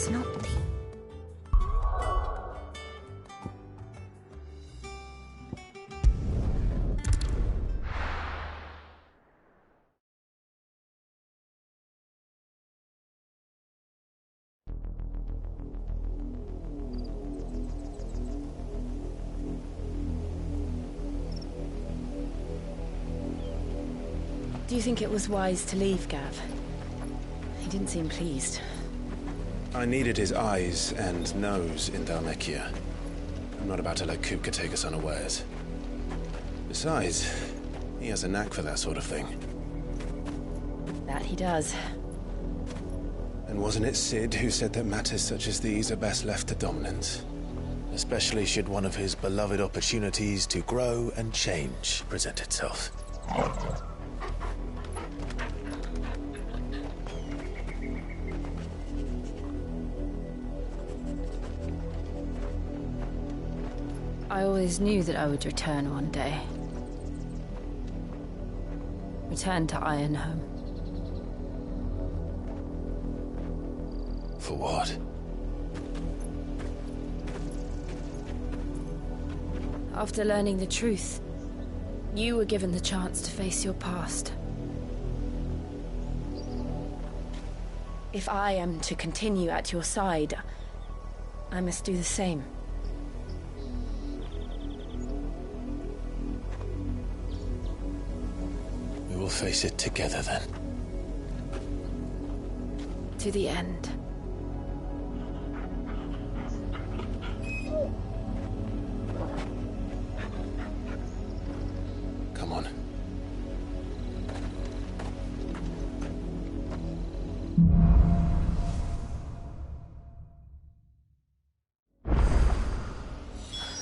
It's not the... Do you think it was wise to leave, Gav? He didn't seem pleased. I needed his eyes and nose in Dhalmekia. I'm not about to let Kupka take us unawares. Besides, he has a knack for that sort of thing. That he does. And wasn't it Sid who said that matters such as these are best left to dominance? Especially should one of his beloved opportunities to grow and change present itself. I always knew that I would return one day. Return to Ironhome. For what? After learning the truth, you were given the chance to face your past. If I am to continue at your side, I must do the same. We will face it together then. To the end. Come on.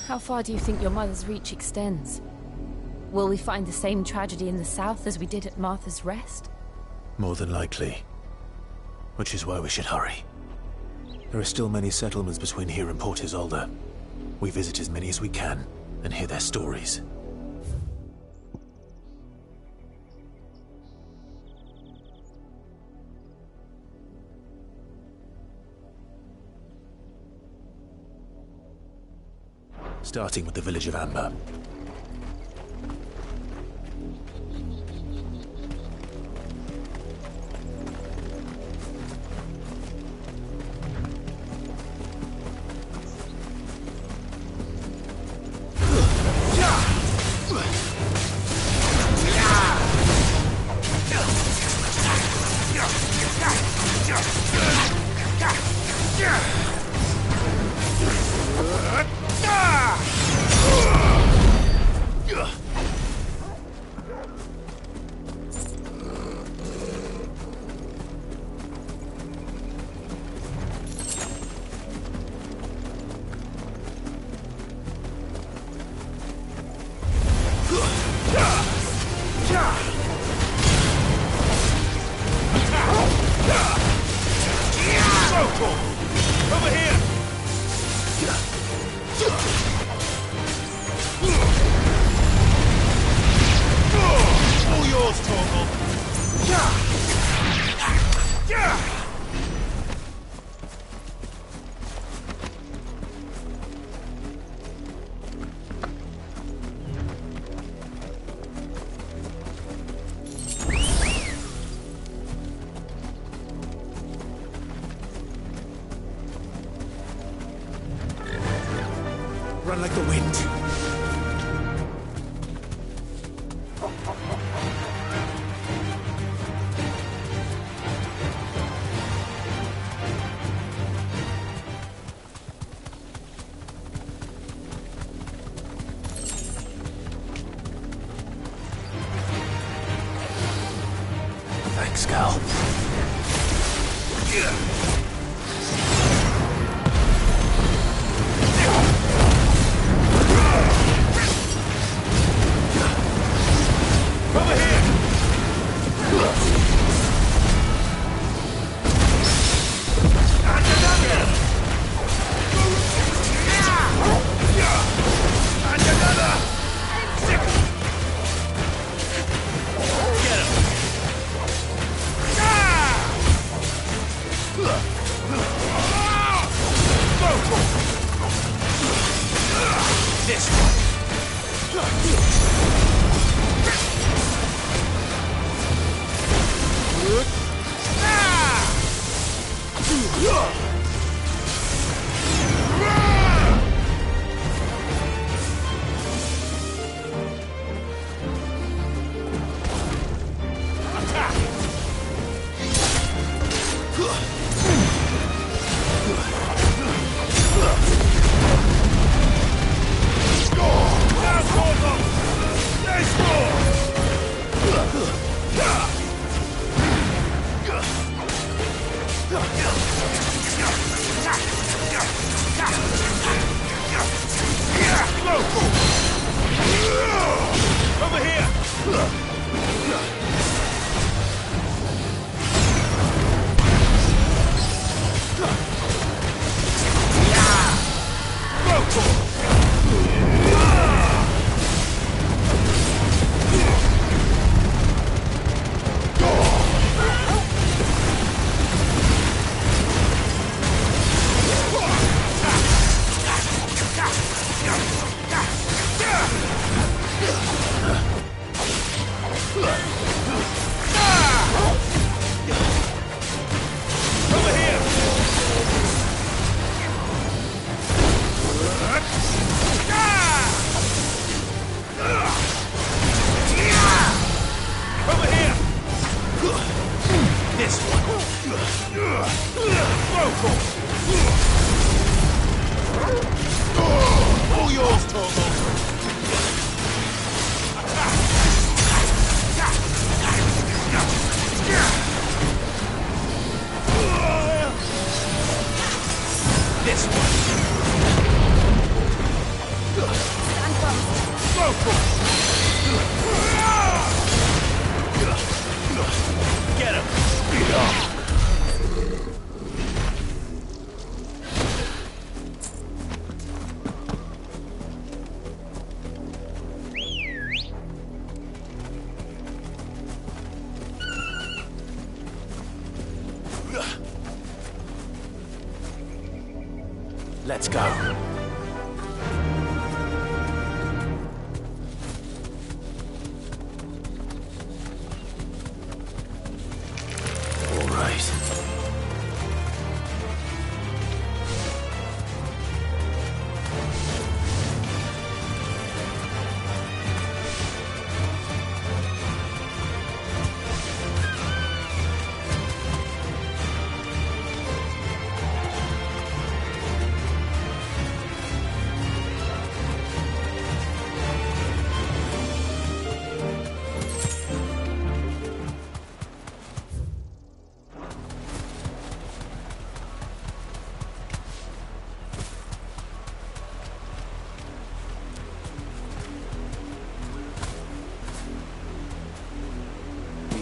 How far do you think your mother's reach extends? Will we find the same tragedy in the south as we did at Martha's Rest? More than likely. Which is why we should hurry. There are still many settlements between here and Port Isolde. We visit as many as we can and hear their stories. Starting with the village of Amber. Run like the wind. Thanks, Cal. This one. All yours, Torgo. This one. Stand fast. Go for it. Get him. Speed up. Let's go. All right.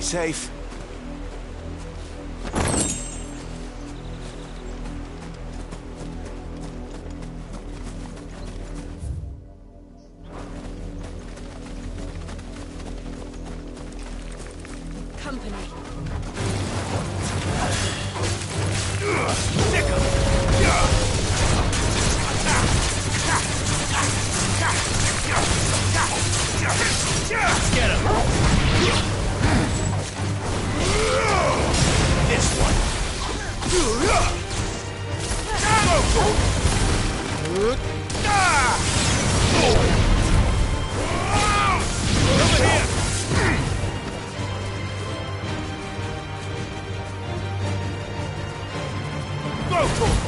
Safe. Company. Get him. This one. Over here. Go for it.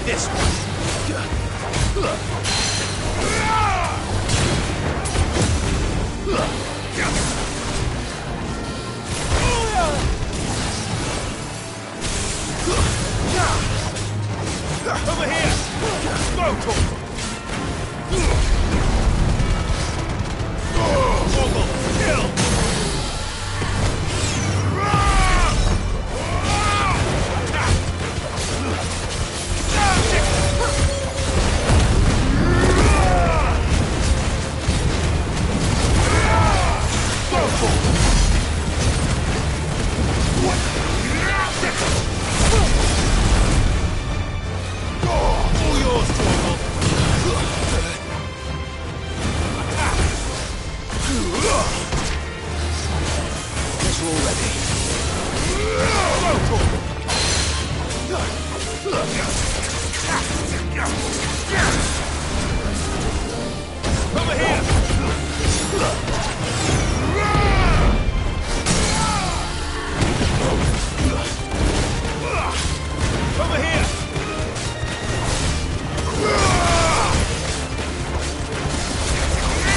This one. Over here. Go to him. Kill. Over here! Over here!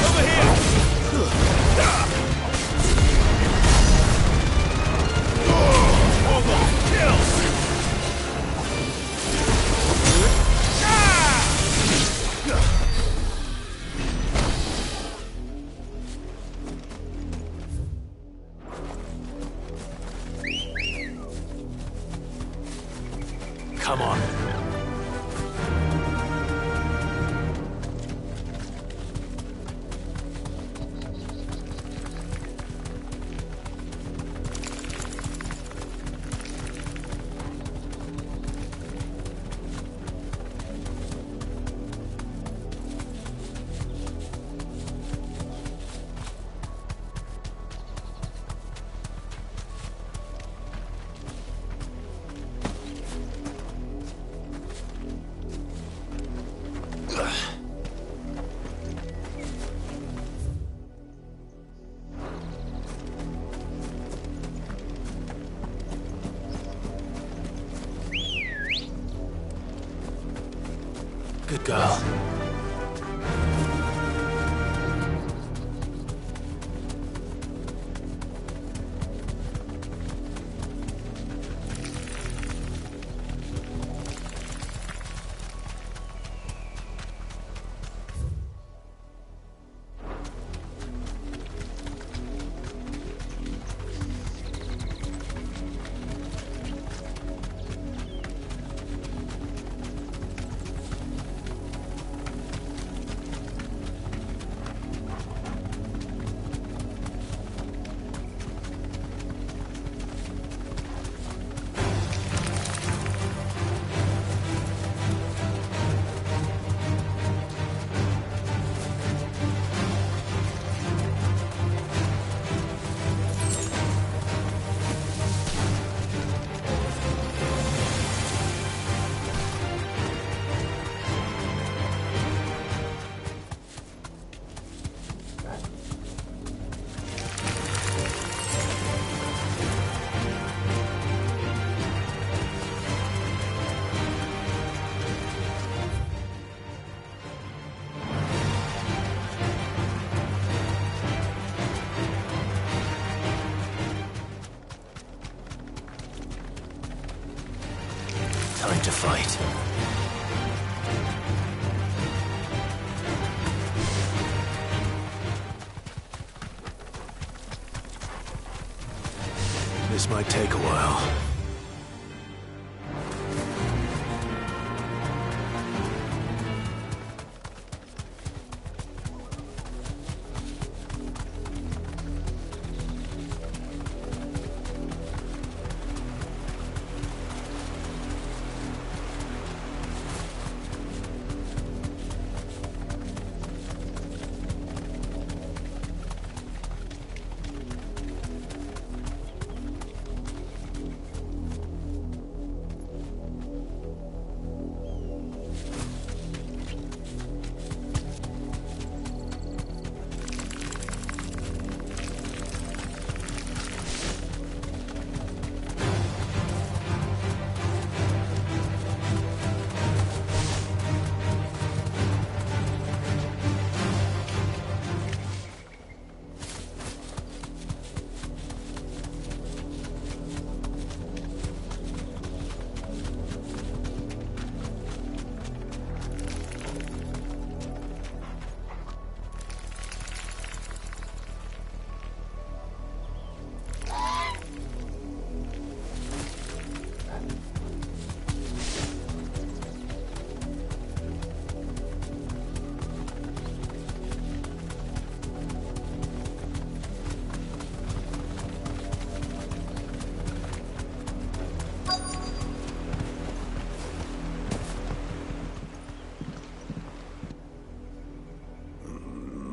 Over here! Over! Kill! Come on. Good girl. Time to fight. This might take a while.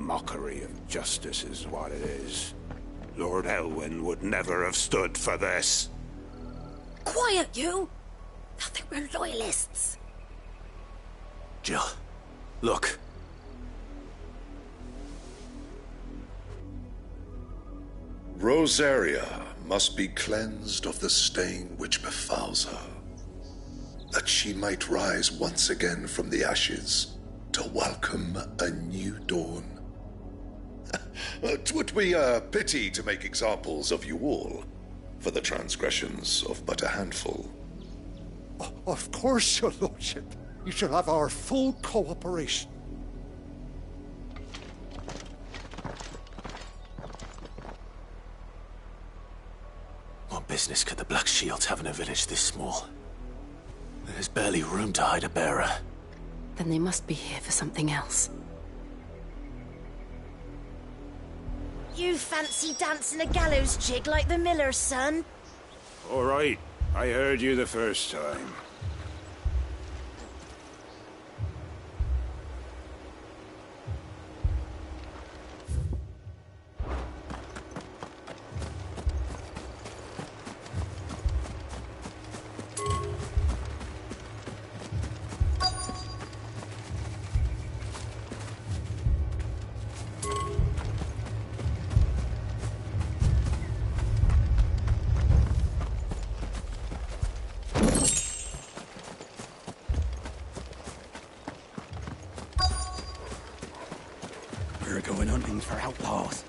Mockery of justice is what it is. Lord Elwyn would never have stood for this. Quiet, you! Thought they were loyalists. Jill, look. Rosaria must be cleansed of the stain which befouls her, that she might rise once again from the ashes to welcome a new dawn. 'Twould be a pity to make examples of you all, for the transgressions of but a handful. Of course, your lordship. You shall have our full cooperation. What business could the Black Shields have in a village this small? There's barely room to hide a bearer. Then they must be here for something else. You fancy dancing a gallows jig like the miller's son? All right. I heard you the first time. We're going hunting for outlaws.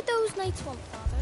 Those knights want, Father.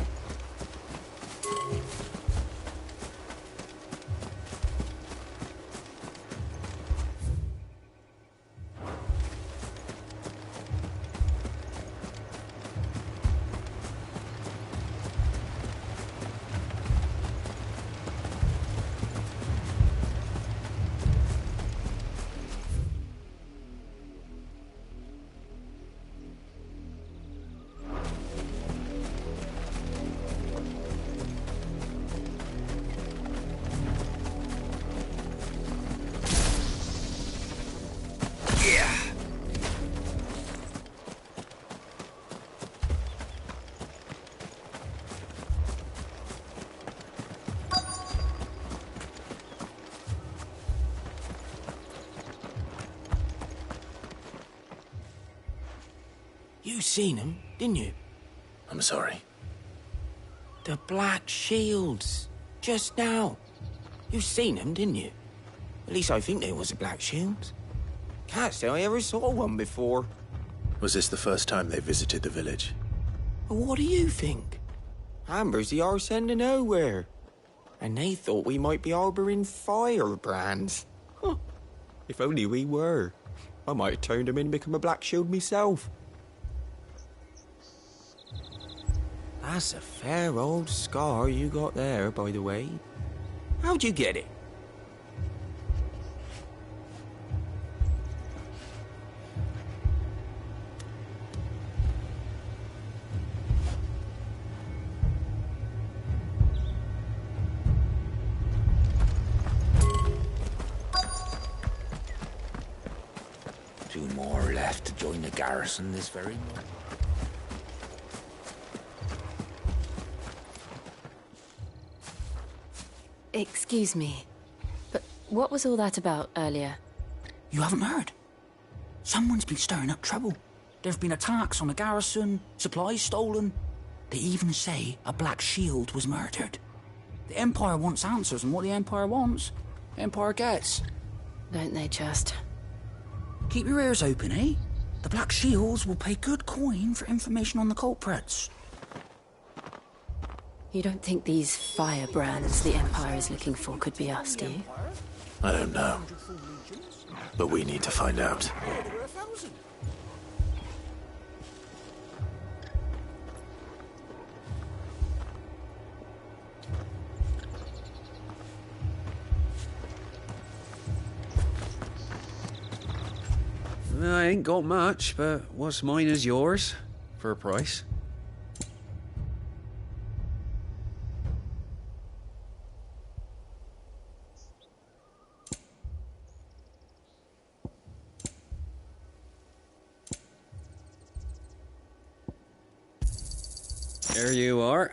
You seen them, didn't you? I'm sorry. The Black Shields. Just now. You seen them, didn't you? At least I think there was a Black Shields. Can't say I ever saw one before. Was this the first time they visited the village? But what do you think? Amber's the arse end of nowhere. And they thought we might be harbouring firebrands. Huh. If only we were. I might have turned them in and become a Black Shield myself. That's a fair old scar you got there, by the way. How'd you get it? Two more left to join the garrison this very moment. Excuse me, but what was all that about earlier? You haven't heard? Someone's been stirring up trouble. There have been attacks on the garrison, supplies stolen. They even say a Black Shield was murdered. The Empire wants answers, and what the Empire wants, Empire gets. Don't they just? Keep your ears open, eh? The Black Shields will pay good coin for information on the culprits. You don't think these firebrands the Empire is looking for could be us, do you? I don't know. But we need to find out. I ain't got much, but what's mine is yours, for a price. There you are.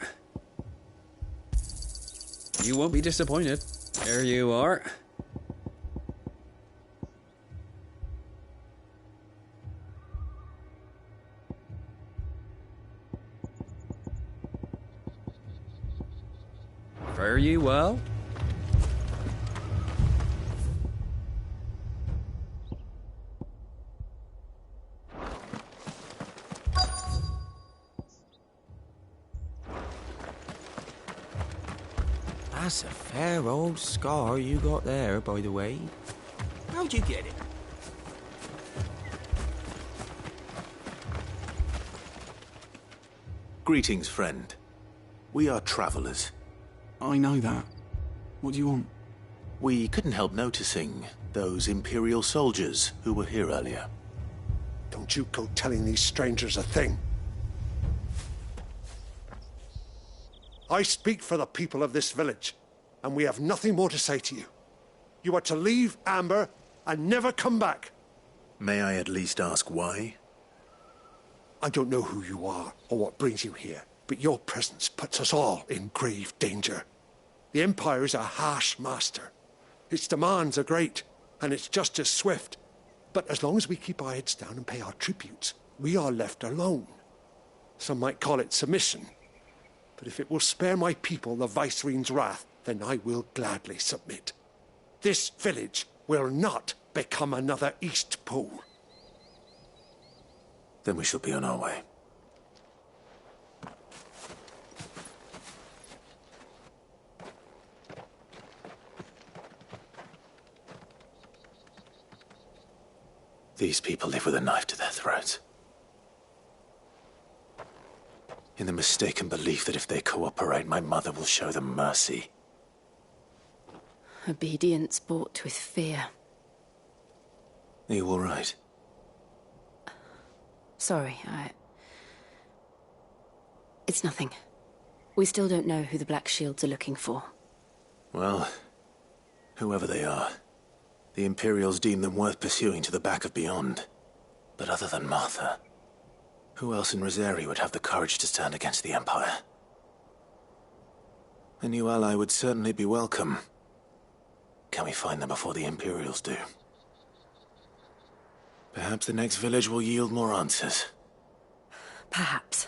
You won't be disappointed. There you are. Fare you well. That's a fair old scar you got there, by the way. How'd you get it? Greetings, friend. We are travelers. I know that. What do you want? We couldn't help noticing those Imperial soldiers who were here earlier. Don't you go telling these strangers a thing. I speak for the people of this village, and we have nothing more to say to you. You are to leave Amber and never come back. May I at least ask why? I don't know who you are or what brings you here, but your presence puts us all in grave danger. The Empire is a harsh master. Its demands are great, and its justice swift. But as long as we keep our heads down and pay our tributes, we are left alone. Some might call it submission. But if it will spare my people the Viceroy's wrath, then I will gladly submit. This village will not become another East Pool. Then we shall be on our way. These people live with a knife to their throats, in the mistaken belief that if they cooperate, my mother will show them mercy. Obedience bought with fear. Are you all right? Sorry, It's nothing. We still don't know who the Black Shields are looking for. Well, whoever they are, the Imperials deem them worth pursuing to the back of beyond. But other than Martha, who else in Rosari would have the courage to stand against the Empire? A new ally would certainly be welcome. Can we find them before the Imperials do? Perhaps the next village will yield more answers. Perhaps.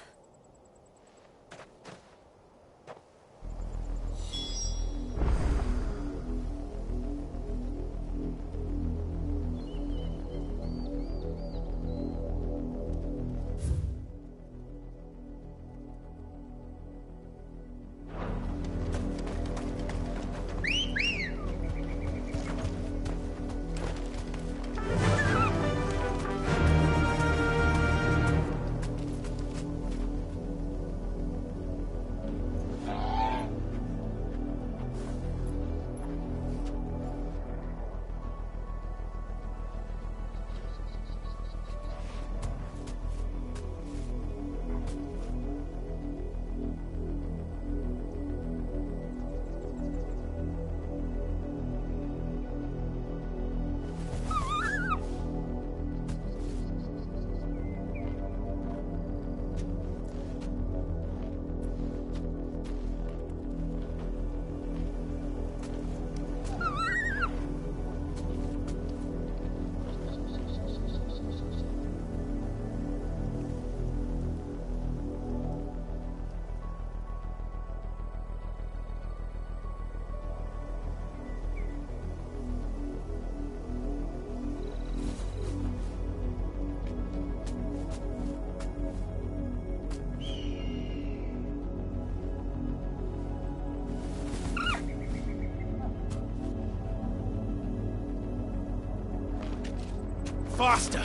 Faster!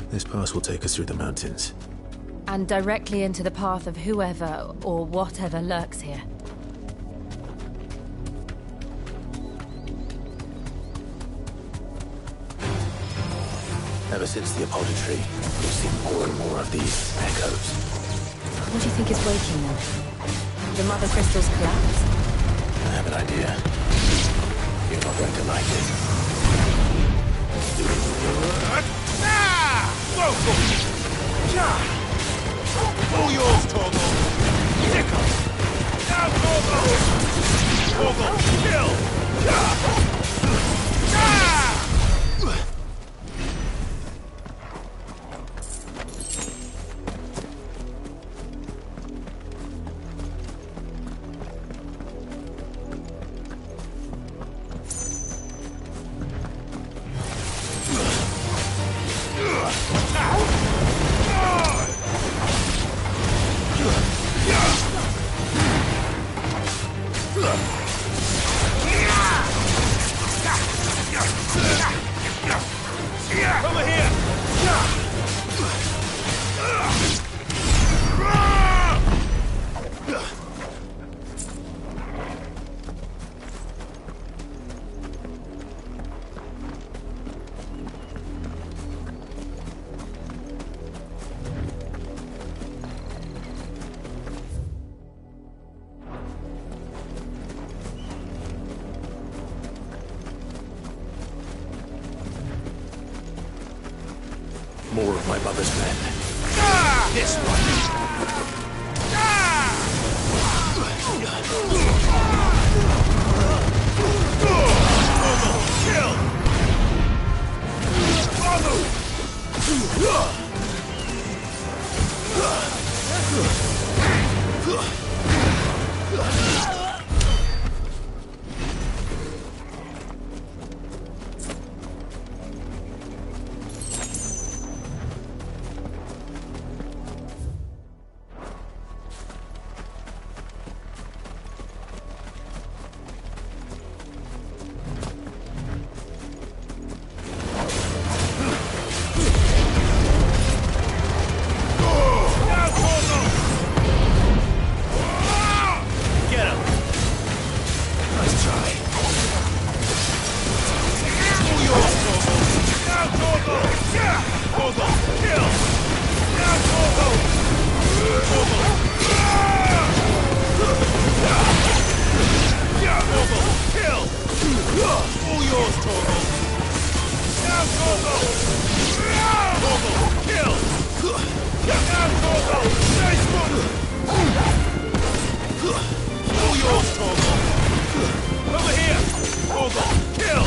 This pass will take us through the mountains. And directly into the path of whoever or whatever lurks here. Ever since the apology, we've seen more and more of these echoes. What do you think is waking them? The mother crystal's collapsed? I have an idea. You're not going to like it. All yours, Torgal! Tickle! Now, Torgal! Torgal, kill! Over here! More of my mother's men. This one! Kill!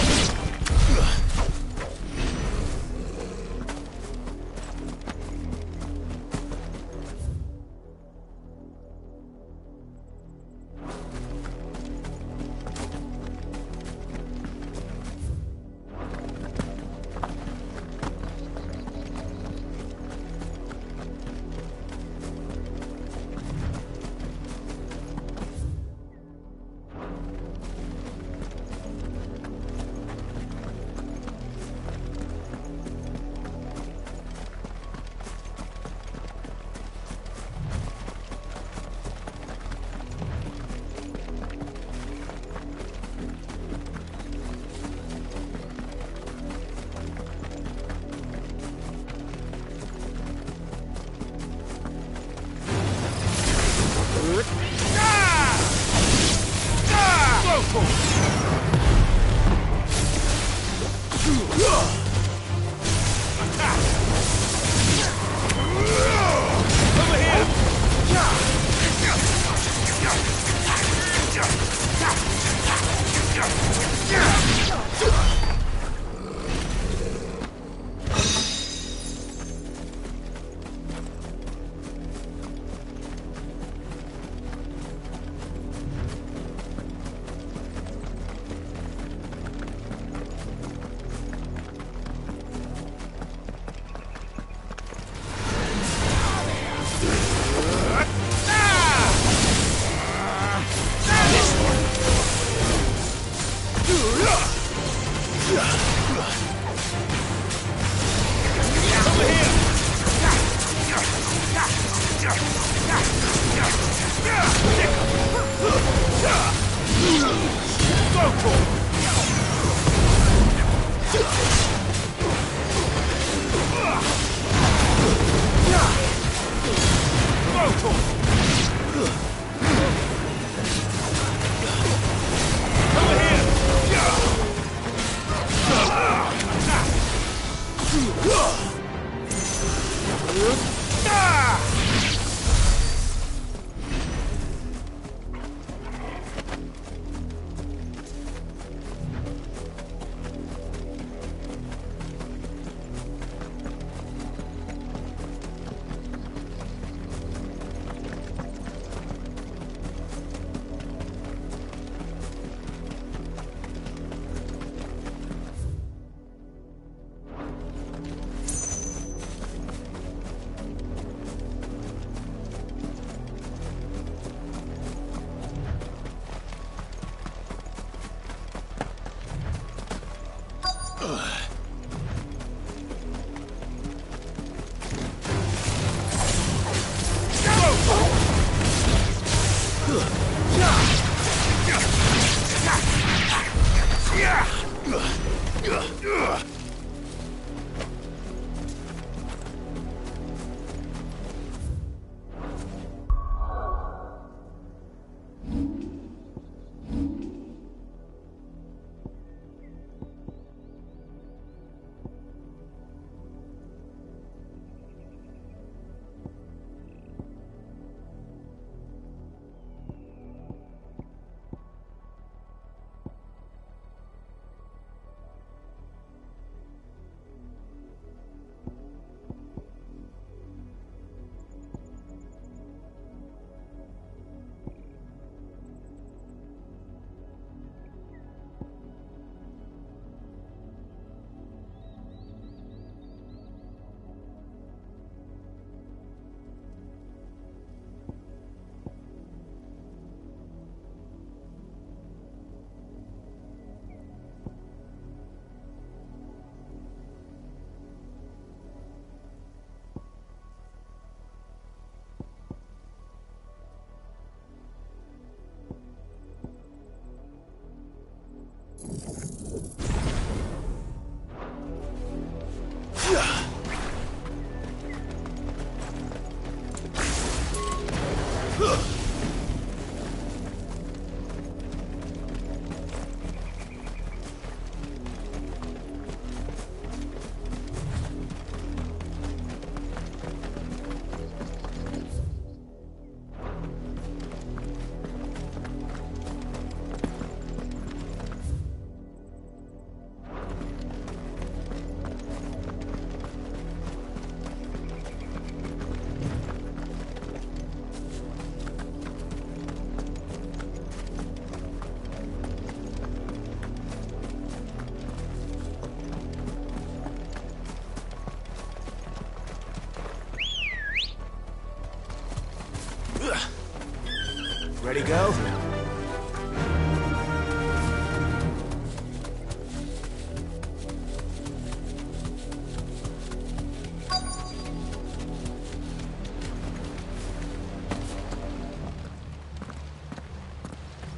Ready, go?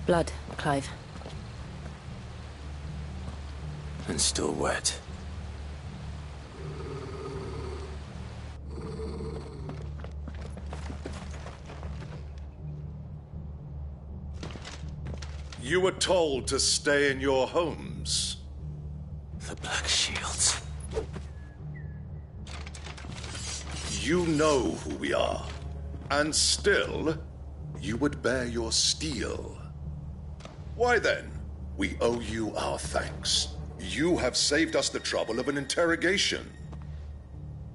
Blood, Clive. And still wet. You were told to stay in your homes. The Black Shields. You know who we are. And still, you would bear your steel. Why then, we owe you our thanks. You have saved us the trouble of an interrogation.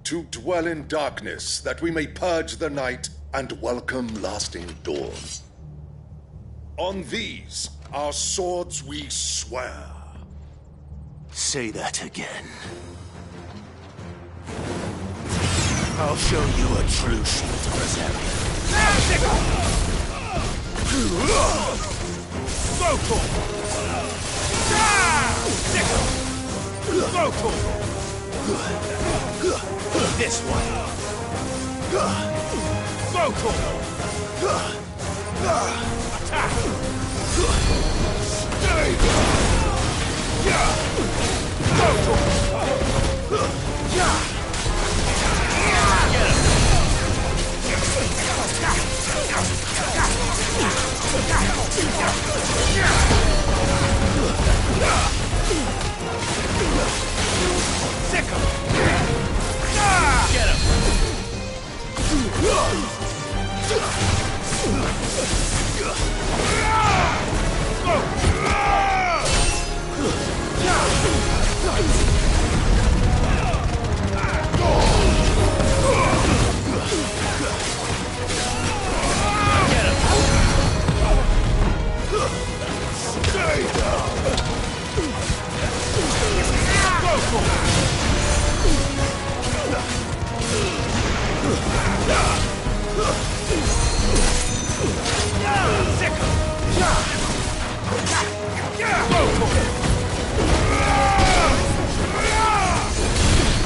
To dwell in darkness, that we may purge the night and welcome lasting dawn. On these, our swords we swear. Say that again. I'll show you a true shield Brazilian. This one. Attack! Sick him! Get him!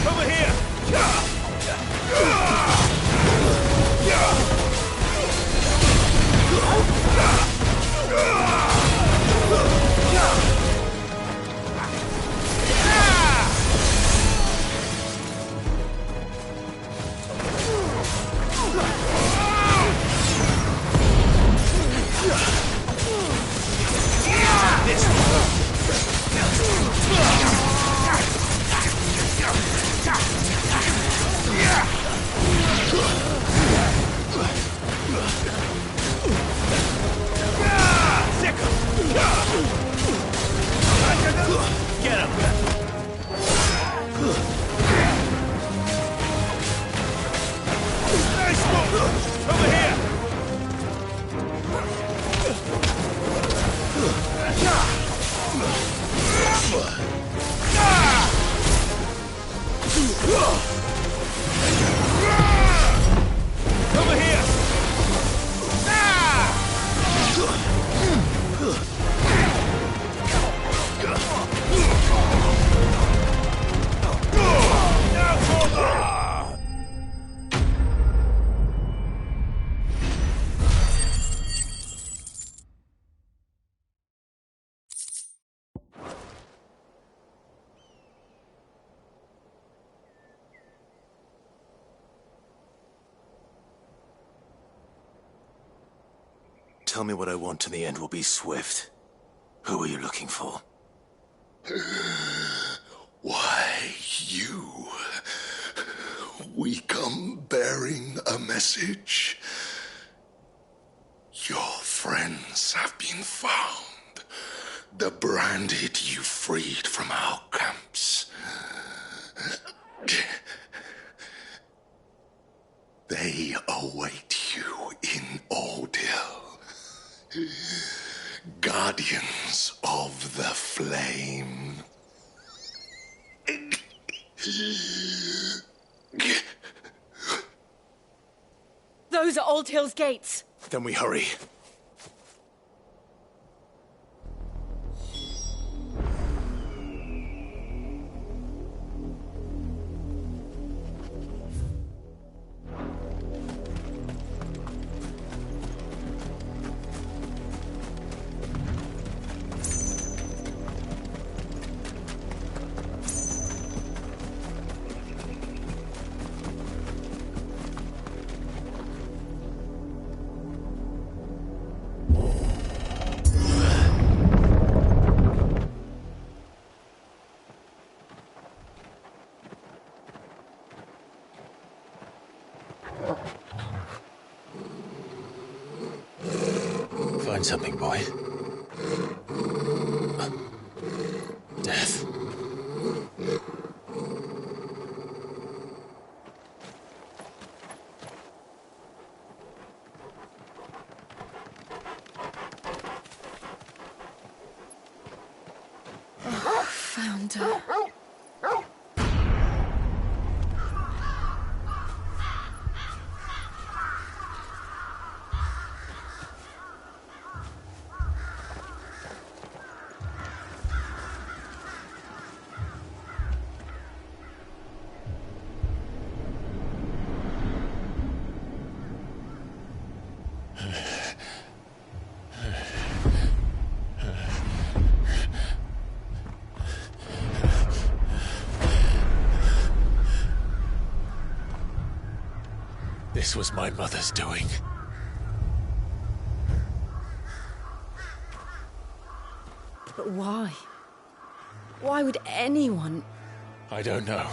Over here! Get him! Nice move! Over here! Over here! Tell me what I want and the end will be swift. Who are you looking for? Why, you. We come bearing a message. Your friends have been found. The branded you freed from our camps. They await you in Odil. Guardians of the Flame. Those are Old Hill's gates. Then we hurry. something, boy. Death. Found her. This was my mother's doing. But why? Why would anyone... I don't know.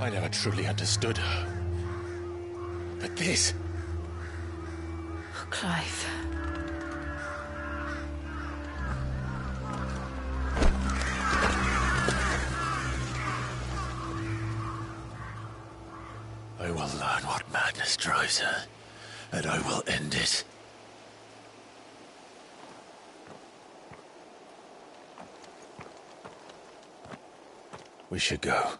I never truly understood her. But this... Oh, Clive. I will learn what madness drives her, and I will end it. We should go.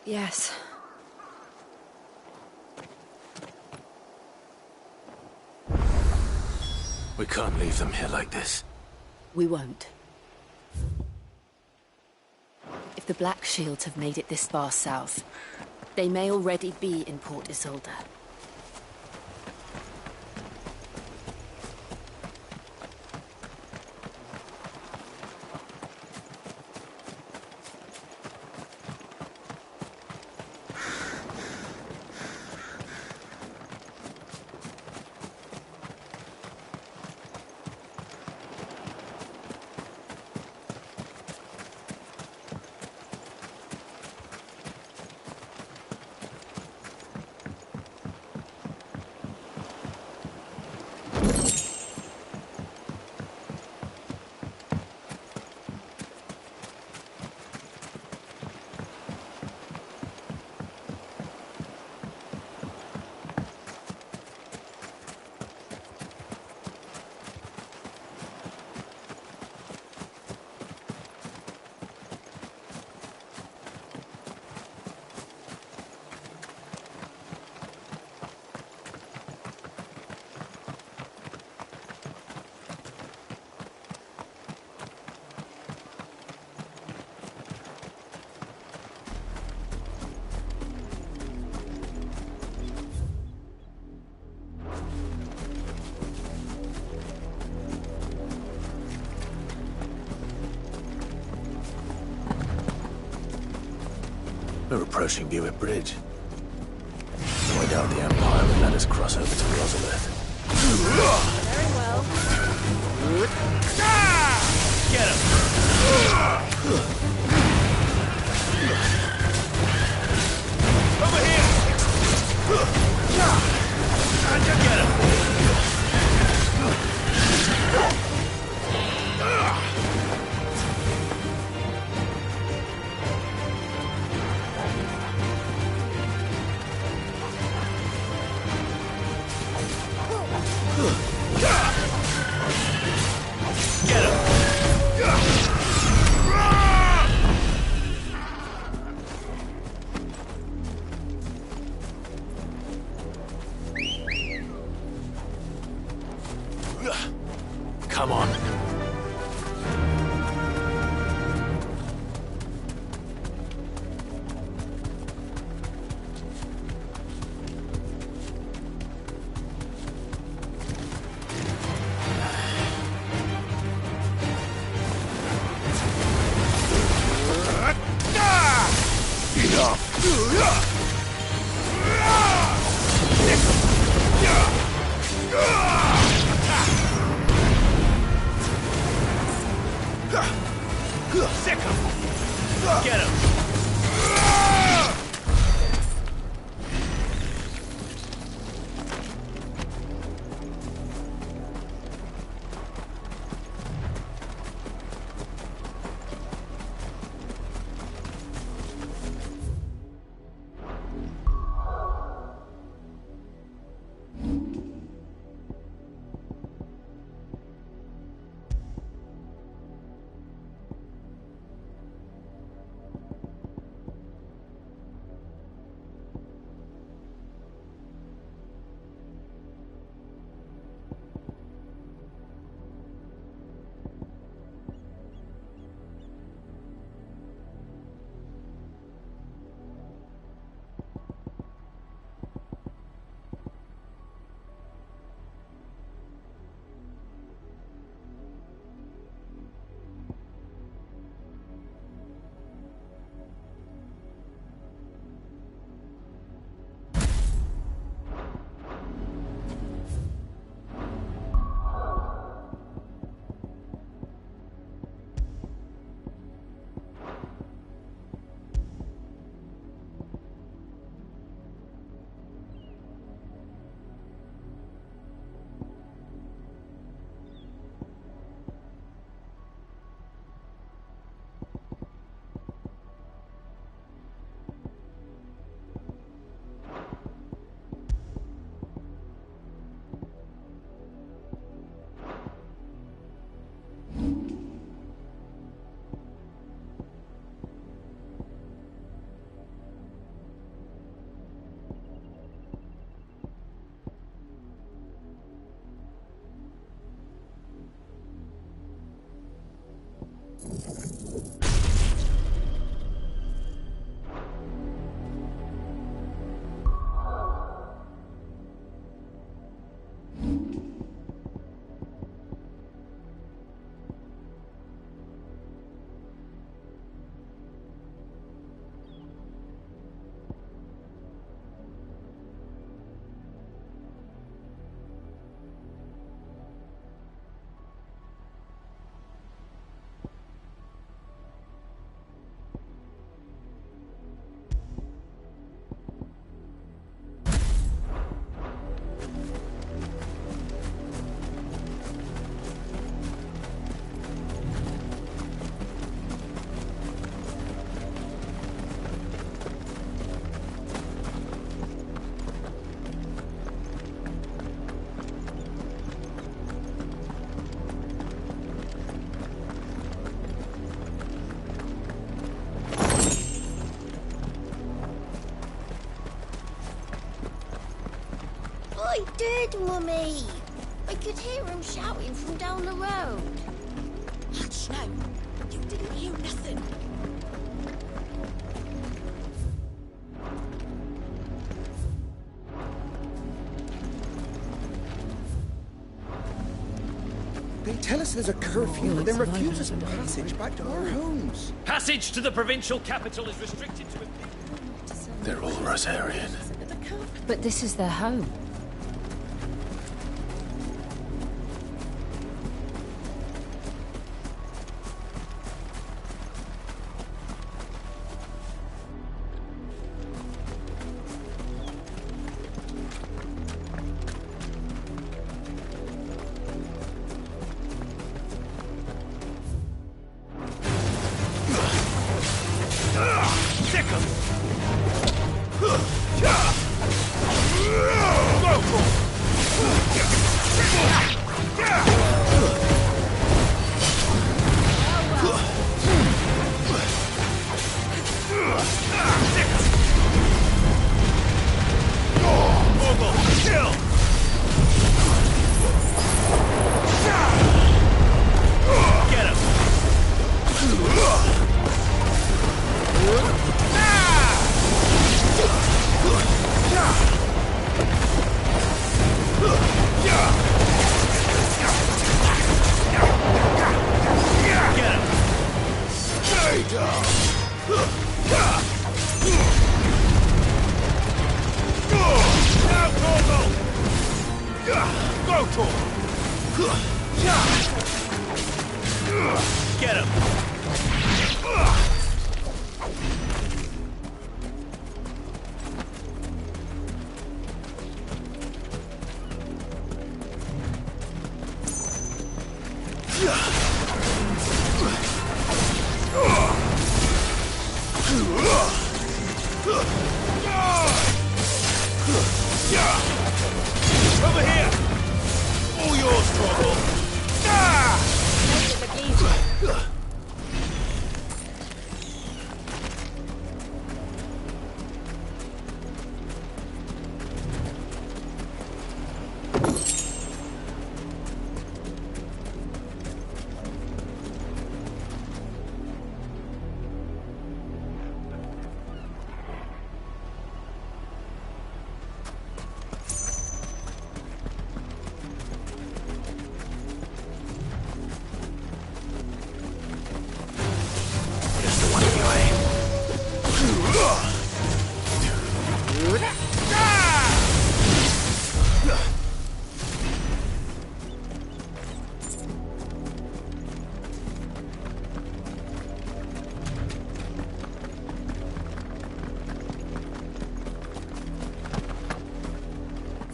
Yes. We can't leave them here like this. We won't. If the Black Shields have made it this far south, they may already be in Port Isolde. We're approaching Buick Bridge. No, I doubt the Empire will let us cross over to Rosalith. Very well. Get him! Over here! Get him! Come on. heard Mummy. I could hear him shouting from down the road. Hush now. You didn't hear nothing. They tell us there's a curfew, but then refuse us passage back to our homes. Passage to the provincial capital is restricted to... They're all Rosarian. But this is their home. Get him! Over here! All yours, Torgal!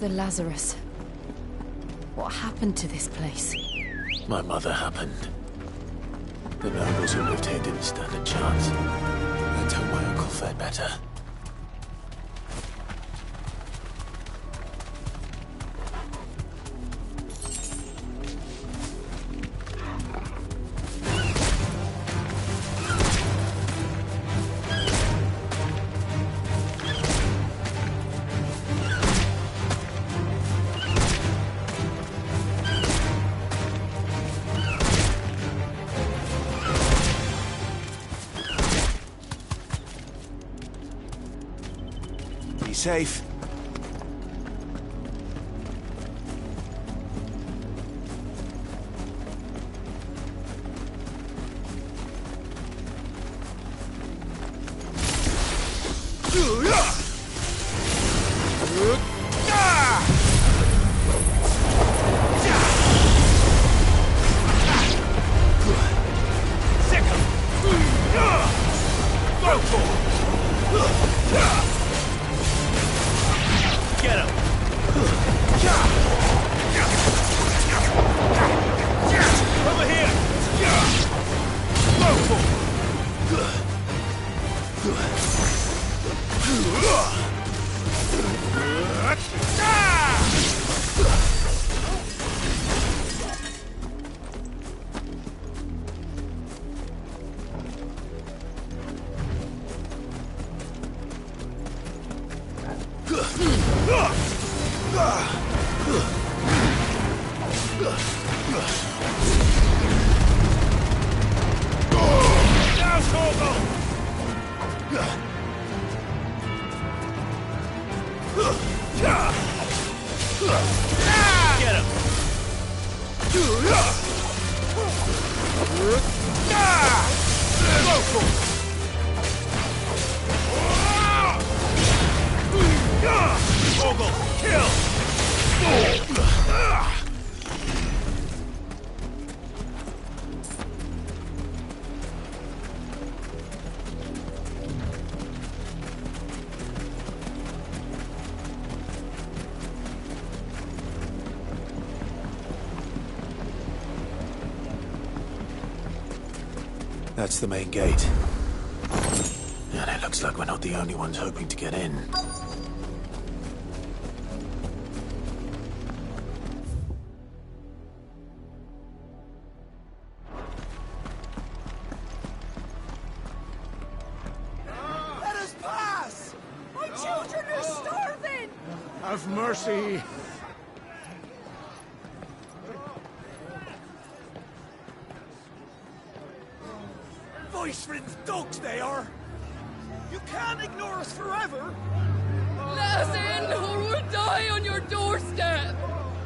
The Lazarus. What happened to this place? My mother happened. The nobles who lived here didn't stand a chance. Until my uncle fared better. Be safe. Now, Torgal! Get him! Torgal, kill! That's the main gate. And it looks like we're not the only ones hoping to get in. Let us pass! My children are starving! Have mercy. Viceland's dogs they are! You can't ignore us forever! Let us in, or we'll die on your doorstep!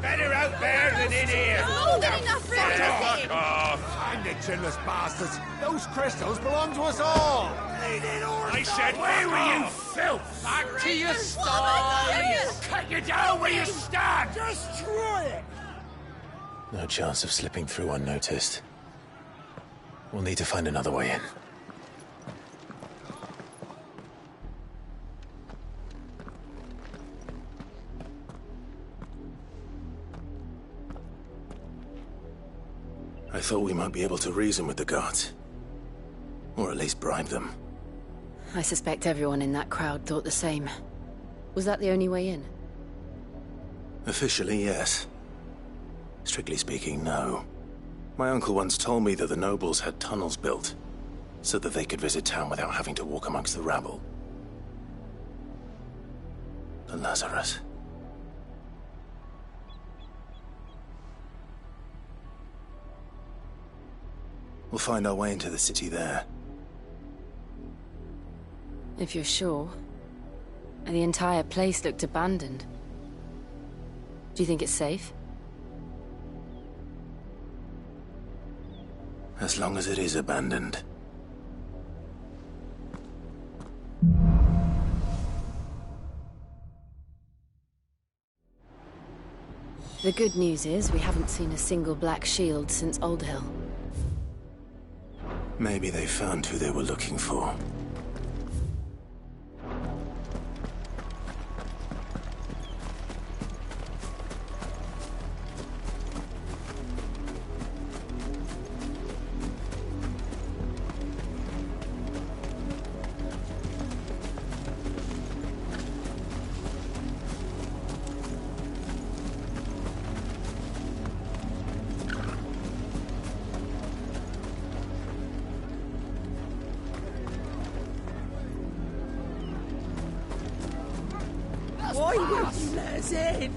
Better out there than in here! More than enough room to Fuck sit. off! Find the chinless bastards. Those crystals belong to us all. I said, where were you, filth? Back to your style! Cut you down where you stand! Just try it! No chance of slipping through unnoticed. We'll need to find another way in. I thought we might be able to reason with the guards. Or at least bribe them. I suspect everyone in that crowd thought the same. Was that the only way in? Officially, yes. Strictly speaking, no. My uncle once told me that the nobles had tunnels built, so that they could visit town without having to walk amongst the rabble. The Lazarus. We'll find our way into the city there. If you're sure. The entire place looked abandoned. Do you think it's safe? As long as it is abandoned. The good news is we haven't seen a single black shield since Old Hill. Maybe they found who they were looking for. Why won't you let us in?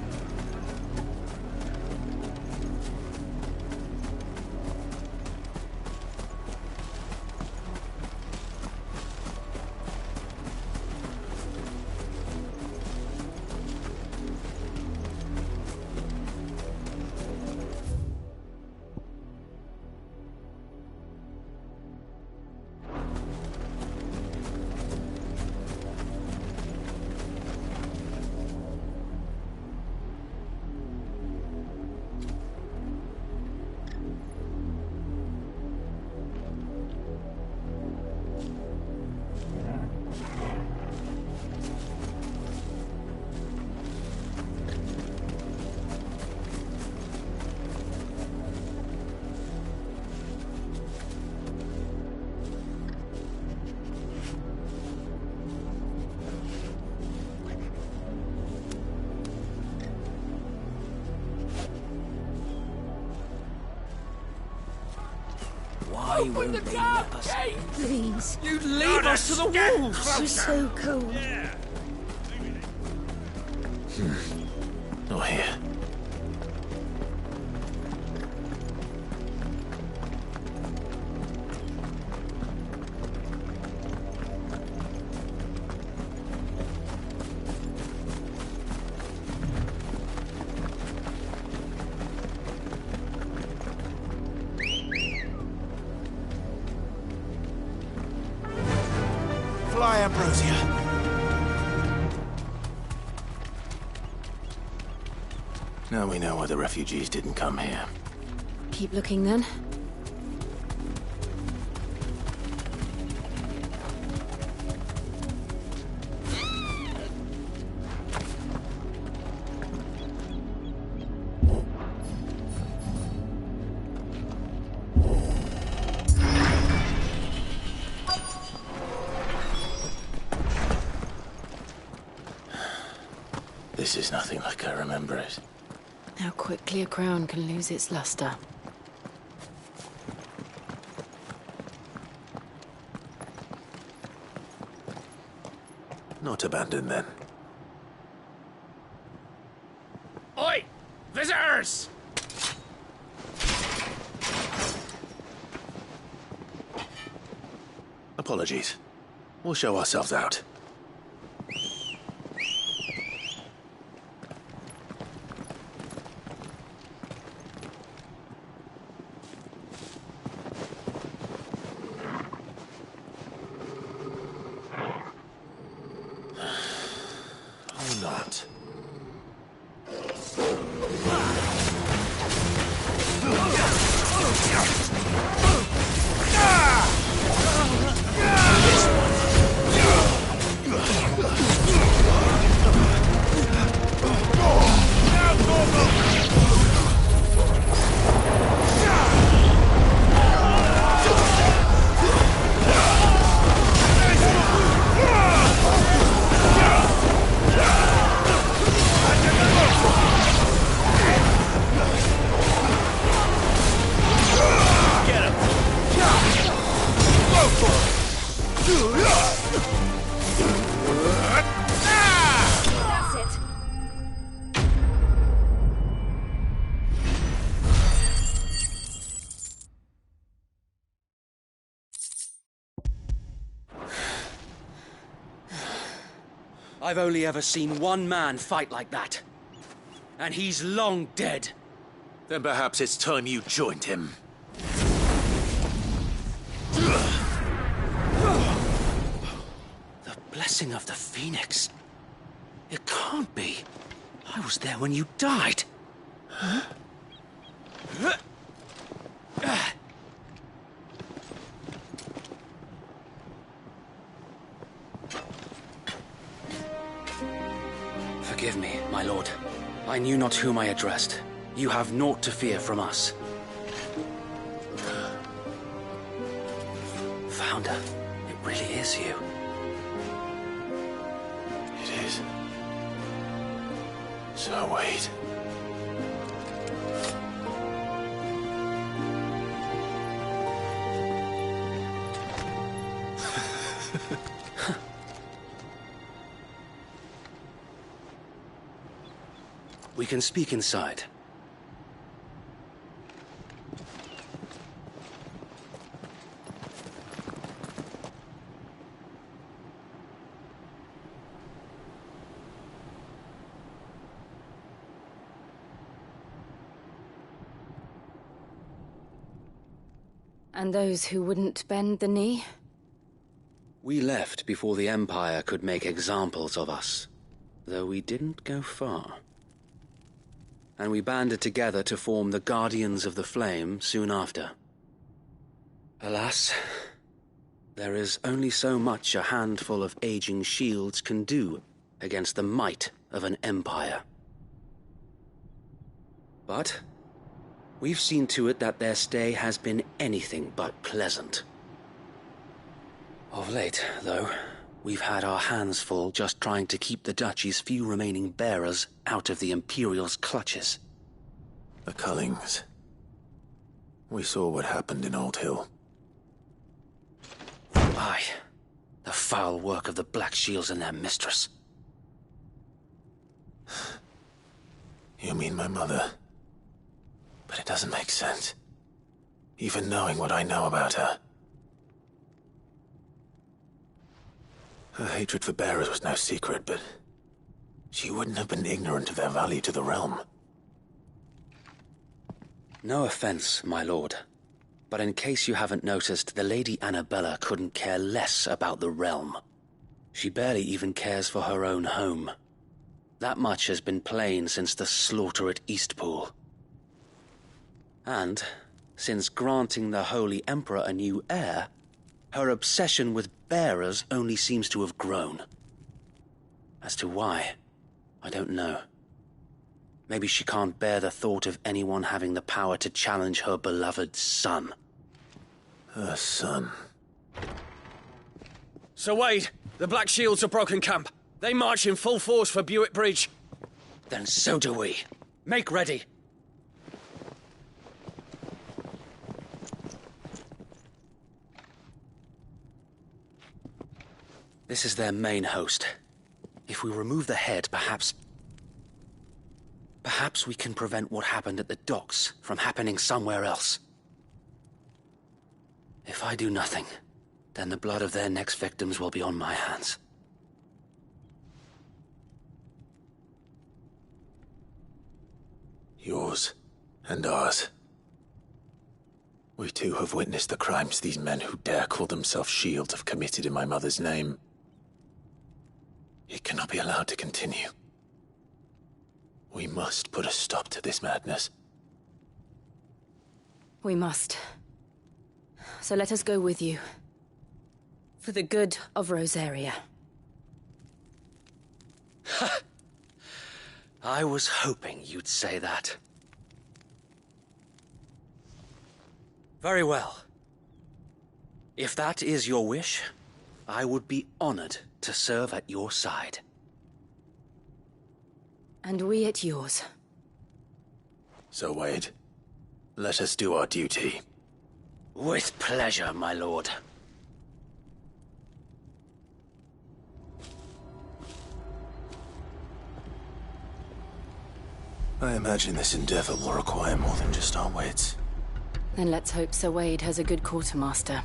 Why won't they let us in? Please. You'd leave us to the wolves! We're so cold. Not here. Ambrosia. Now we know why the refugees didn't come here. Keep looking then. This is nothing like I remember it. How quickly a crown can lose its luster. Not abandoned, then. Oi! Visitors! Apologies. We'll show ourselves out. Or not. I've only ever seen one man fight like that. And he's long dead. Then perhaps it's time you joined him. The blessing of the Phoenix. It can't be. I was there when you died. Huh? Forgive me, my lord. I knew not whom I addressed. You have naught to fear from us. Founder, it really is you. It is. So wait. We can speak inside. And those who wouldn't bend the knee? We left before the Empire could make examples of us, though we didn't go far. And we banded together to form the Guardians of the Flame soon after. Alas, there is only so much a handful of aging shields can do against the might of an empire. But we've seen to it that their stay has been anything but pleasant. Of late, though, we've had our hands full just trying to keep the Duchy's few remaining bearers out of the Imperial's clutches. The Cullings. We saw what happened in Old Hill. Aye. The foul work of the Black Shields and their mistress. You mean my mother? But it doesn't make sense. Even knowing what I know about her. Her hatred for bearers was no secret, but she wouldn't have been ignorant of their value to the realm. No offense, my lord, but in case you haven't noticed, the Lady Annabella couldn't care less about the realm. She barely even cares for her own home. That much has been plain since the slaughter at Eastpool. And, since granting the Holy Emperor a new heir, her obsession with bearers only seems to have grown. As to why, I don't know. Maybe she can't bear the thought of anyone having the power to challenge her beloved son. Her son. Sir Wade, the Black Shields have broken camp. They march in full force for Buick Bridge. Then so do we. Make ready. This is their main host. If we remove the head, perhaps we can prevent what happened at the docks from happening somewhere else. If I do nothing, then the blood of their next victims will be on my hands. Yours and ours. We too have witnessed the crimes these men who dare call themselves shields have committed in my mother's name. It cannot be allowed to continue. We must put a stop to this madness. We must. So let us go with you. For the good of Rosaria. I was hoping you'd say that. Very well. If that is your wish, I would be honored to serve at your side. And we at yours. So, Wade, let us do our duty. With pleasure, my lord. I imagine this endeavor will require more than just our wits. Then let's hope Sir Wade has a good quartermaster.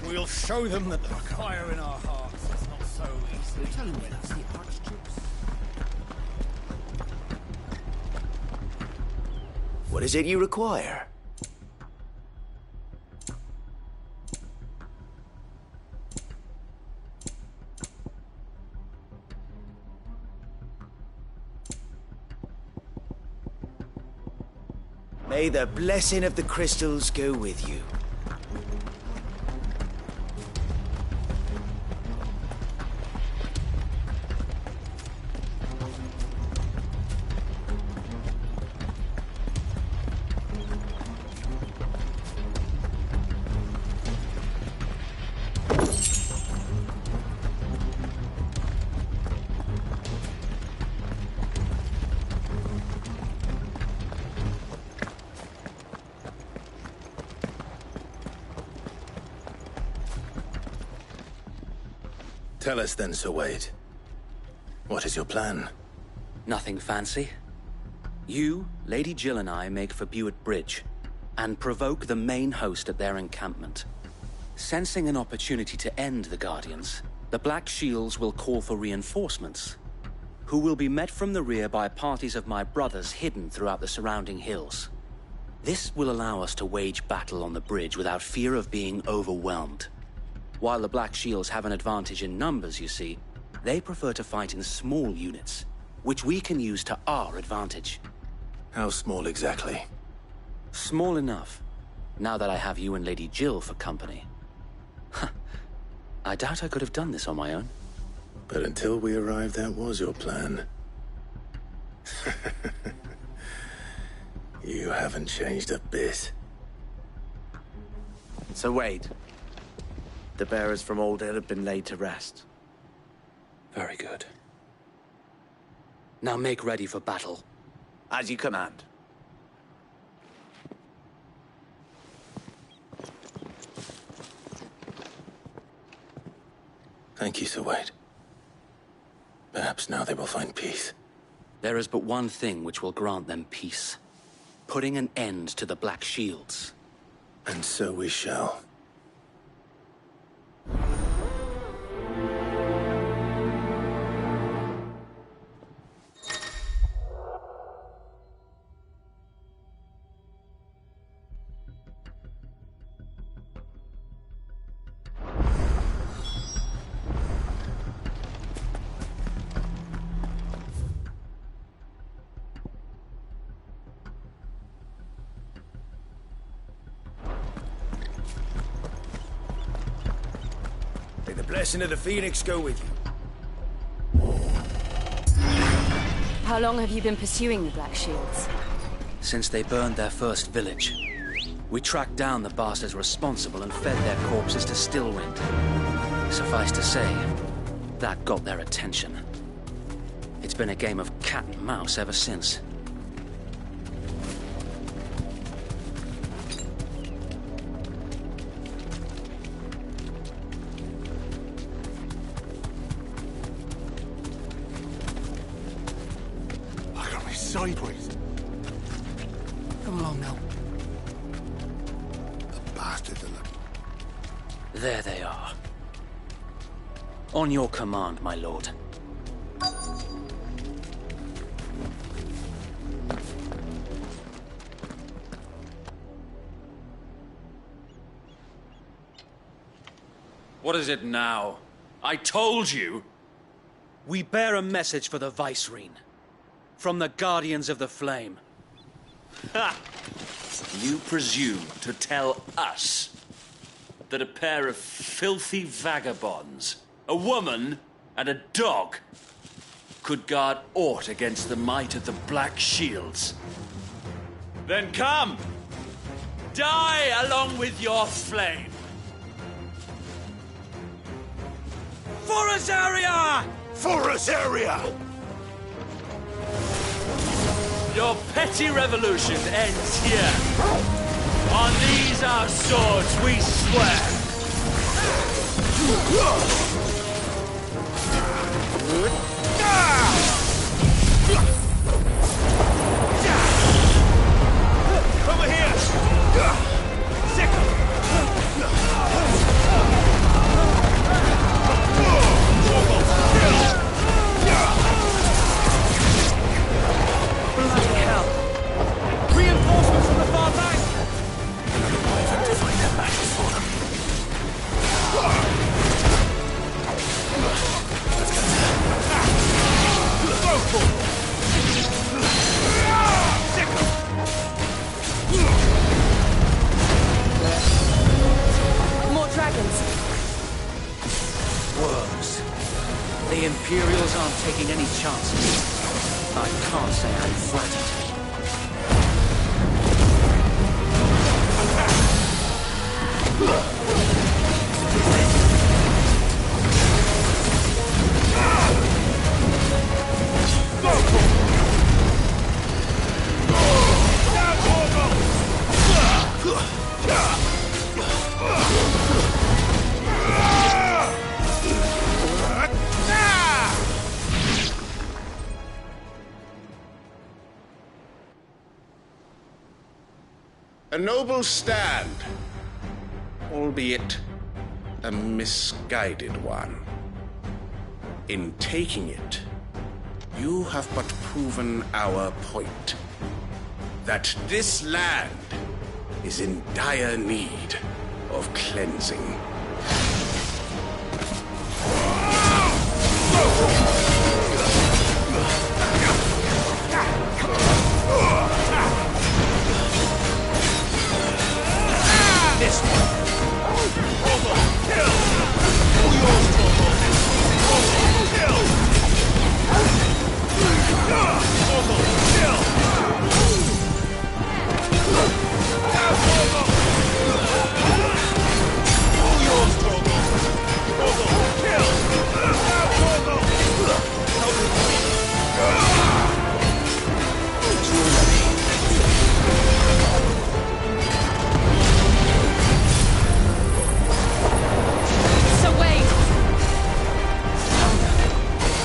We'll show them that the fire in our hearts is not so easily telling me that's the Archduke's? What is it you require? May the blessing of the crystals go with you. Tell us then, Sir Wade. What is your plan? Nothing fancy. You, Lady Jill and I make for Buick Bridge, and provoke the main host at their encampment. Sensing an opportunity to end the Guardians, the Black Shields will call for reinforcements, who will be met from the rear by parties of my brothers hidden throughout the surrounding hills. This will allow us to wage battle on the bridge without fear of being overwhelmed. While the Black Shields have an advantage in numbers, you see, they prefer to fight in small units, which we can use to our advantage. How small exactly? Small enough, now that I have you and Lady Jill for company. I doubt I could have done this on my own. But until we arrived, that was your plan. You haven't changed a bit. So Wade, the bearers from Old Ed have been laid to rest. Very good. Now make ready for battle. As you command. Thank you, Sir Wade. Perhaps now they will find peace. There is but one thing which will grant them peace. putting an end to the Black Shields. And so we shall. May the blessing of the Phoenix go with you. How long have you been pursuing the Black Shields? Since they burned their first village, we tracked down the bastards responsible and fed their corpses to Stillwind. Suffice to say, that got their attention. It's been a game of cat and mouse ever since. Sideways. Come along now. The bastards are looking. There they are. On your command, my lord. What is it now? I told you! We bear a message for the Vicereine. From the Guardians of the Flame. Ha! You presume to tell us that a pair of filthy vagabonds, a woman and a dog, could guard aught against the might of the Black Shields? Then come! Die along with your flame! For Azaria! For Azaria! Your petty revolution ends here. On these our swords we swear. Over here! Bloody hell! Reinforcements from the far bank! Leave them to find their matches for them. More dragons. Worms. The Imperials aren't taking any chances. I can't say I'm flattered. A noble stand, albeit a misguided one. In taking it, you have but proven our point. That this land is in dire need of cleansing. This one. Kill! All yours, Kill!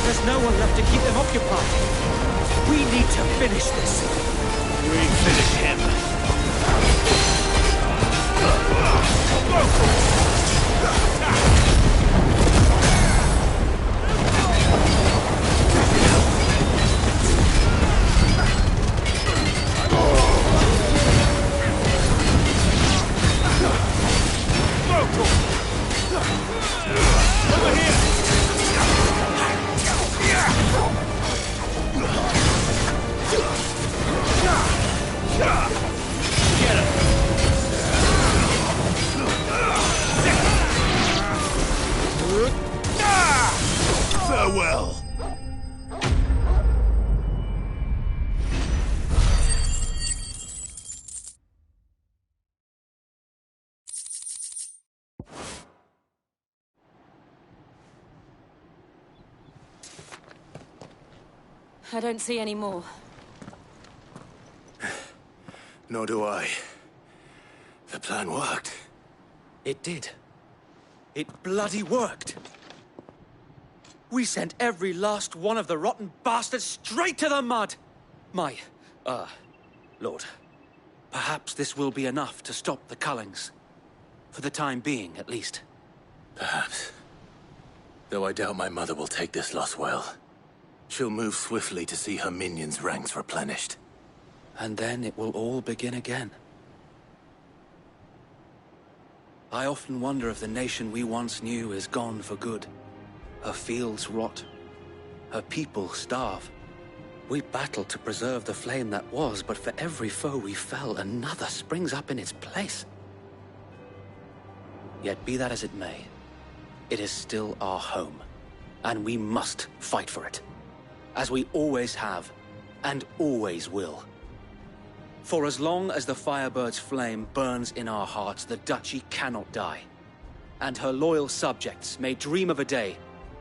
There's no one left to keep them occupied. We need to finish this. We finish him. Farewell! I don't see any more. Nor do I. The plan worked. It did. It bloody worked. We sent every last one of the rotten bastards straight to the mud! Lord, perhaps this will be enough to stop the Cullings. For the time being, at least. Perhaps. Though I doubt my mother will take this loss well. She'll move swiftly to see her minions' ranks replenished. And then it will all begin again. I often wonder if the nation we once knew is gone for good. Her fields rot. Her people starve. We battled to preserve the flame that was, but for every foe we fell, another springs up in its place. Yet be that as it may, it is still our home, and we must fight for it. As we always have, and always will. For as long as the Firebird's flame burns in our hearts, the Duchy cannot die. And her loyal subjects may dream of a day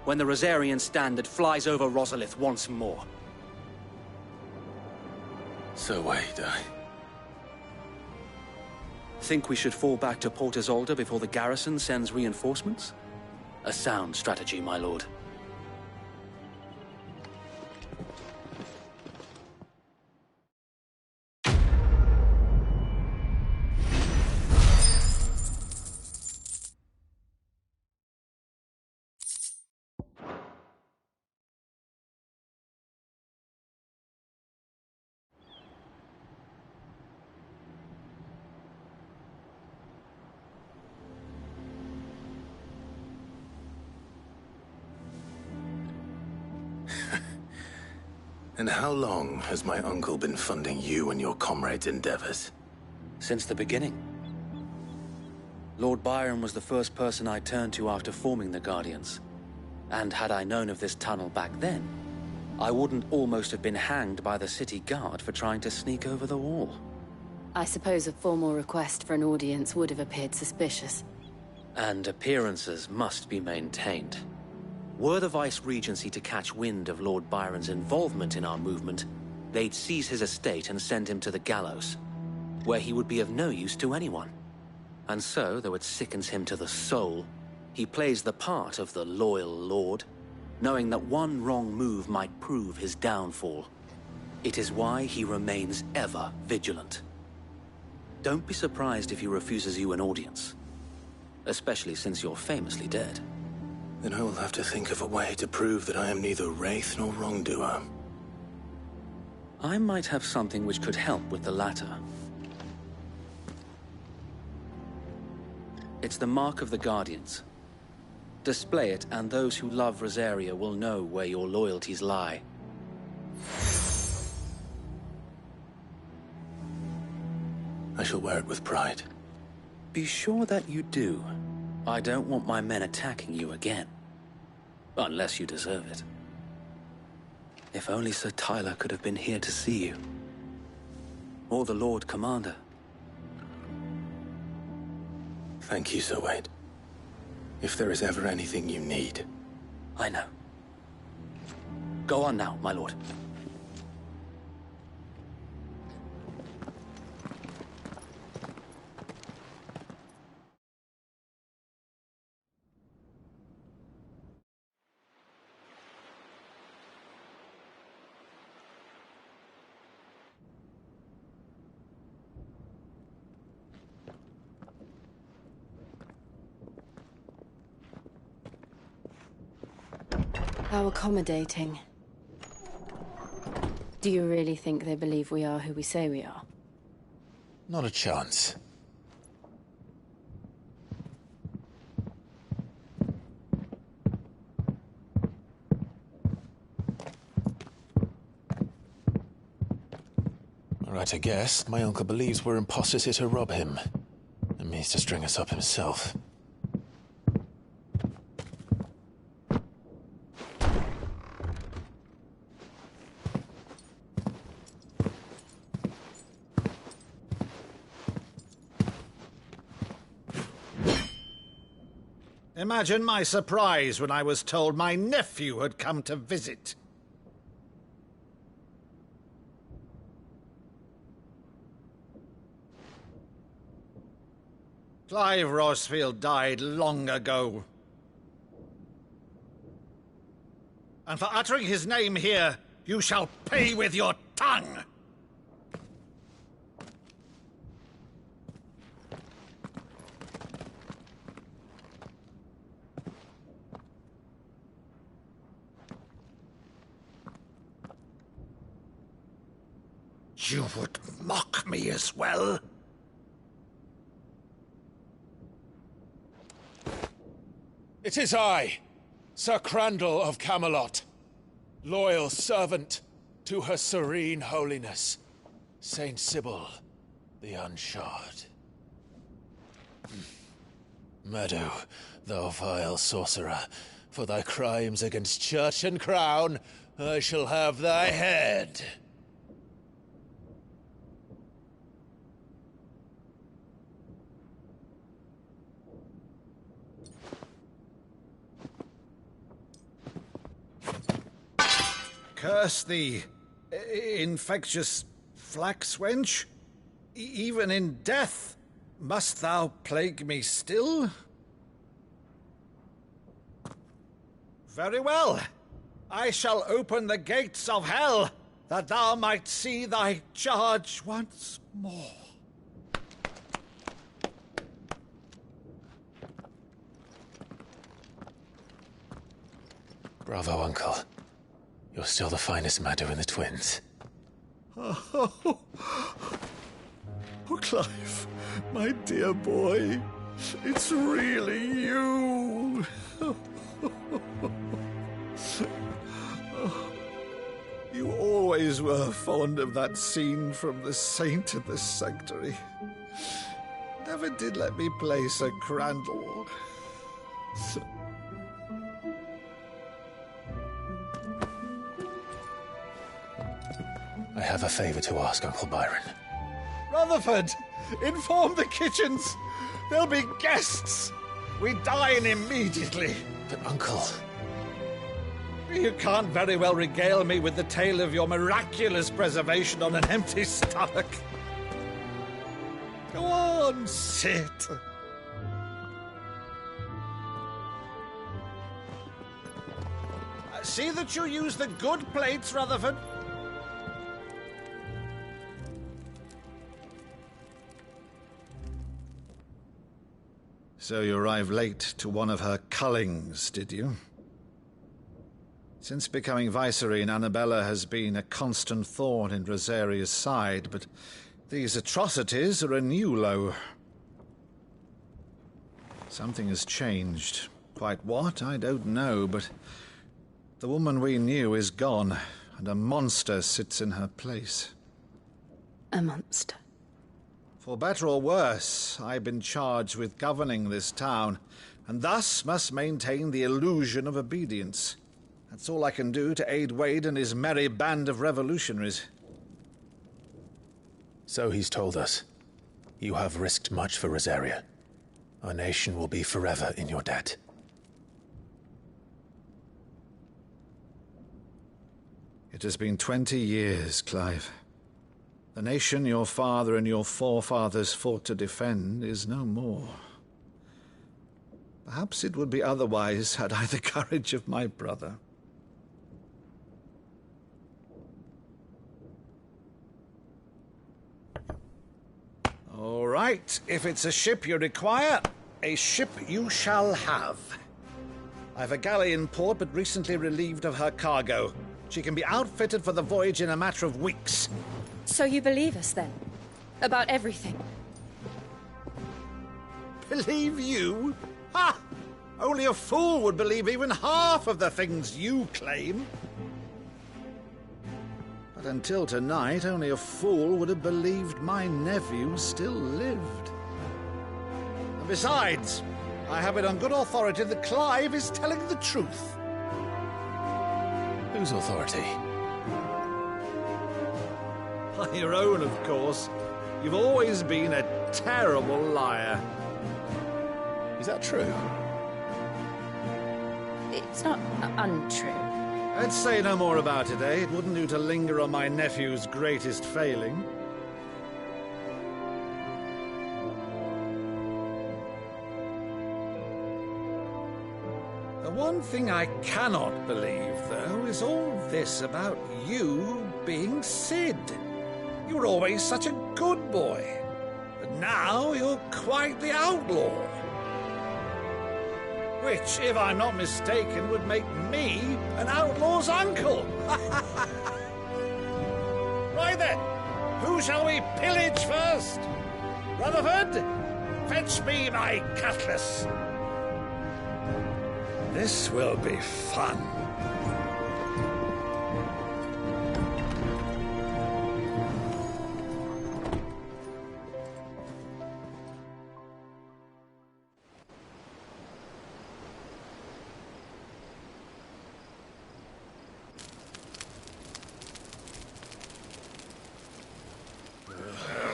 when the Rosarian standard flies over Rosalith once more. So wait, Think we should fall back to Port Isolde before the garrison sends reinforcements? A sound strategy, my lord. And how long has my uncle been funding you and your comrades' endeavors? Since the beginning. Lord Byron was the first person I turned to after forming the Guardians. And had I known of this tunnel back then, I wouldn't almost have been hanged by the city guard for trying to sneak over the wall. I suppose a formal request for an audience would have appeared suspicious. And appearances must be maintained. Were the Vice-Regency to catch wind of Lord Byron's involvement in our movement, they'd seize his estate and send him to the gallows, where he would be of no use to anyone. And so, though it sickens him to the soul, he plays the part of the loyal lord, knowing that one wrong move might prove his downfall. It is why he remains ever vigilant. Don't be surprised if he refuses you an audience, especially since you're famously dead. Then I will have to think of a way to prove that I am neither wraith nor wrongdoer. I might have something which could help with the latter. It's the mark of the Guardians. Display it, and those who love Rosaria will know where your loyalties lie. I shall wear it with pride. Be sure that you do. I don't want my men attacking you again. Unless you deserve it. If only Sir Tyler could have been here to see you. Or the Lord Commander. Thank you, Sir Wade. If there is ever anything you need. I know. Go on now, my lord. How accommodating. Do you really think they believe we are who we say we are? Not a chance. Right, I guess. My uncle believes we're imposters here to rob him. And means to string us up himself. Imagine my surprise when I was told my nephew had come to visit. Clive Rosfield died long ago. And for uttering his name here, you shall pay with your tongue! You would mock me as well? It is I, Sir Crandall of Camelot, loyal servant to Her Serene Holiness, Saint Sybil the Unshod. Meadow, thou vile sorcerer, for thy crimes against church and crown, I shall have thy head. Curse thee, infectious flax wench. Even in death, must thou plague me still? Very well. I shall open the gates of hell, that thou might see thy charge once more. Bravo, Uncle. You're still the finest Maddo in the twins. Oh, Clive, my dear boy, it's really you. You always were fond of that scene from The Saint in the Sanctuary. Never did let me play Sir Crandall. I have a favor to ask, Uncle Byron. Rutherford, inform the kitchens. There'll be guests. We dine immediately. But, Uncle... You can't very well regale me with the tale of your miraculous preservation on an empty stomach. Go on, sit. See that you use the good plates, Rutherford. So you arrived late to one of her cullings, did you? Since becoming Vicereine, Annabella has been a constant thorn in Rosaria's side, but these atrocities are a new low. Something has changed. Quite what, I don't know, but the woman we knew is gone, and a monster sits in her place. A monster? For better or worse, I've been charged with governing this town, and thus must maintain the illusion of obedience. That's all I can do to aid Wade and his merry band of revolutionaries. So he's told us. You have risked much for Rosaria. Our nation will be forever in your debt. It has been 20 years, Clive. The nation your father and your forefathers fought to defend is no more. Perhaps it would be otherwise had I the courage of my brother. All right, if it's a ship you require, a ship you shall have. I've a galley in port, but recently relieved of her cargo. She can be outfitted for the voyage in a matter of weeks. So you believe us, then? About everything? Believe you? Ha! Only a fool would believe even half of the things you claim. But until tonight, only a fool would have believed my nephew still lived. And besides, I have it on good authority that Clive is telling the truth. Whose authority? By your own, of course. You've always been a terrible liar. Is that true? It's not untrue. Let's say no more about it, eh? It wouldn't do to linger on my nephew's greatest failing. The one thing I cannot believe, though, is all this about you being Sid. You were always such a good boy, but now you're quite the outlaw. Which, if I'm not mistaken, would make me an outlaw's uncle. Right then, who shall we pillage first? Rutherford, fetch me my cutlass. This will be fun.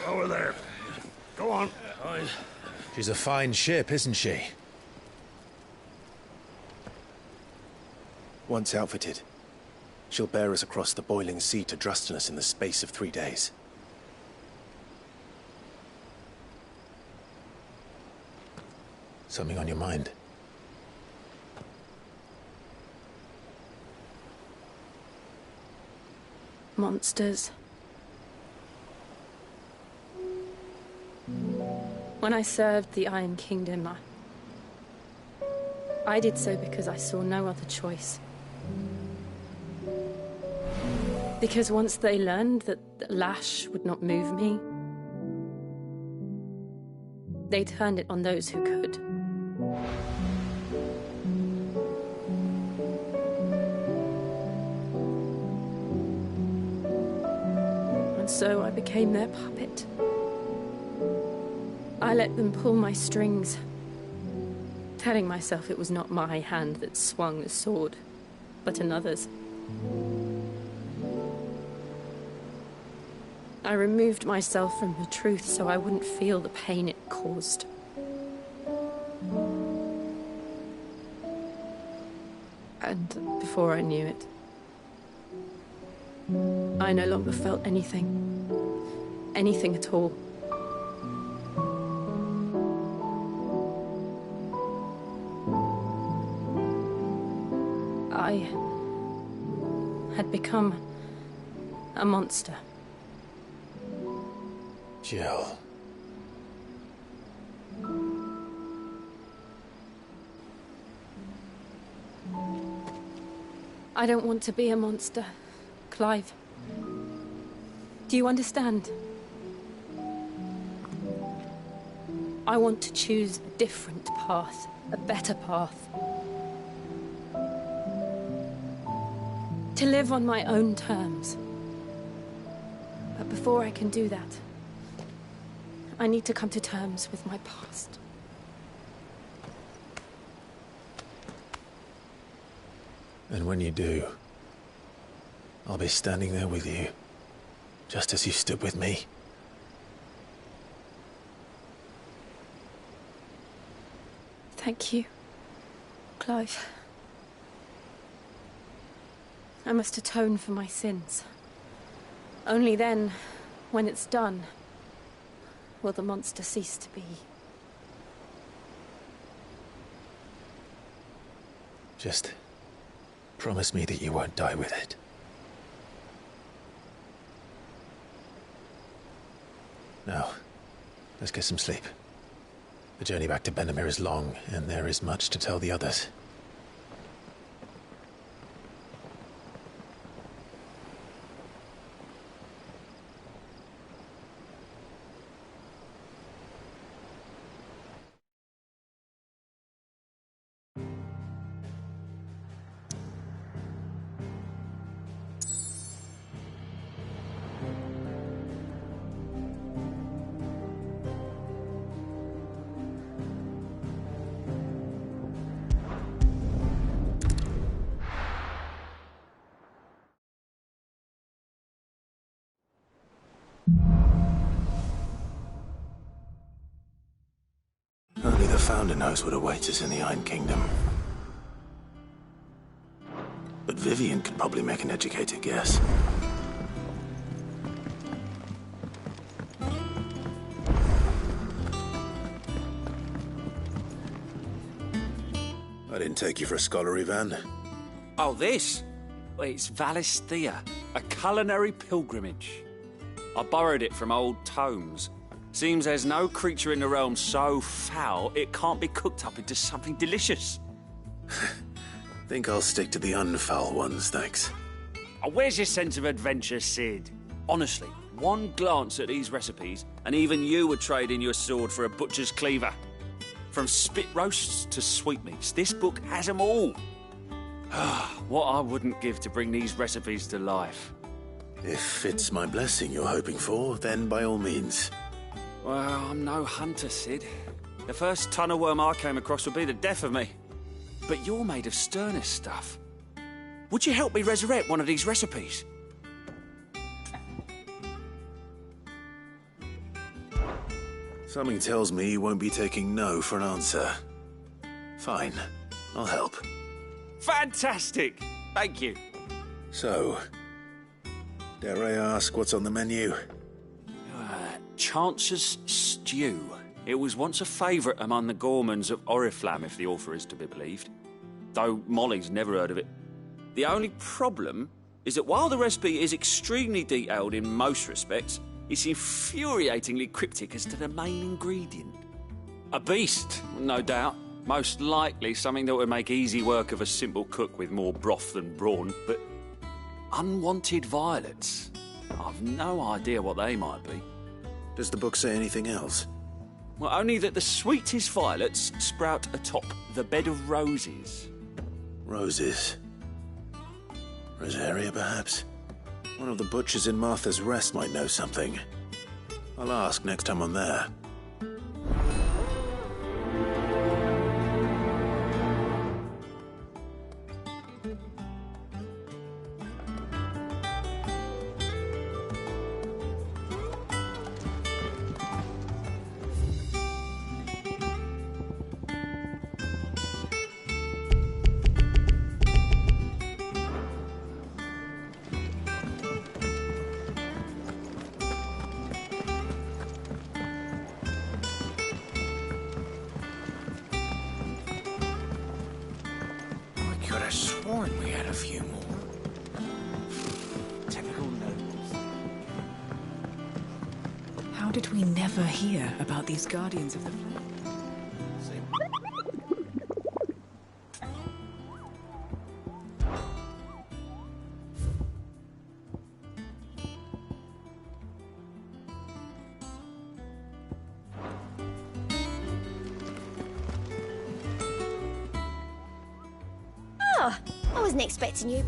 Over there. Go on. She's a fine ship, isn't she? Once outfitted, she'll bear us across the boiling sea to Drustinus in the space of 3 days. Something on your mind? Monsters. When I served the Iron Kingdom, I did so because I saw no other choice. Because once they learned that the lash would not move me, they turned it on those who could. And so I became their puppet. I let them pull my strings, telling myself it was not my hand that swung the sword, but another's. I removed myself from the truth so I wouldn't feel the pain it caused. And before I knew it, I no longer felt anything. Anything at all. I had become a monster. Jill. I don't want to be a monster, Clive. Do you understand? I want to choose a different path, a better path. To live on my own terms. But before I can do that, I need to come to terms with my past. And when you do, I'll be standing there with you, just as you stood with me. Thank you, Clive. I must atone for my sins. Only then, when it's done, will the monster cease to be. Just promise me that you won't die with it. Now, let's get some sleep. The journey back to Benamir is long, and there is much to tell the others. Only the Founder knows what awaits us in the Iron Kingdom. but Vivian could probably make an educated guess. I didn't take you for a scholarly van. Oh, this? Well, it's Valisthea, a culinary pilgrimage. I borrowed it from old tomes. Seems there's no creature in the realm so foul it can't be cooked up into something delicious. Think I'll stick to the unfoul ones, thanks. Oh, where's your sense of adventure, Sid? Honestly, one glance at these recipes, and even you would trade in your sword for a butcher's cleaver. From spit roasts to sweetmeats, this book has them all. What I wouldn't give to bring these recipes to life. If it's my blessing you're hoping for, then by all means. Well, I'm no hunter, Sid. The first tunnel worm I came across would be the death of me. But you're made of sterner stuff. Would you help me resurrect one of these recipes? Something tells me you won't be taking no for an answer. Fine, I'll help. Fantastic! Thank you. So, dare I ask what's on the menu? Chance's Stew. It was once a favourite among the gourmands of Oriflamme, if the author is to be believed. Though Molly's never heard of it. The only problem is that while the recipe is extremely detailed in most respects, it's infuriatingly cryptic as to the main ingredient. A beast, no doubt. Most likely something that would make easy work of a simple cook with more broth than brawn, but unwanted violets. I've no idea what they might be. Does the book say anything else? Well, only that the sweetest violets sprout atop the bed of roses. Roses. Rosaria, perhaps? One of the butchers in Martha's Rest might know something. I'll ask next time I'm there. We had a few more. Typical nobles. How did we never hear about these Guardians of the Flame? Oh, I wasn't expecting you.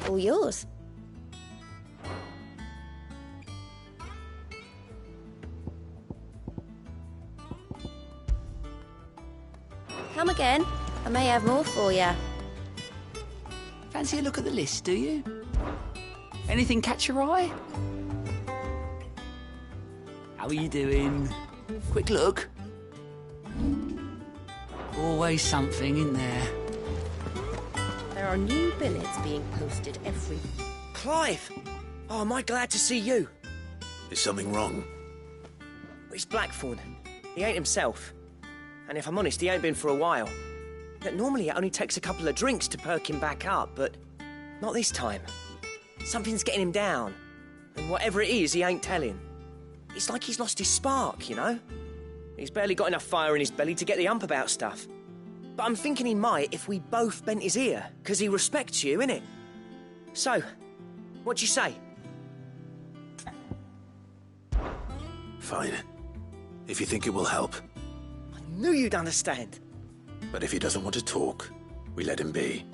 All yours. Come again. I may have more for you. Fancy a look at the list, do you? Anything catch your eye? How are you doing? Quick look. Always something in there. There are new billets being posted every... Clive! Oh, am I glad to see you? Is something wrong? It's Blackthorn. He ain't himself. And if I'm honest, he ain't been for a while. But normally it only takes a couple of drinks to perk him back up, but not this time. Something's getting him down. And whatever it is, he ain't telling. It's like he's lost his spark, you know? He's barely got enough fire in his belly to get the ump about stuff. But I'm thinking he might if we both bent his ear, because he respects you, innit? So, what do you say? Fine. If you think it will help. I knew you'd understand. But if he doesn't want to talk, we let him be.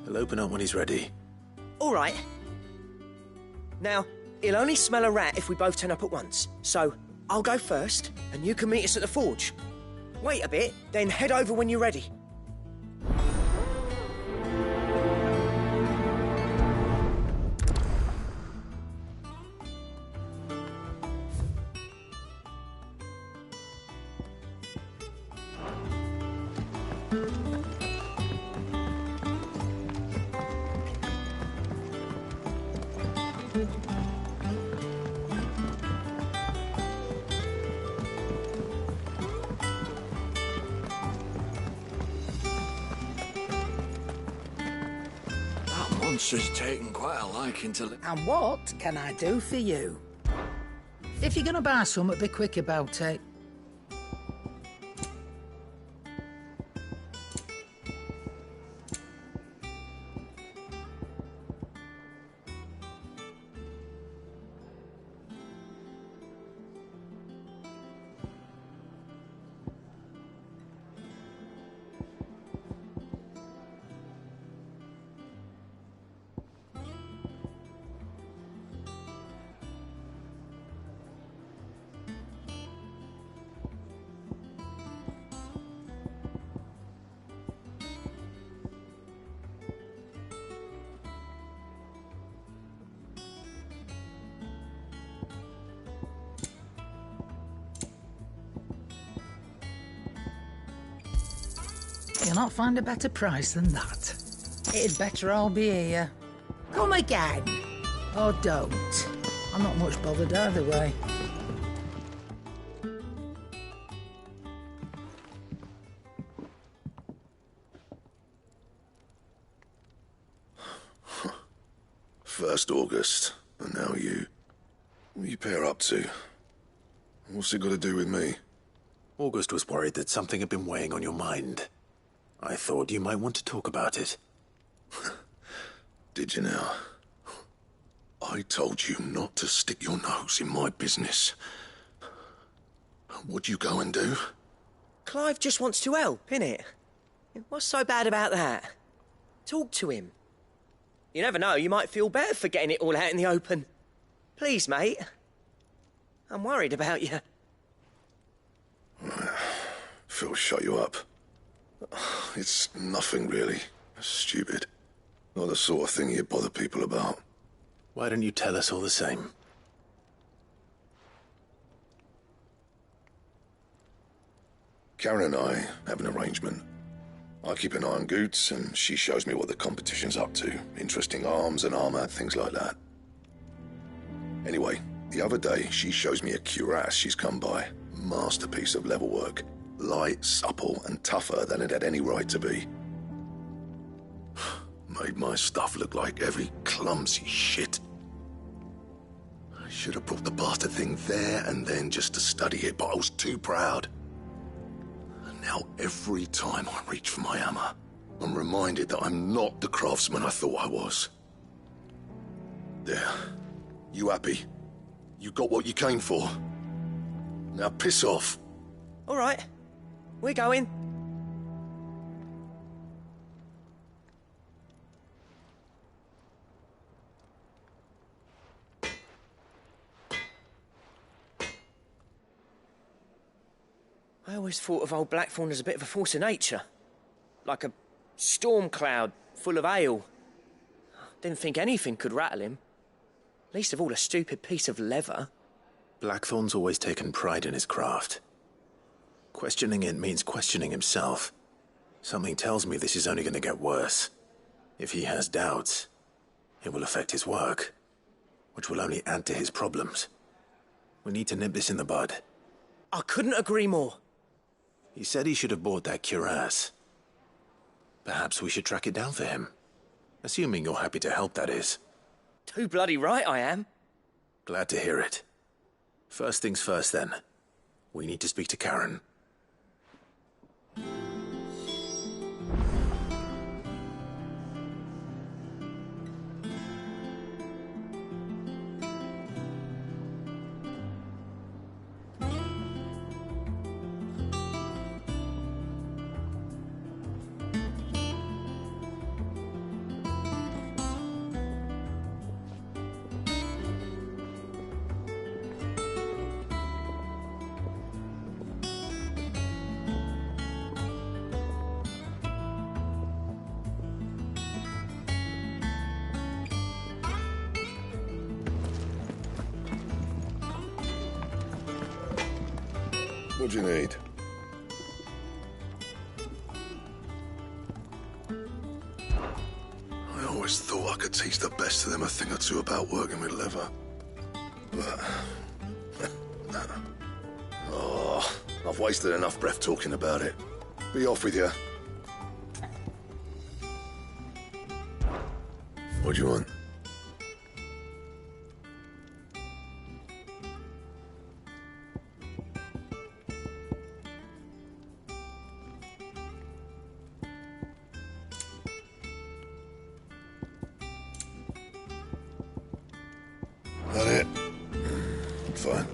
He'll open up when he's ready. All right. Now, he'll only smell a rat if we both turn up at once. So, I'll go first, and you can meet us at the forge. Wait a bit, then head over when you're ready. monster's taken quite a liking to... And what can I do for you? If you're gonna buy something, be quick about it. You'll not find a better price than that. It'd better all be here. Come again. Or don't. I'm not much bothered either way. First August, and now you. What are you pair up to? What's it got to do with me? August was worried that something had been weighing on your mind. I thought you might want to talk about it. Did you now? I told you not to stick your nose in my business. What'd you go and do? Clive just wants to help, innit? What's so bad about that? Talk to him. You never know, you might feel better for getting it all out in the open. Please, mate. I'm worried about you. Phil shut you up. It's nothing, really. Stupid. Not the sort of thing you bother people about. Why don't you tell us all the same? Karen and I have an arrangement. I keep an eye on Goots, and she shows me what the competition's up to. Interesting arms and armor, things like that. Anyway, the other day, she shows me a cuirass she's come by. Masterpiece of level work. Light, supple, and tougher than it had any right to be. Made my stuff look like heavy, clumsy shit. I should have brought the bastard thing there and then just to study it, but I was too proud. And now every time I reach for my hammer, I'm reminded that I'm not the craftsman I thought I was. There. You happy? You got what you came for? Now piss off. All right. We're going. I always thought of old Blackthorn as a bit of a force of nature. Like a storm cloud full of ale. Didn't think anything could rattle him. Least of all a stupid piece of leather. Blackthorn's always taken pride in his craft. Questioning it means questioning himself. Something tells me this is only going to get worse. If he has doubts, it will affect his work, which will only add to his problems. We need to nip this in the bud. I couldn't agree more. He said he should have bought that cuirass. Perhaps we should track it down for him. Assuming you're happy to help, that is. Too bloody right I am. Glad to hear it. First things first, then. We need to speak to Karen. What do you need? I always thought I could teach the best of them a thing or two about working with leather. But... oh, I've wasted enough breath talking about it. Be off with you. What do you want? That it? Fine.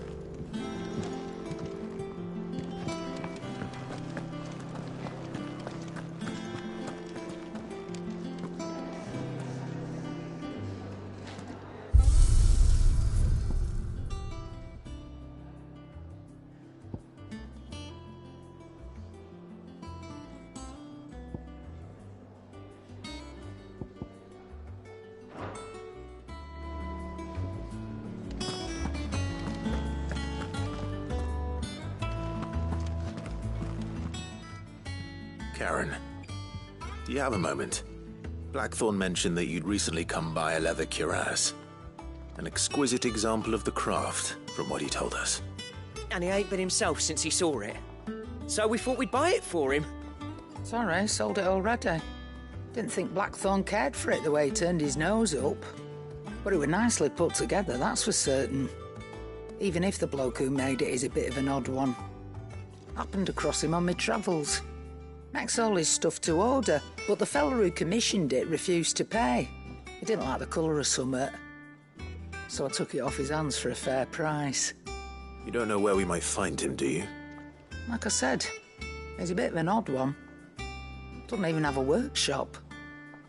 Karen, do you have a moment? Blackthorn mentioned that you'd recently come by a leather cuirass. An exquisite example of the craft, from what he told us. And he ain't been himself since he saw it. So we thought we'd buy it for him. Sorry, sold it already. Didn't think Blackthorn cared for it the way he turned his nose up. But it was nicely put together, that's for certain. Even if the bloke who made it is a bit of an odd one. Happened across him on my travels. Makes all his stuff to order, but the fella who commissioned it refused to pay. He didn't like the colour of summit. So I took it off his hands for a fair price. You don't know where we might find him, do you? Like I said, he's a bit of an odd one. Doesn't even have a workshop.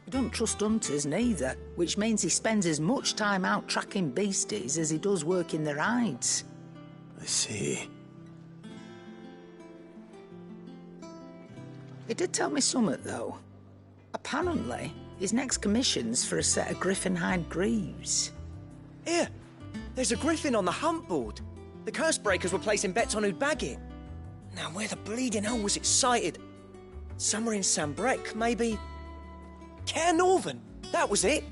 He doesn't trust hunters neither, which means he spends as much time out tracking beasties as he does working their hides. I see. He did tell me something, though. Apparently, his next commission's for a set of griffin hide greaves. Here, there's a griffin on the hunt board. The curse breakers were placing bets on who'd bag it. Now, where the bleeding hell was it sighted? Somewhere in Sambrec, maybe? Care Northern, that was it.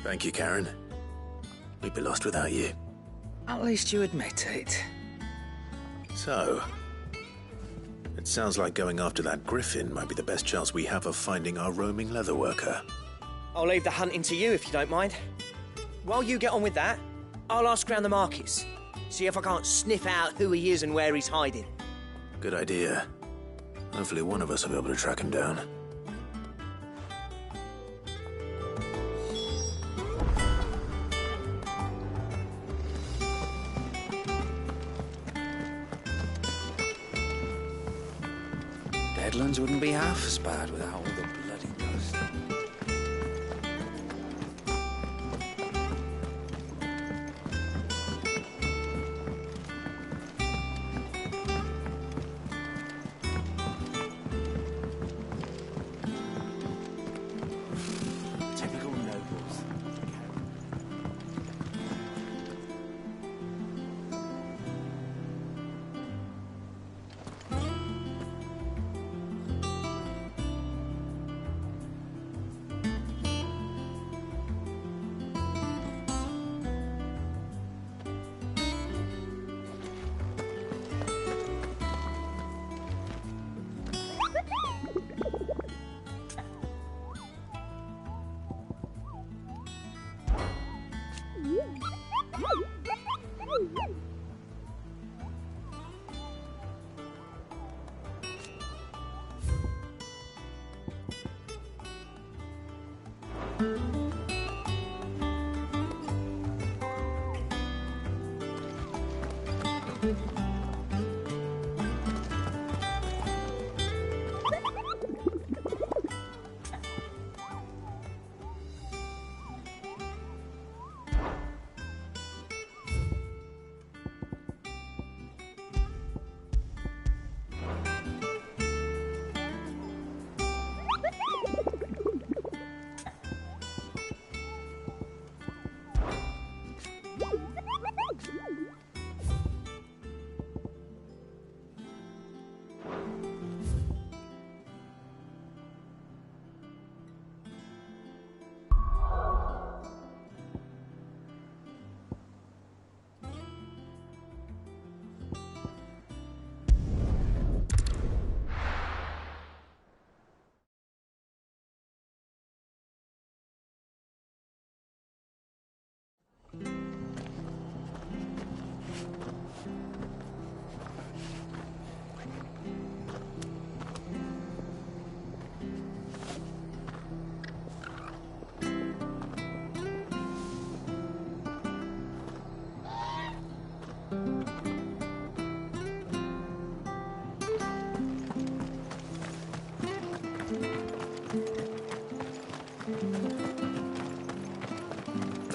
Thank you, Karen. We'd be lost without you. At least you admit it. So, it sounds like going after that griffin might be the best chance we have of finding our roaming leatherworker. I'll leave the hunting to you if you don't mind. While you get on with that, I'll ask round the markets. See if I can't sniff out who he is and where he's hiding. Good idea. Hopefully one of us will be able to track him down. Deadlands wouldn't be half as bad without all the bloody dust. Typical nobles.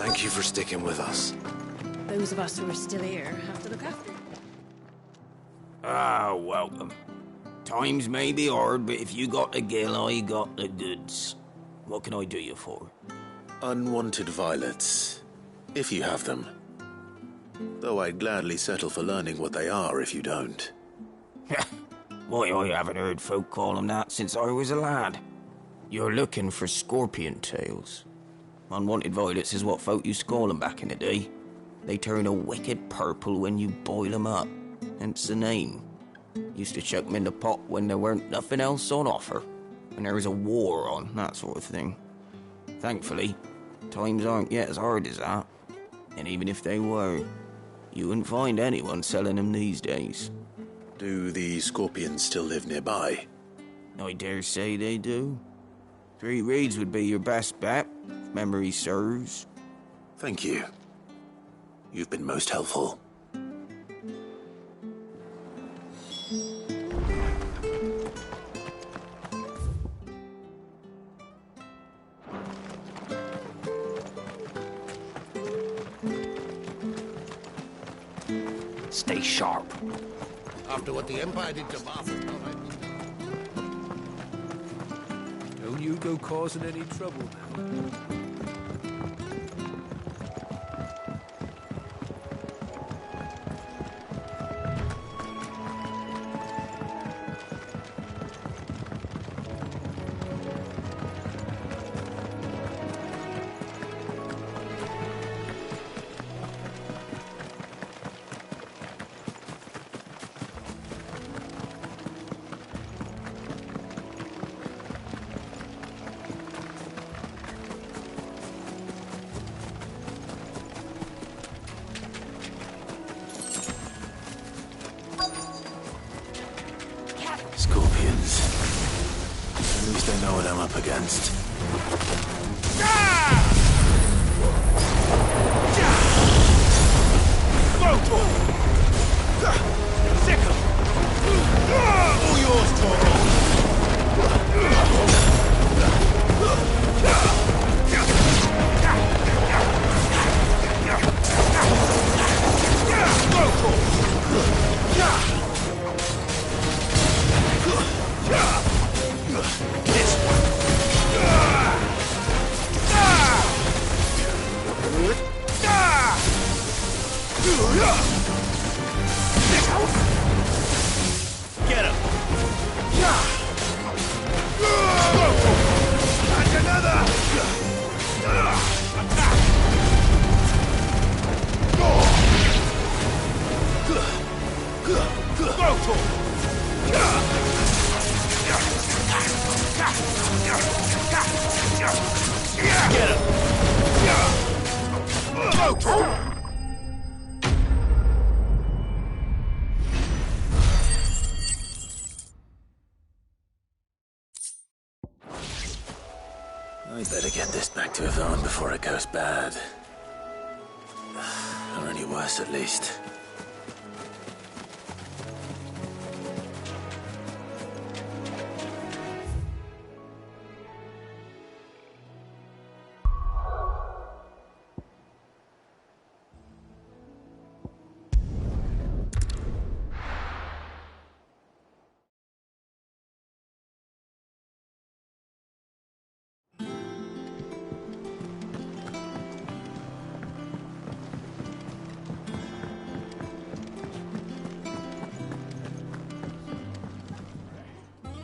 Thank you for sticking with us. Those of us who are still here have to look after. Ah, welcome. Times may be hard, but if you got the gill, I got the goods. What can I do you for? Unwanted violets, if you have them. Though I'd gladly settle for learning what they are if you don't. Why, I haven't heard folk call them that since I was a lad. You're looking for scorpion tails. Unwanted violets is what folk used to call them back in the day. They turn a wicked purple when you boil them up, hence the name. Used to chuck them in the pot when there weren't nothing else on offer, when there was a war on, that sort of thing. Thankfully, times aren't yet as hard as that. And even if they were, you wouldn't find anyone selling them these days. Do the scorpions still live nearby? I dare say they do. 3 Reeds would be your best bet, if memory serves. Thank you. You've been most helpful. Stay sharp. After what the Empire did to Martha. Don't you go causing any trouble now. Scorpions. At least I know what I'm up against. All yours, Toro! Get him! And another! Get him! I'd better get this back to Yvonne before it goes bad. Or any worse, at least.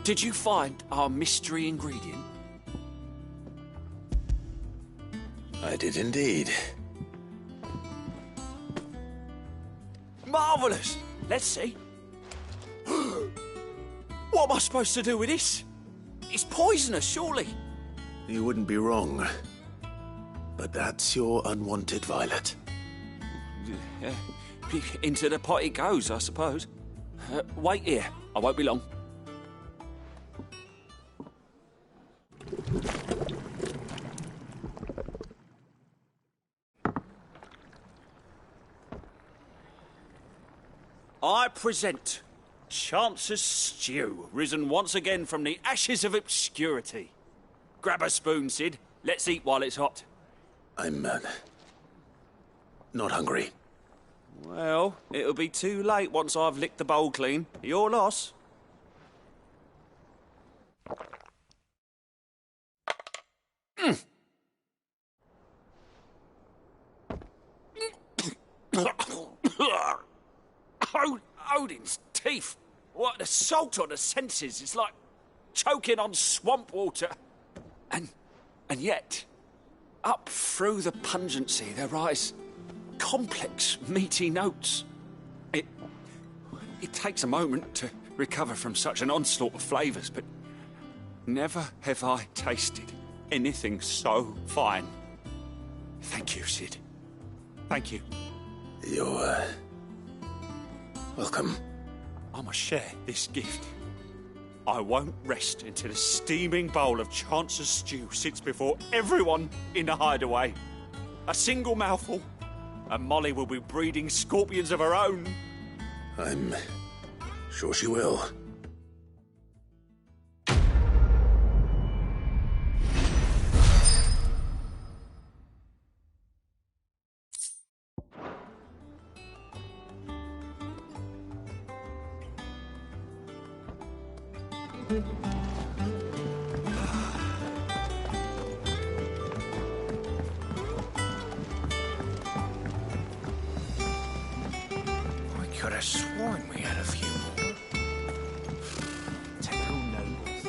Did you find our mystery ingredient? I did indeed. Marvellous! Let's see. What am I supposed to do with this? It's poisonous, surely. You wouldn't be wrong. But that's your unwanted violet. Into the pot it goes, I suppose. Wait here. I won't be long. I present Chance's Stew, risen once again from the ashes of obscurity. Grab a spoon, Sid. Let's eat while it's hot. I'm not hungry. Well, it'll be too late once I've licked the bowl clean. Your loss. Odin's teeth. What, the salt on the senses is like choking on swamp water. And yet, up through the pungency there rise complex, meaty notes. It takes a moment to recover from such an onslaught of flavours, but never have I tasted anything so fine. Thank you, Sid. Thank you. You're, welcome. I must share this gift. I won't rest until a steaming bowl of Chance's stew sits before everyone in the hideaway. A single mouthful, and Molly will be breeding scorpions of her own. I'm sure she will. I could have sworn we had a few more. Typical nobles.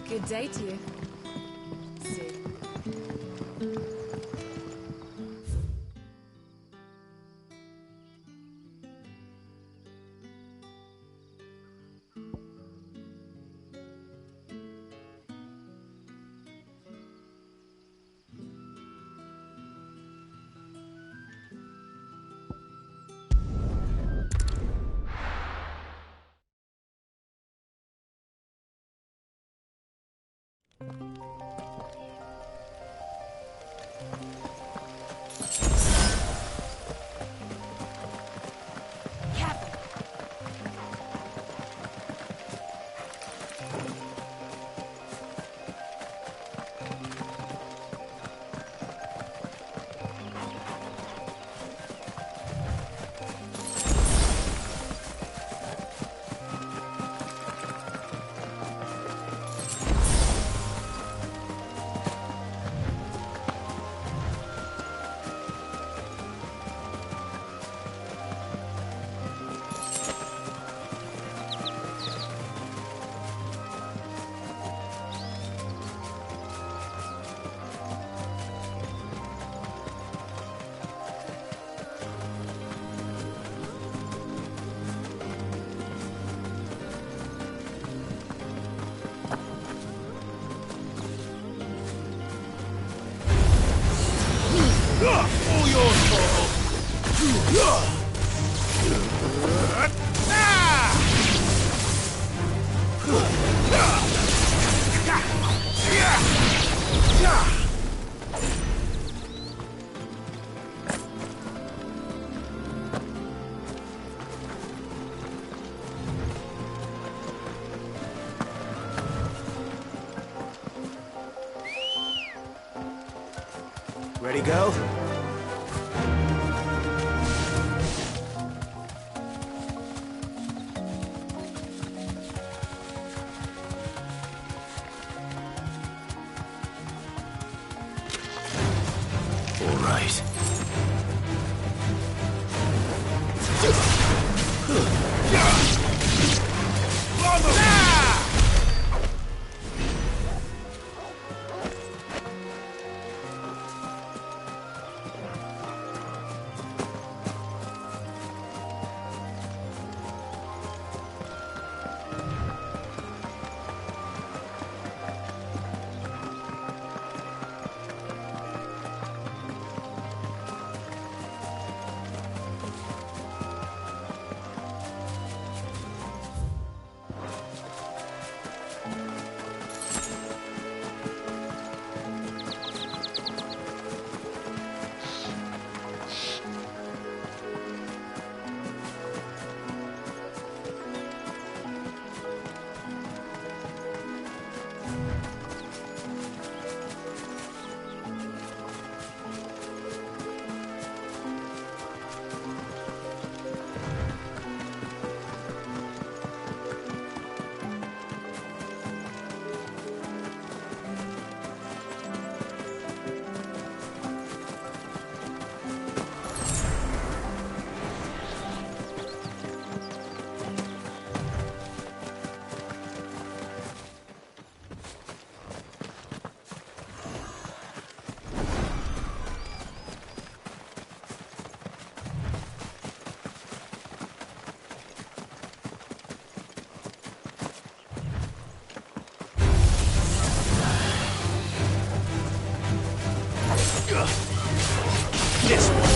Good day to you. Sid. All yours, Thorvald. Ready, go? All right. This one.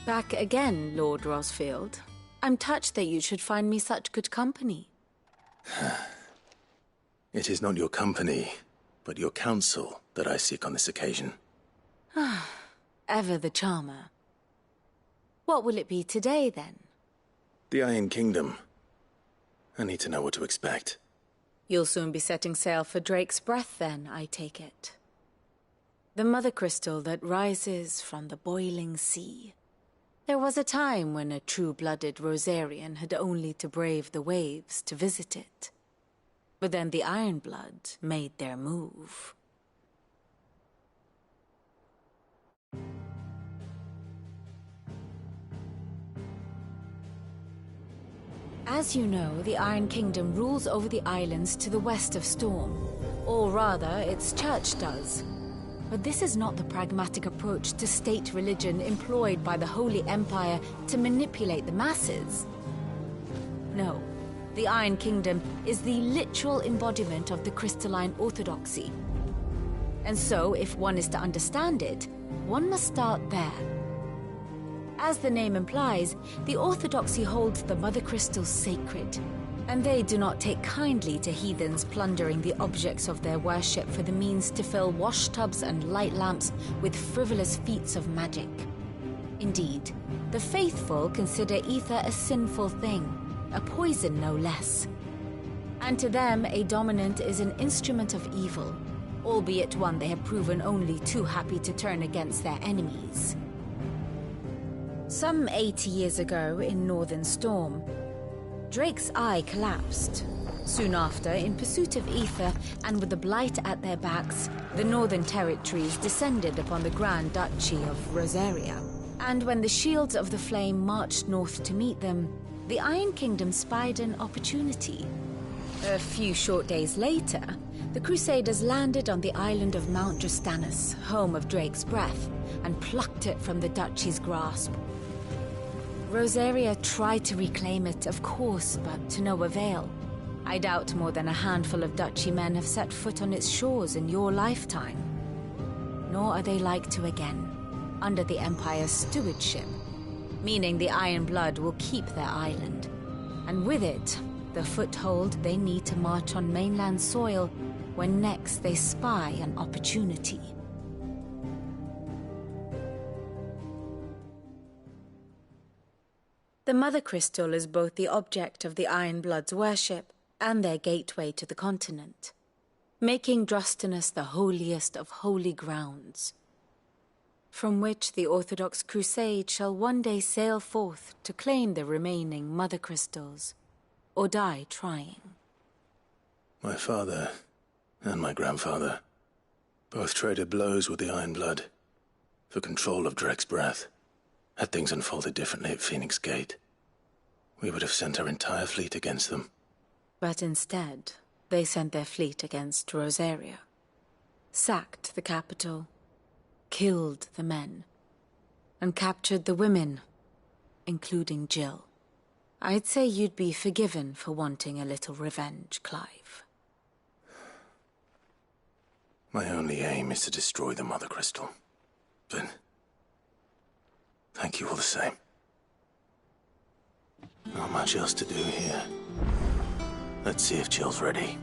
Back again, Lord Rosfield. I'm touched that you should find me such good company. It is not your company, but your counsel that I seek on this occasion. Ever the charmer. What will it be today, then? The Iron Kingdom. I need to know what to expect. You'll soon be setting sail for Drake's Breath, then, I take it. The mother crystal that rises from the boiling sea. There was a time when a true-blooded Rosarian had only to brave the waves to visit it. But then the Ironblood made their move. As you know, the Iron Kingdom rules over the islands to the west of Storm. Or rather, its church does. But this is not the pragmatic approach to state religion employed by the Holy Empire to manipulate the masses. No, the Iron Kingdom is the literal embodiment of the crystalline orthodoxy. And so, if one is to understand it, one must start there. As the name implies, the orthodoxy holds the mother crystals sacred, and they do not take kindly to heathens plundering the objects of their worship for the means to fill washtubs and light lamps with frivolous feats of magic. Indeed, the faithful consider ether a sinful thing, a poison no less. And to them, a dominant is an instrument of evil, albeit one they have proven only too happy to turn against their enemies. Some 80 years ago in Northern Storm, Drake's eye collapsed. Soon after, in pursuit of ether and with the blight at their backs, the Northern Territories descended upon the Grand Duchy of Rosaria. And when the Shields of the Flame marched north to meet them, the Iron Kingdom spied an opportunity. A few short days later, the Crusaders landed on the island of Mount Drastanus, home of Drake's Breath, and plucked it from the Duchy's grasp. Rosaria tried to reclaim it, of course, but to no avail. I doubt more than a handful of Duchy men have set foot on its shores in your lifetime. Nor are they like to again, under the Empire's stewardship, meaning the Iron Blood will keep their island. And with it, the foothold they need to march on mainland soil when next they spy an opportunity. The Mother Crystal is both the object of the Iron Blood's worship and their gateway to the continent, making Drastanus the holiest of holy grounds, from which the Orthodox Crusade shall one day sail forth to claim the remaining Mother Crystals, or die trying. My father and my grandfather both traded blows with the Iron Blood for control of Drake's Breath. Had things unfolded differently at Phoenix Gate, we would have sent our entire fleet against them. But instead, they sent their fleet against Rosaria, sacked the capital, killed the men, and captured the women, including Jill. I'd say you'd be forgiven for wanting a little revenge, Clive. My only aim is to destroy the Mother Crystal. But thank you all the same. Not much else to do here. Let's see if Jill's ready.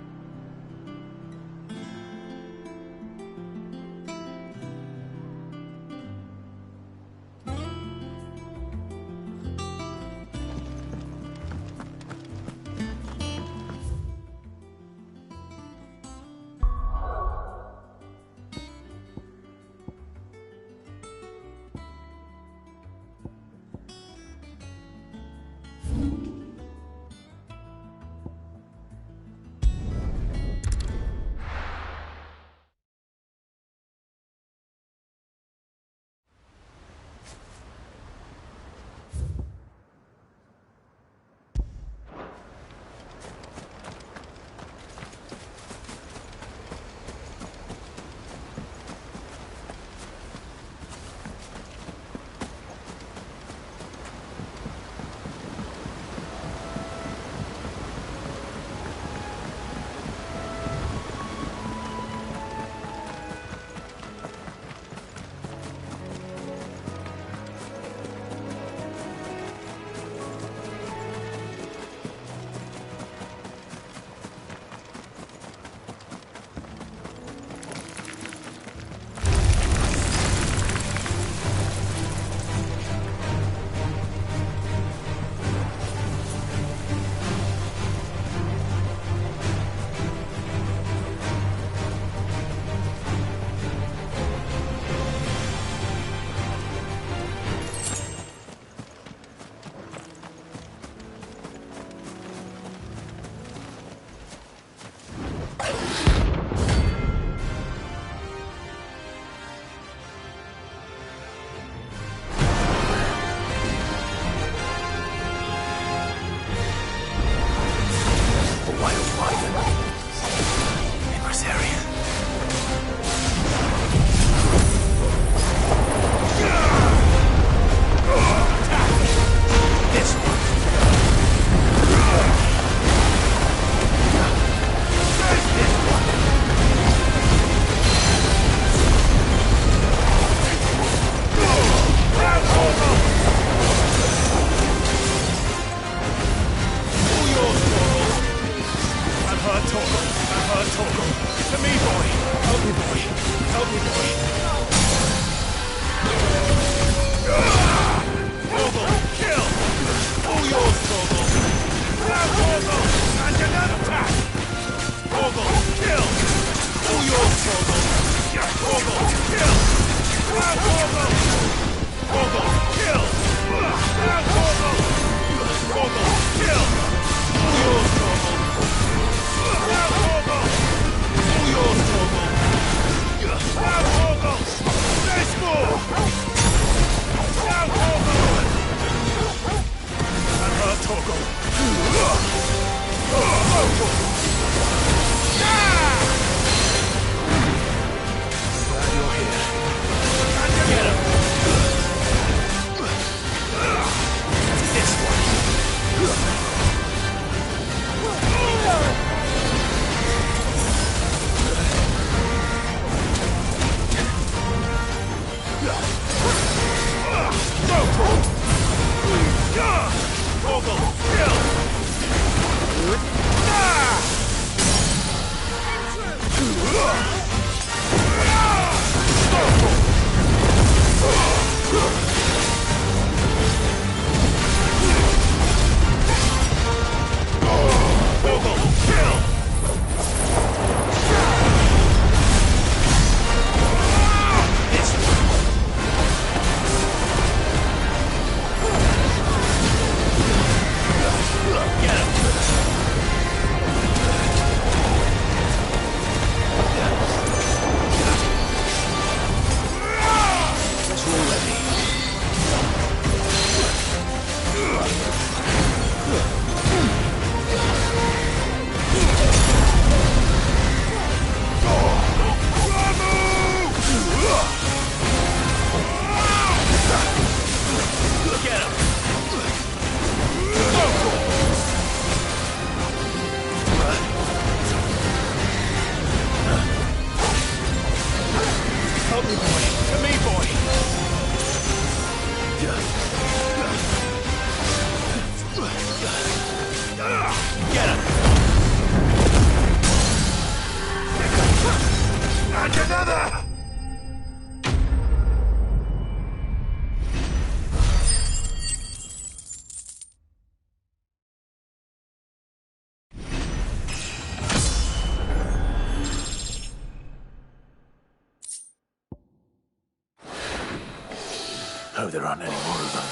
Hope there aren't any more of them.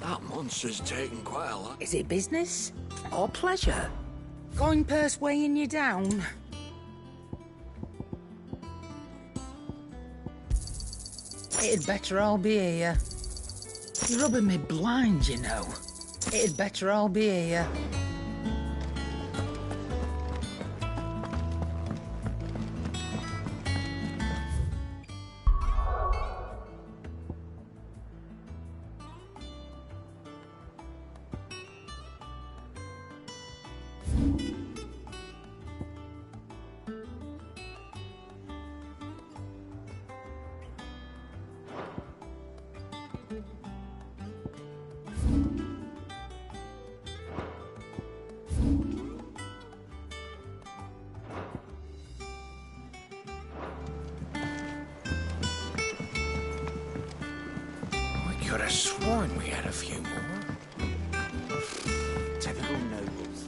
That monster's taken quite a lot. Is it business or pleasure? Coin purse weighing you down? It'd better all be here. You're rubbing me blind, you know. It'd better all be here. I could have sworn we had a few more. Typical nobles.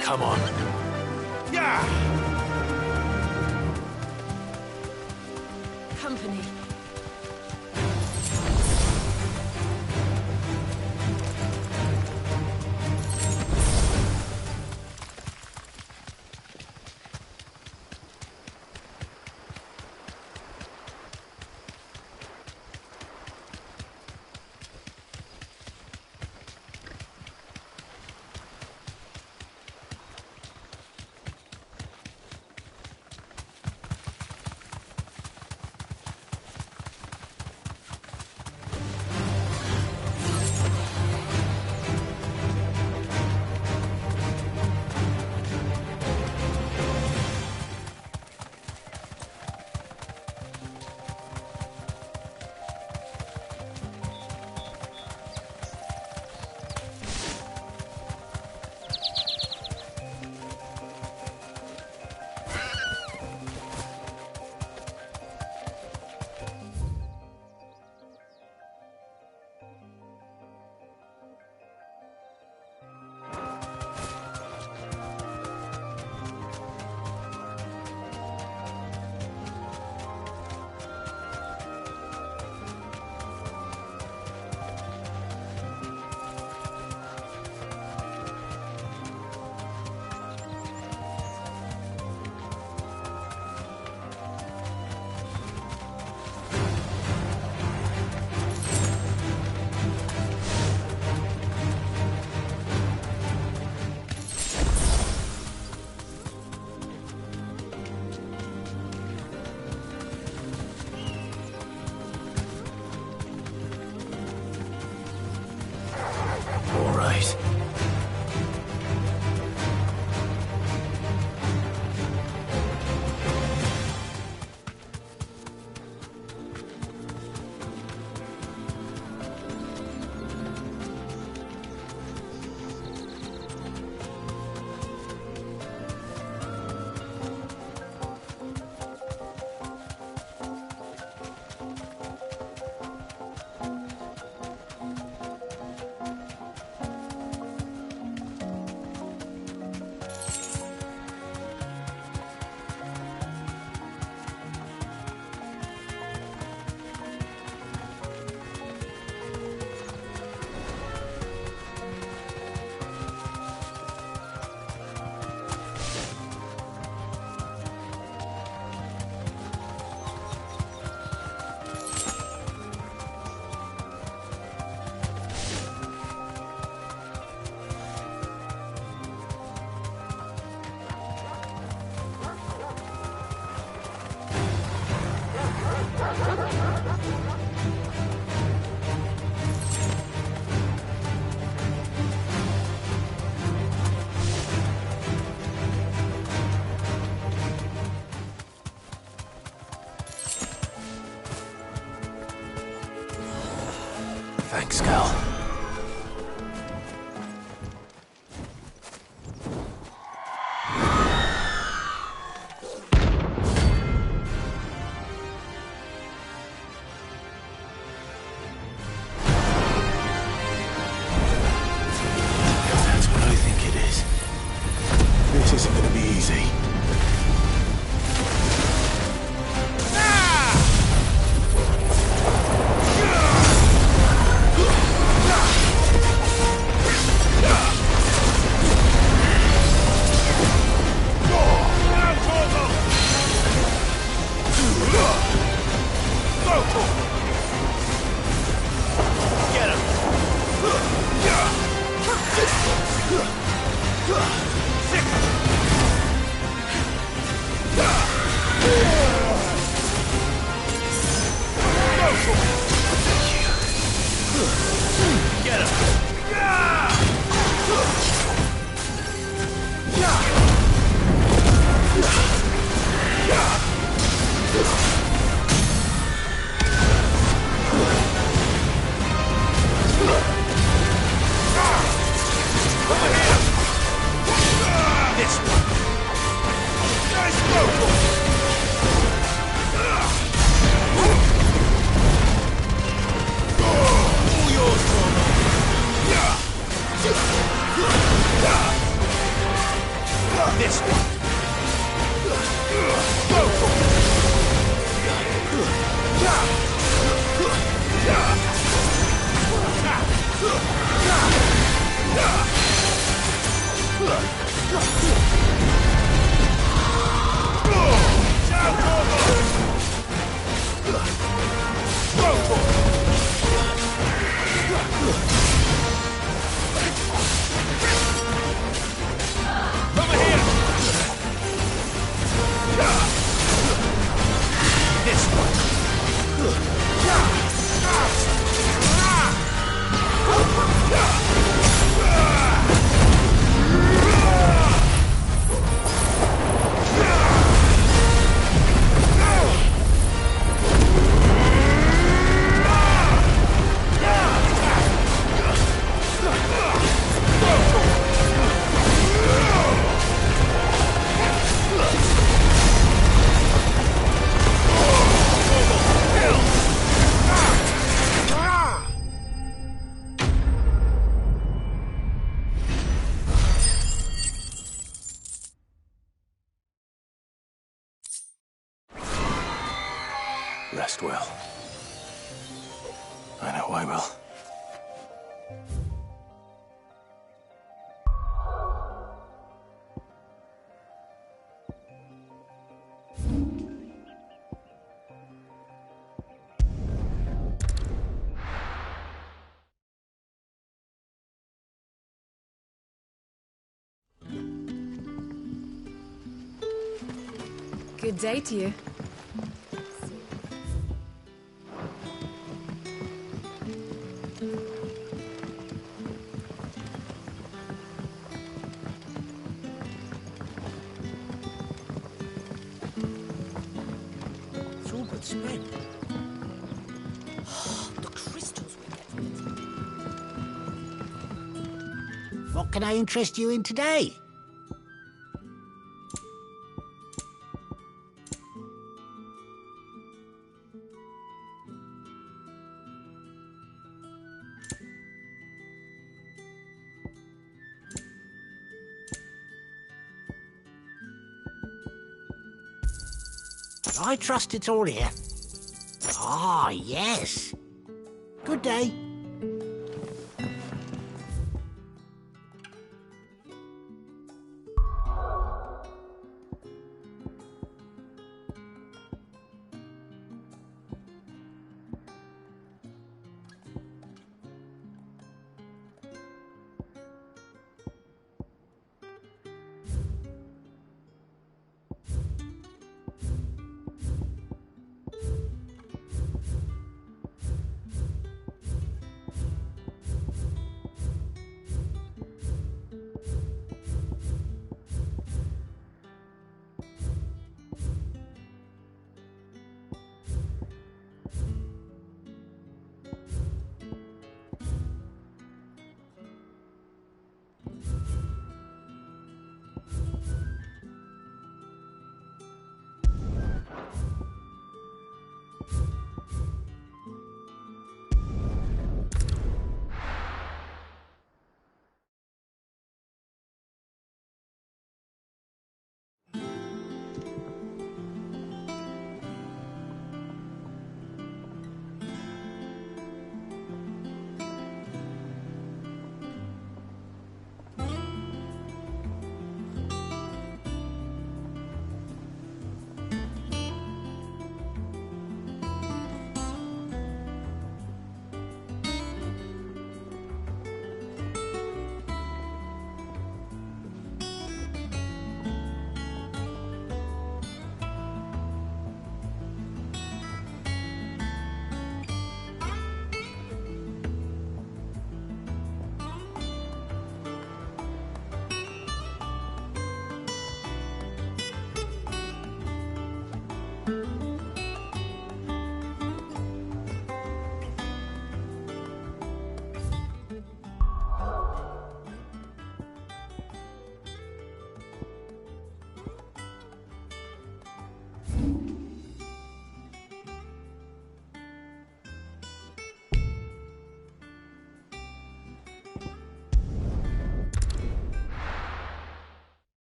Come on. Yeah! Company. Thanks, girl. That's what I think it is. This isn't gonna be easy. Ah! Rest well. I know I will. Good day to you. It's all good spin. The crystals we get from it. What can I interest you in today? I trust it's all here. Ah, yes. Good day.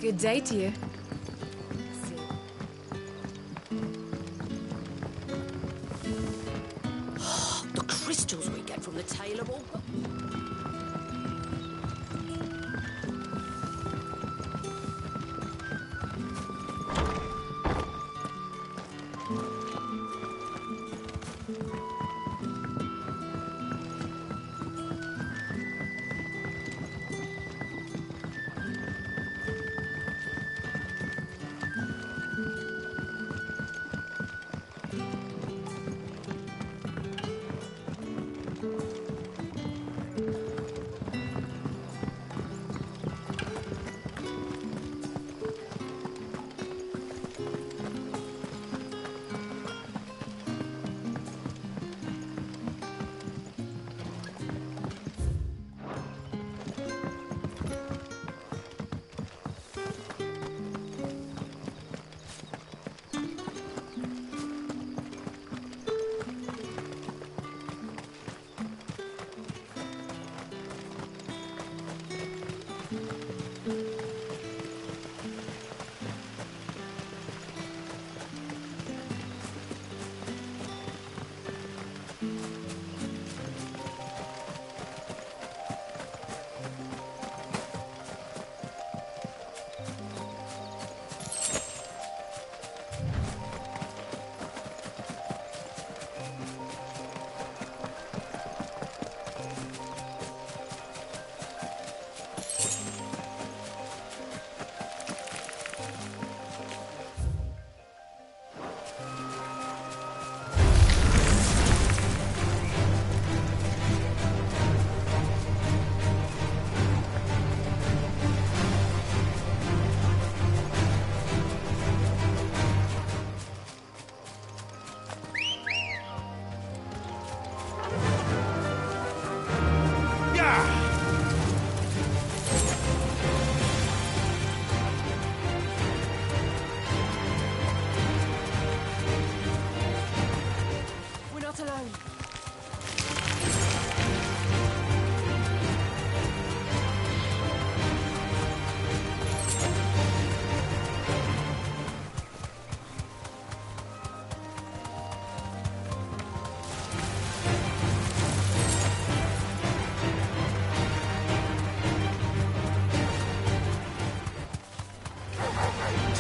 Good day to you. nostrils we get from the tailable.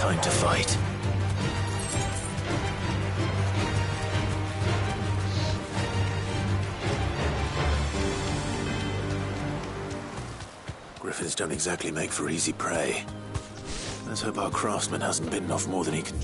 Time to fight. Griffins don't exactly make for easy prey. Let's hope our craftsman hasn't bitten off more than he can...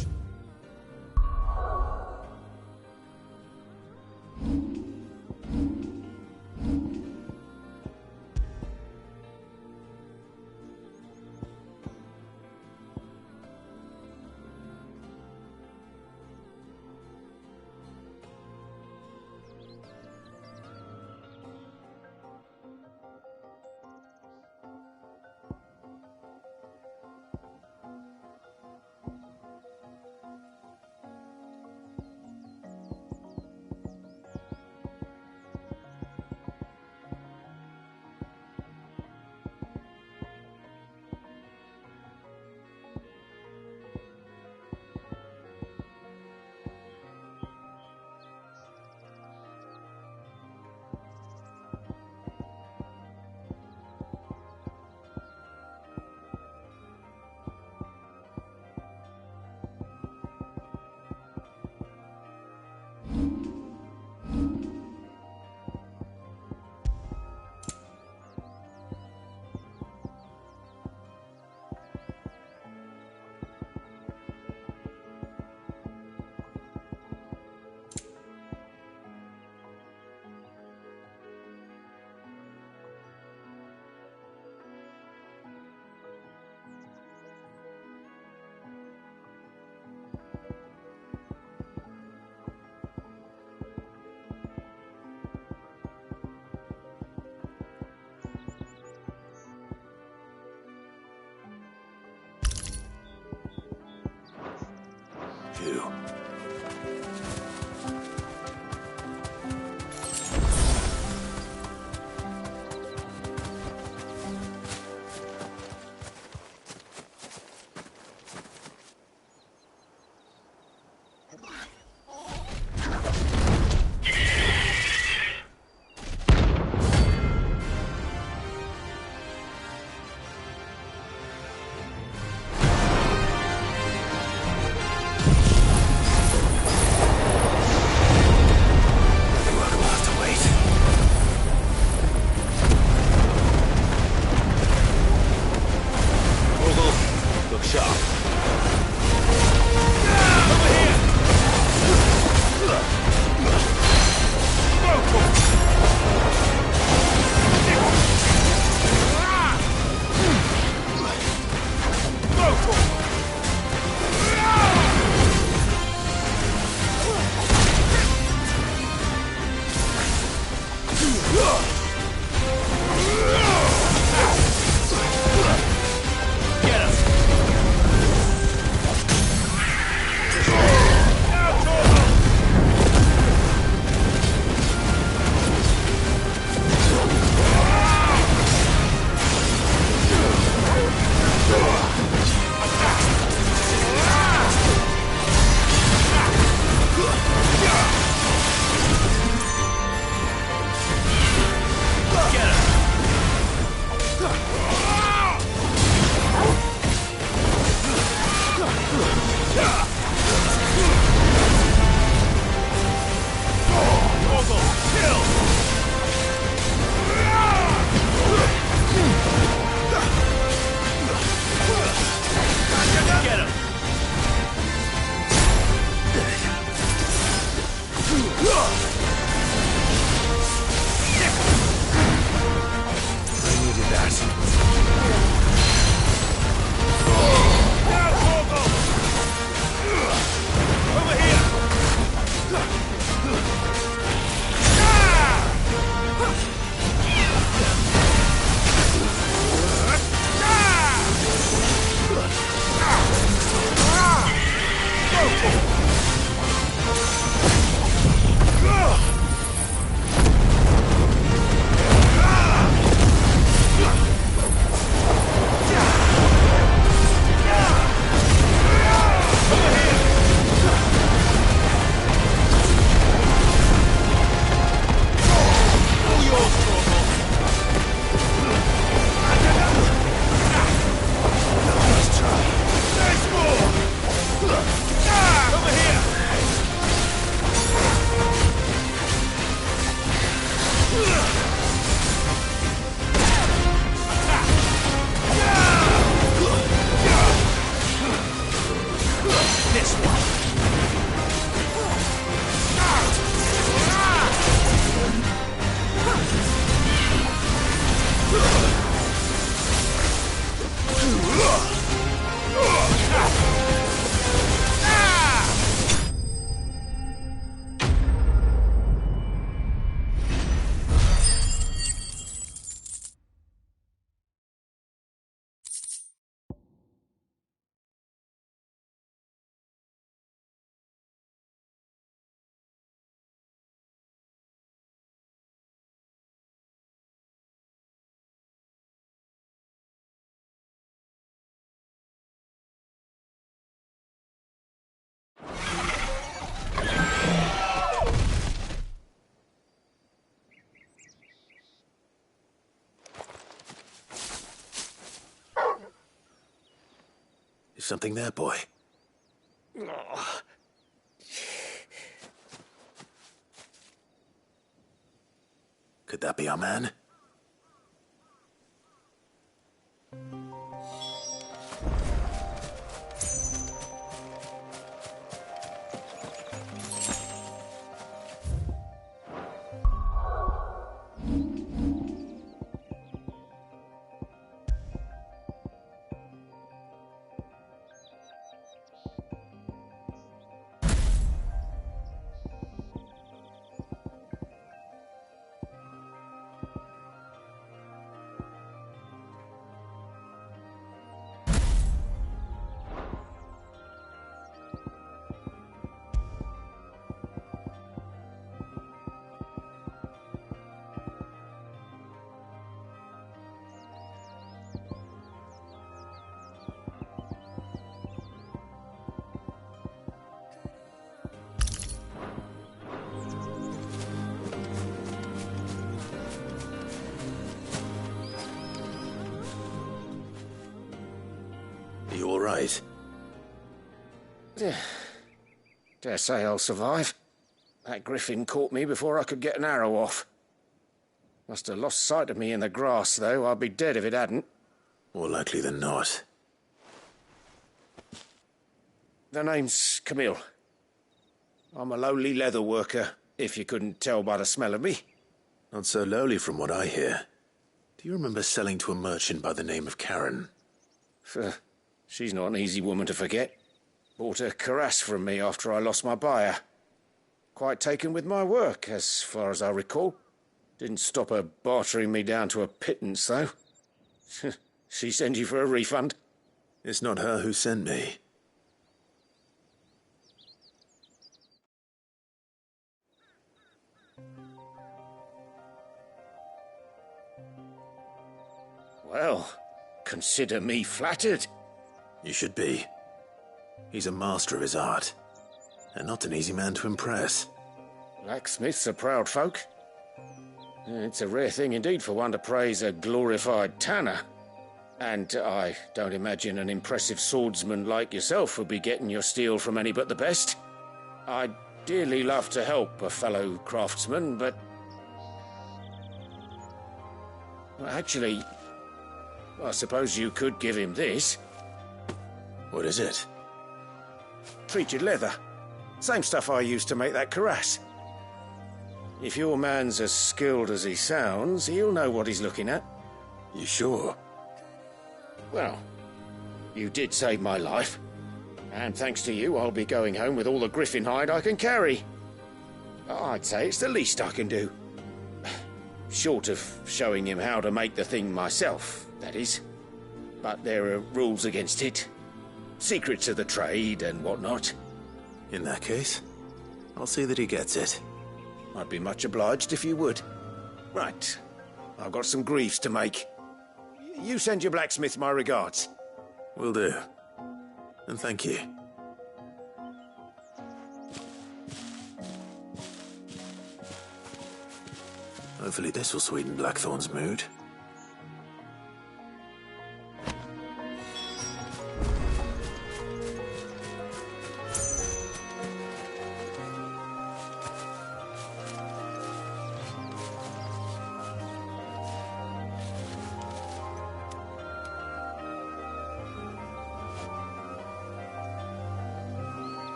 Phew. Something there, boy? Oh. Could that be our man? You all right? Dare say I'll survive. That griffin caught me before I could get an arrow off. Must have lost sight of me in the grass, though. I'd be dead if it hadn't. More likely than not. The name's Camille. I'm a lowly leather worker, if you couldn't tell by the smell of me. Not so lowly from what I hear. Do you remember selling to a merchant by the name of Karen? She's not an easy woman to forget. Bought a cuirass from me after I lost my buyer. Quite taken with my work, as far as I recall. Didn't stop her bartering me down to a pittance, though. She sent you for a refund? It's not her who sent me. Well, consider me flattered. You should be. He's a master of his art, and not an easy man to impress. Blacksmiths are proud folk. It's a rare thing indeed for one to praise a glorified tanner. And I don't imagine an impressive swordsman like yourself would be getting your steel from any but the best. I'd dearly love to help a fellow craftsman, but... well, actually, I suppose you could give him this. What is it? Treated leather. Same stuff I used to make that cuirass. If your man's as skilled as he sounds, he'll know what he's looking at. You sure? Well, you did save my life. And thanks to you, I'll be going home with all the griffin hide I can carry. I'd say it's the least I can do. Short of showing him how to make the thing myself, that is. But there are rules against it. Secrets of the trade and whatnot. In that case, I'll see that he gets it. I'd be much obliged if you would. Right. I've got some greaves to make. You send your blacksmith my regards. Will do. And thank you. Hopefully this will sweeten Blackthorn's mood.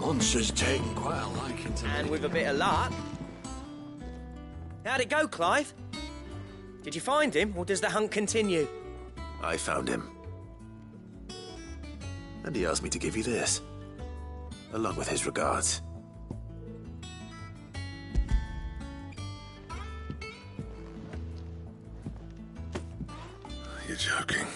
monster's taken quite a liking to me. And with a bit of luck. How'd it go, Clive? Did you find him, or does the hunt continue? I found him. And he asked me to give you this, along with his regards. You're joking.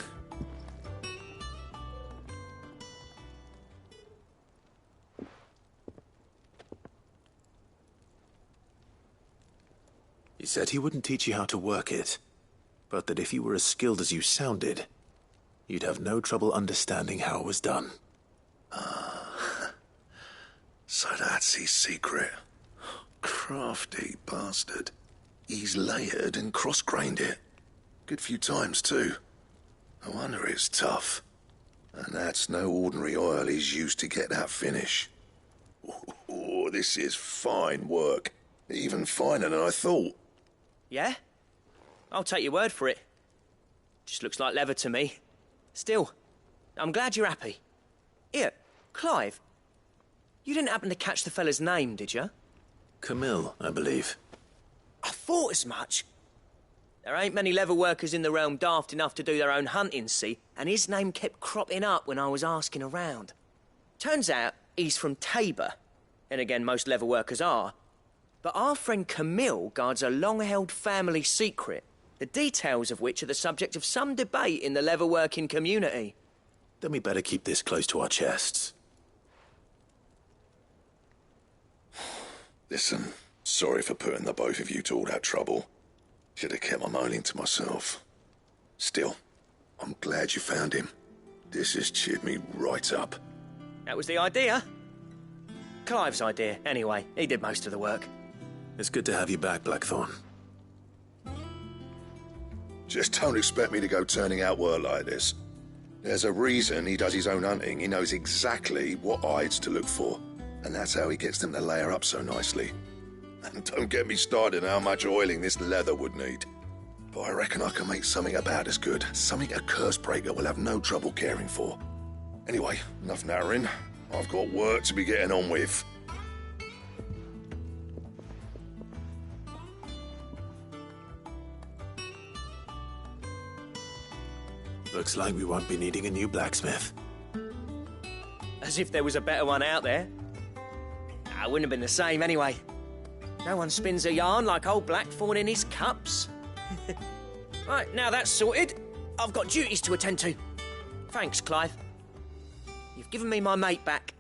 He said he wouldn't teach you how to work it, but that if you were as skilled as you sounded, you'd have no trouble understanding how it was done. So that's his secret. Crafty bastard. He's layered and cross-grained it. Good few times, too. No wonder it's tough. And that's no ordinary oil he's used to get that finish. Oh, this is fine work. Even finer than I thought. Yeah? I'll take your word for it. Just looks like leather to me. Still, I'm glad you're happy. Here, Clive, you didn't happen to catch the fella's name, did you? Camille, I believe. I thought as much. There ain't many leather workers in the realm daft enough to do their own hunting, see, and his name kept cropping up when I was asking around. Turns out he's from Tabor, and again, most leather workers are. But our friend Camille guards a long-held family secret, the details of which are the subject of some debate in the leather-working community. Then we better keep this close to our chests. Listen, sorry for putting the both of you to all that trouble. Should have kept my moaning to myself. Still, I'm glad you found him. This has cheered me right up. That was the idea. Clive's idea, anyway. He did most of the work. It's good to have you back, Blackthorn. Just don't expect me to go turning out work like this. There's a reason he does his own hunting. He knows exactly what hides to look for. And that's how he gets them to layer up so nicely. And don't get me started on how much oiling this leather would need. But I reckon I can make something about as good. Something a curse breaker will have no trouble caring for. Anyway, enough narrowing. I've got work to be getting on with. Looks like we won't be needing a new blacksmith. As if there was a better one out there. It wouldn't have been the same anyway. No one spins a yarn like old Blackthorn in his cups. Right, now that's sorted, I've got duties to attend to. Thanks, Clive. You've given me my mate back.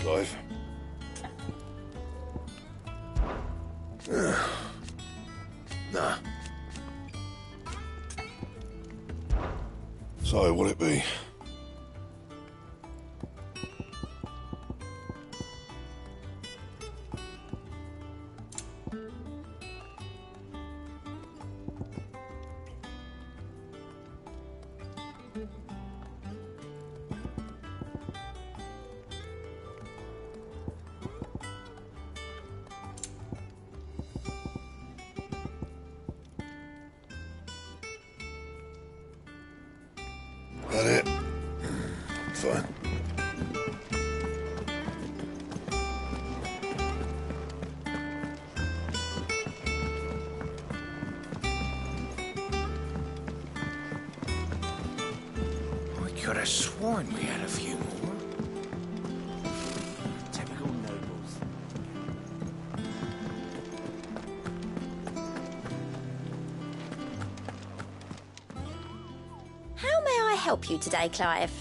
Clive. Nah. So, what'll it be? That it? Fine. I could have sworn we had a few more. Typical nobles. How may I help you today, Clive?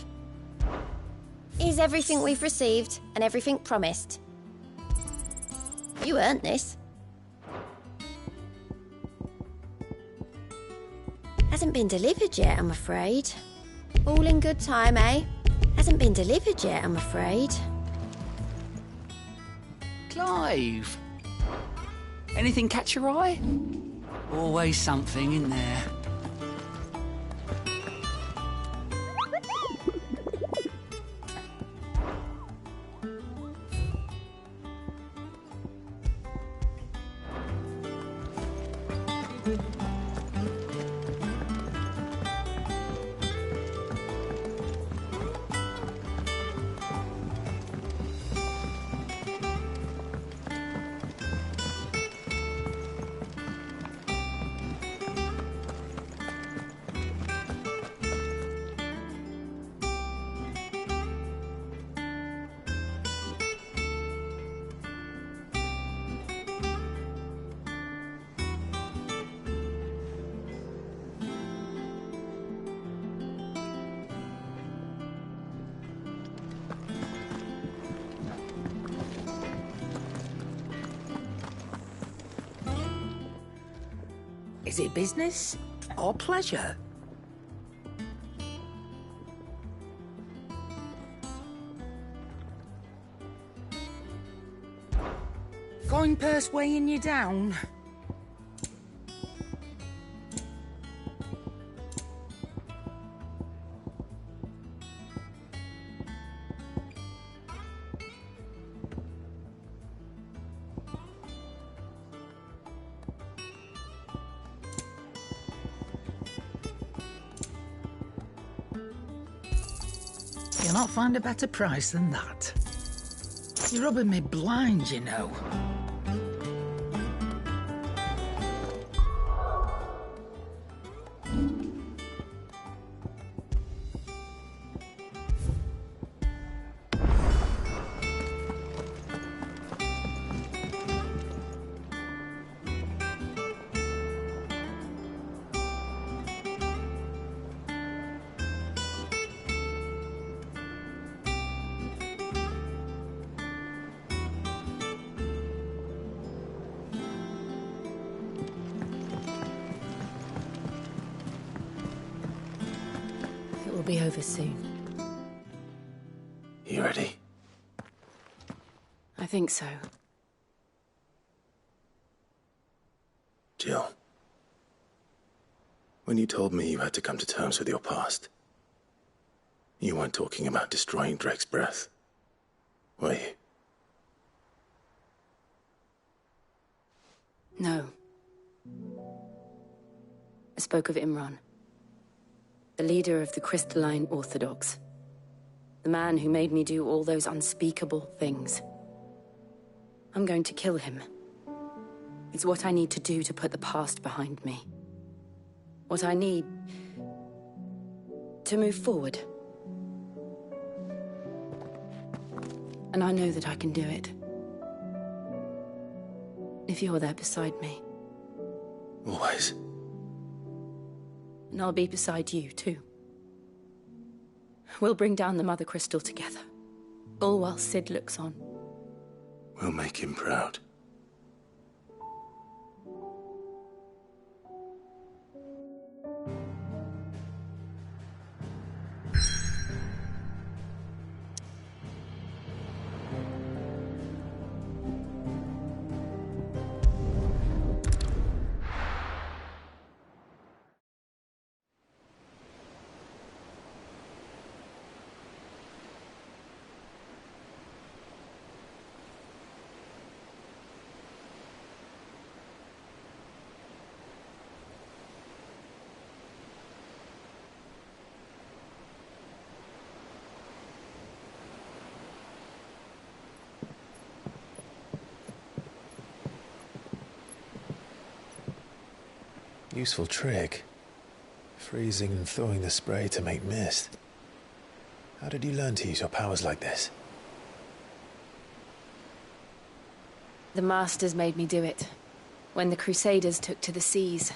Is everything we've received and everything promised? You earned this. Hasn't been delivered yet, I'm afraid. All in good time, eh? Hasn't been delivered yet, I'm afraid. Clive! Anything catch your eye? Always something in there. Is it business or pleasure? Coin purse weighing you down? You'll not find a better price than that. You're rubbing me blind, you know. It will be over soon. You ready? I think so. Jill, when you told me you had to come to terms with your past, you weren't talking about destroying Drake's breath, were you? No. I spoke of Imran, the leader of the Crystalline Orthodox. The man who made me do all those unspeakable things. I'm going to kill him. It's what I need to do to put the past behind me. What I need to move forward. And I know that I can do it. If you're there beside me. Always. And I'll be beside you, too. We'll bring down the Mother Crystal together. All while Sid looks on. We'll make him proud. Useful trick. Freezing and thawing the spray to make mist. How did you learn to use your powers like this? The Masters made me do it. When the Crusaders took to the seas,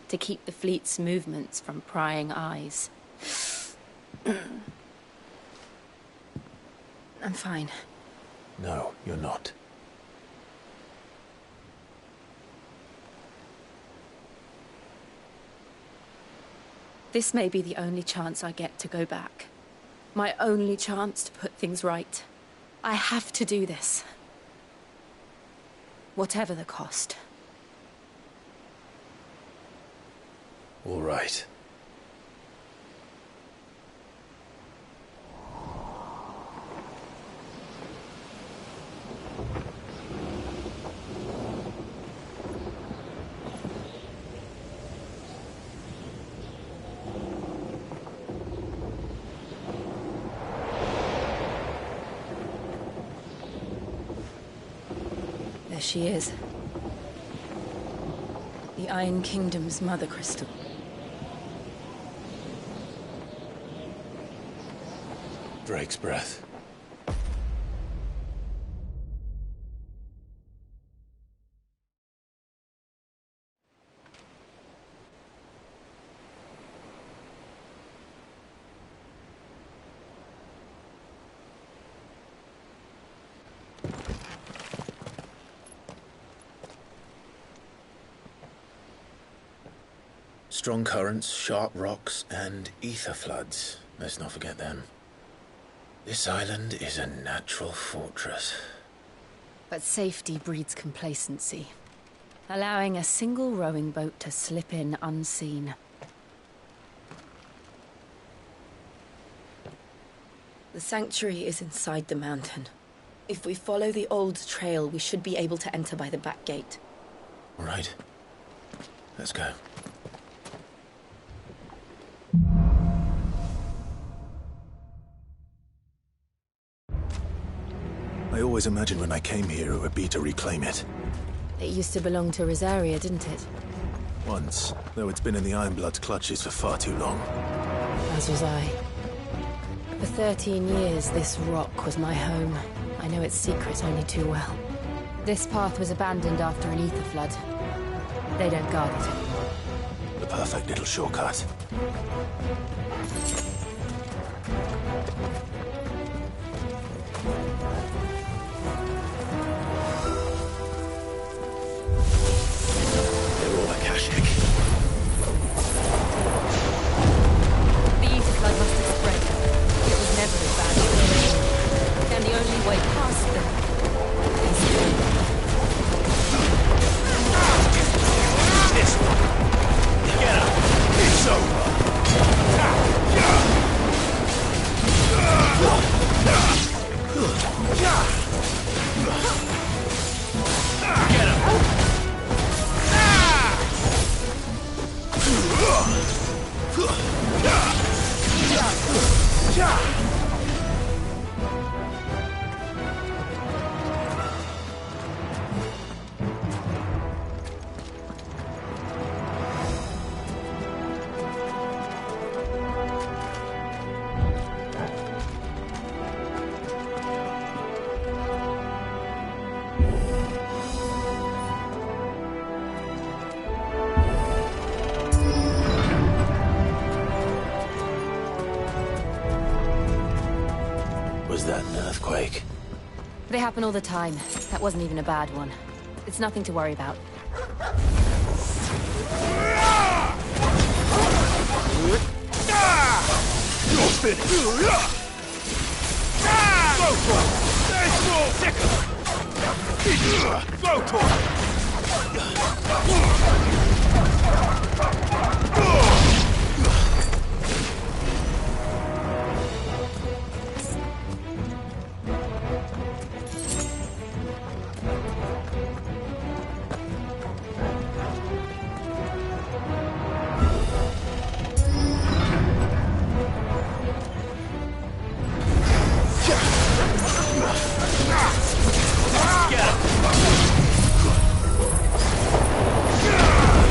to keep the fleet's movements from prying eyes. I'm fine. No, you're not. This may be the only chance I get to go back. My only chance to put things right. I have to do this. Whatever the cost. All right. There she is. The Iron Kingdom's mother crystal. Drake's breath. Strong currents, sharp rocks, and ether floods. Let's not forget them. This island is a natural fortress. But safety breeds complacency. Allowing a single rowing boat to slip in unseen. The sanctuary is inside the mountain. If we follow the old trail, we should be able to enter by the back gate. All right. Let's go. I always imagined when I came here it would be to reclaim it. It used to belong to Rosaria, didn't it? Once, though it's been in the Ironblood's clutches for far too long. As was I. For 13 years, this rock was my home. I know its secret only too well. This path was abandoned after an ether flood. They don't guard it. The perfect little shortcut. They're all Akashic. The ether flood must have spread. It was never as bad as the original. And the only way past them is through. This one. Get up. It's over. Get up. Was that an earthquake? They happen all the time. That wasn't even a bad one. It's nothing to worry about. You're finished. Go for it. There's more. Sicker. Go for it. Get him!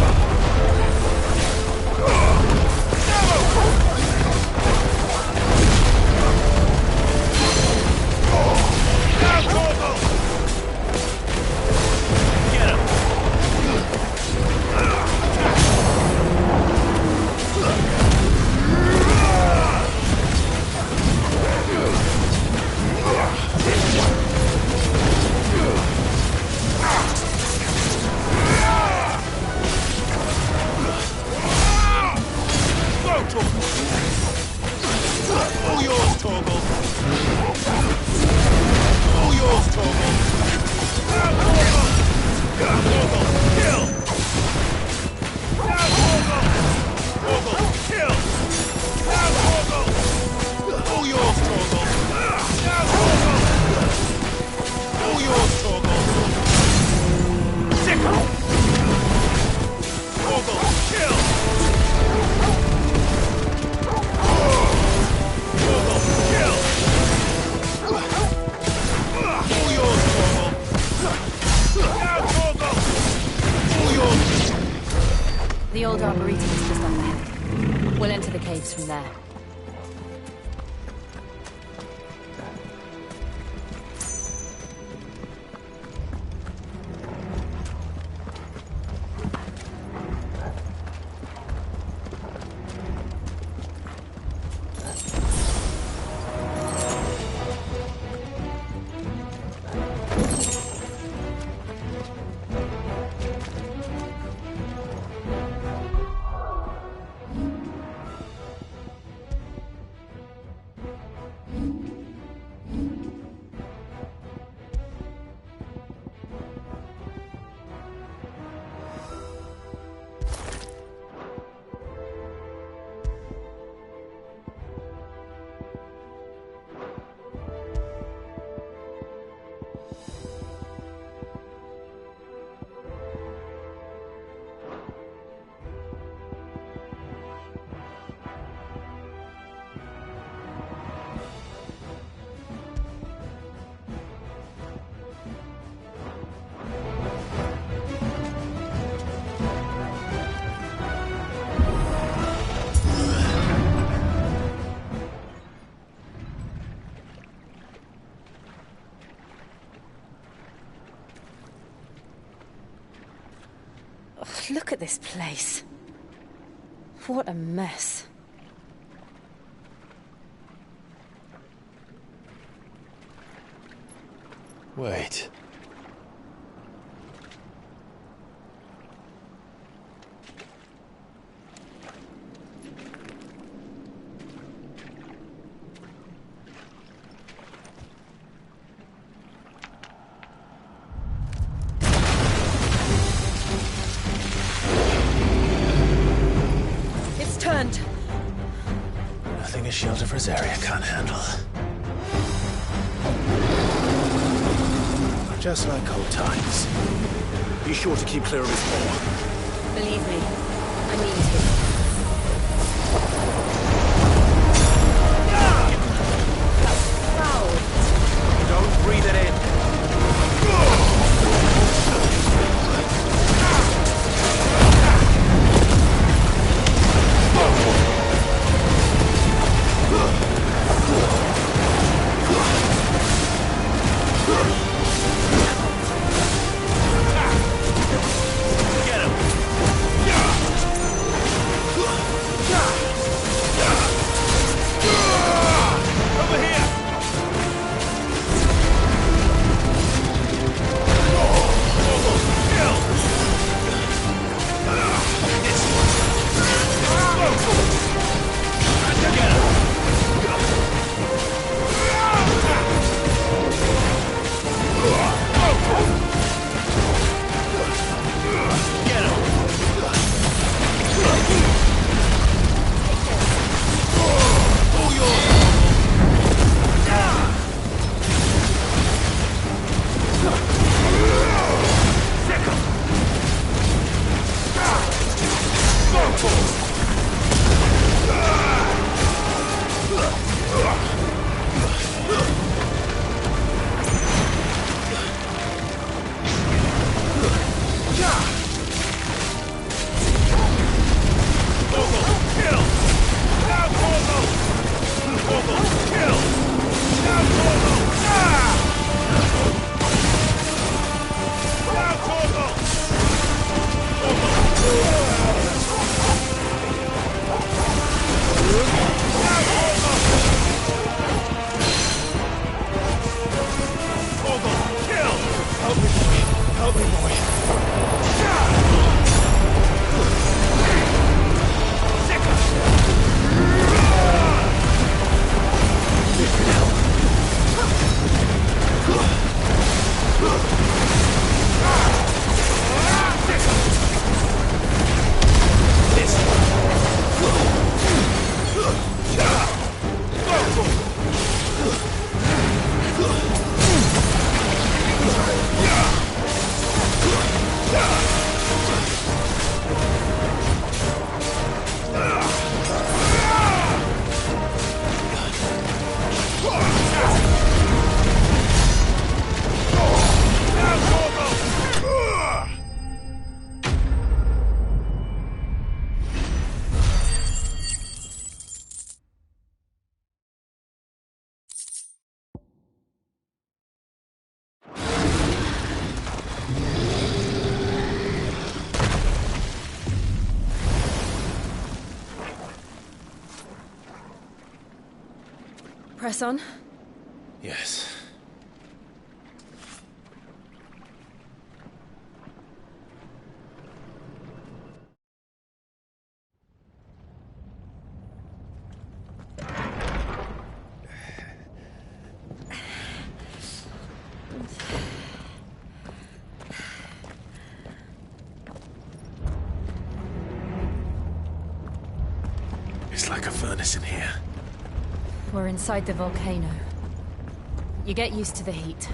The old arboretum is just up ahead. We'll enter the caves from there. Look at this place. What a mess. Wait. Nothing a shield of Rosaria can't handle. Just like old times. Be sure to keep clear of his paw. Believe me, I mean to. Don't breathe it in. Press on. Yes. It's like a furnace in here. We're inside the volcano. You get used to the heat,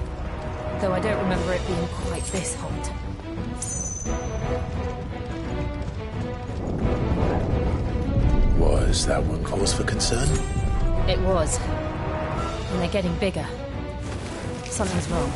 though I don't remember it being quite this hot. Was that one cause for concern? It was. And they're getting bigger. Something's wrong.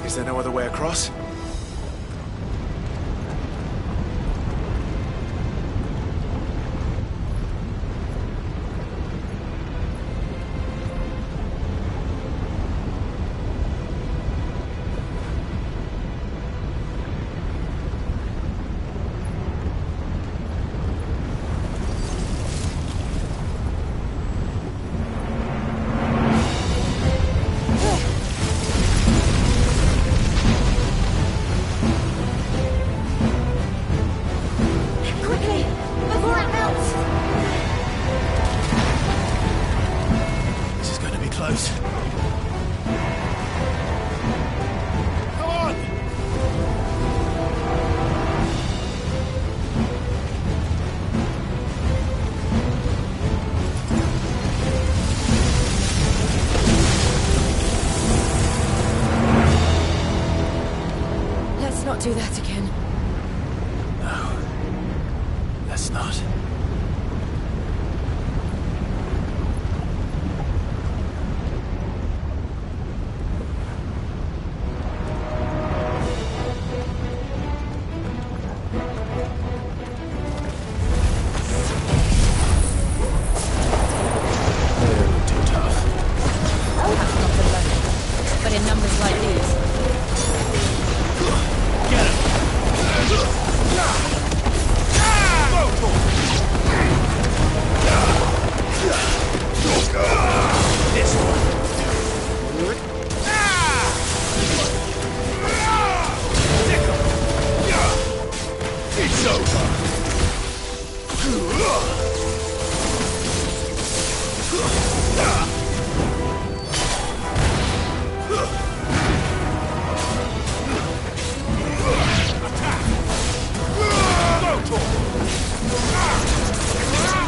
Is there no other way across? not do that again. No. Let's not. But in numbers like these. It's over.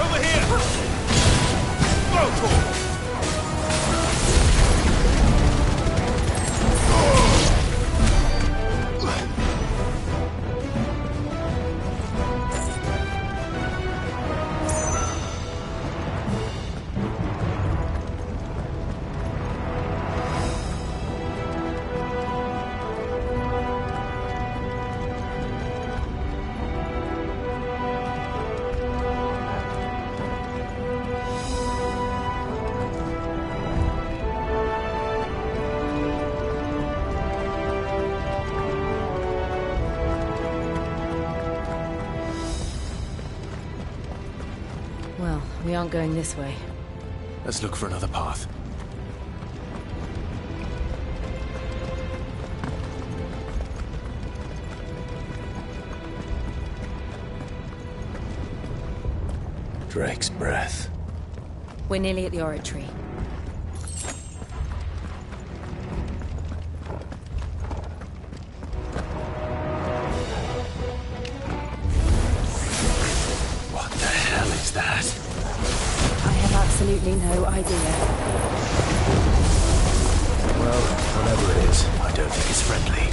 Over here! Well, we aren't going this way. Let's look for another path. Drake's breath. We're nearly at the oratory. What the hell is that? I have absolutely no idea. Well, whatever it is, I don't think it's friendly.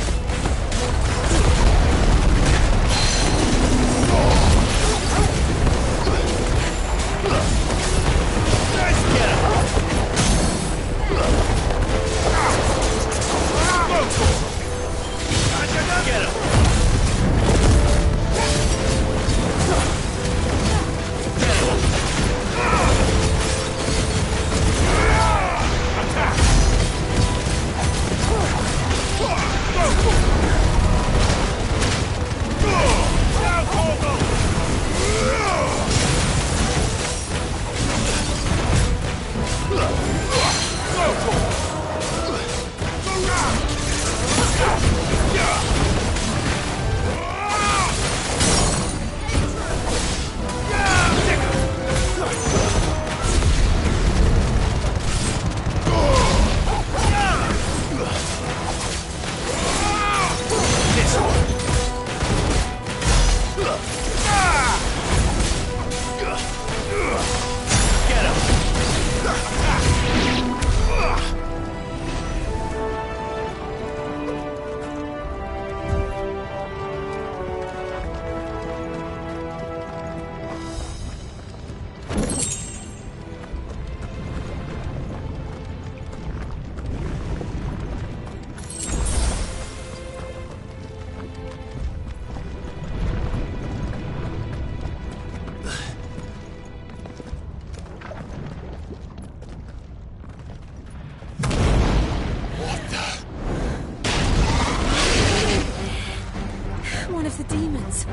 One of the demons.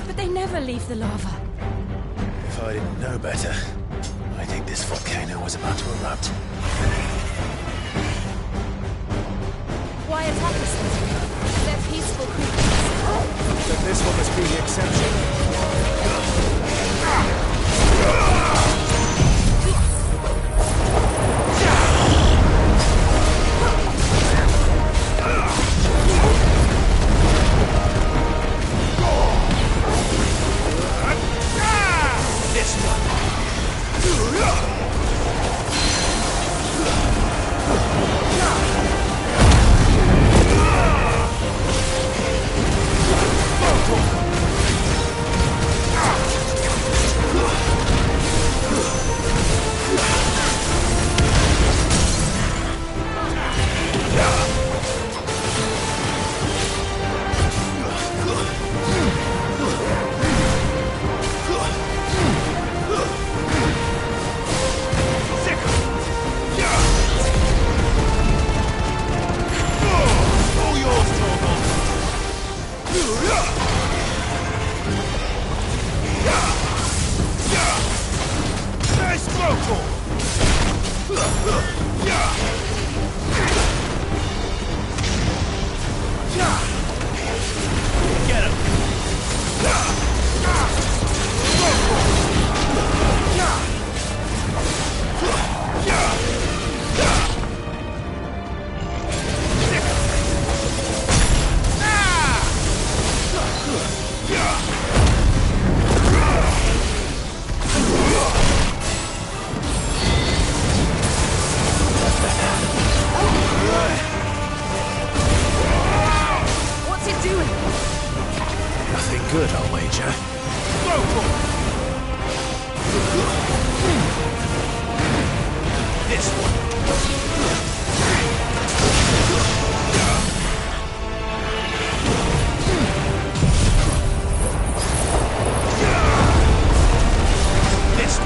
But they never leave the lava. If I didn't know better, I think this volcano was about to erupt. Why attack us then? They're peaceful creatures. But this one must be the exception. Nice vocal! Get him! What's it doing? Nothing good, I'll wager. This one. This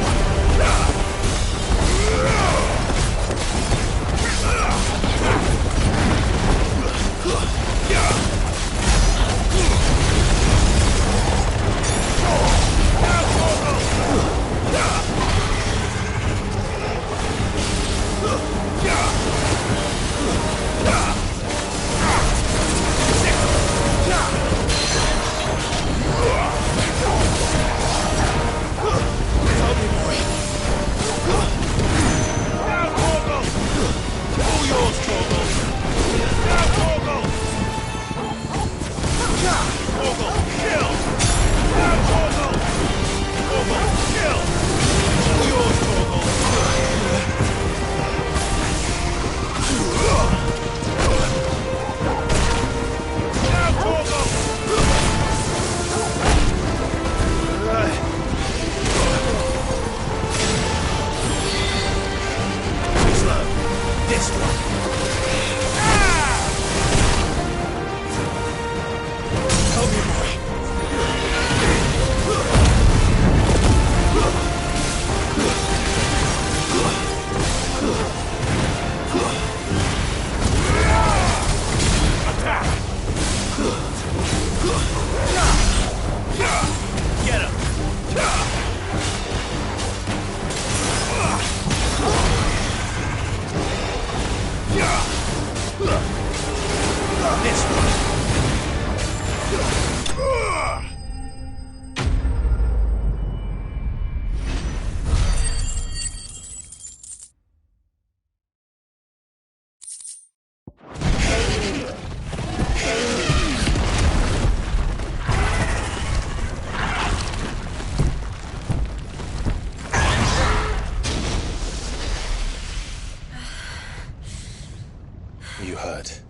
You hurt?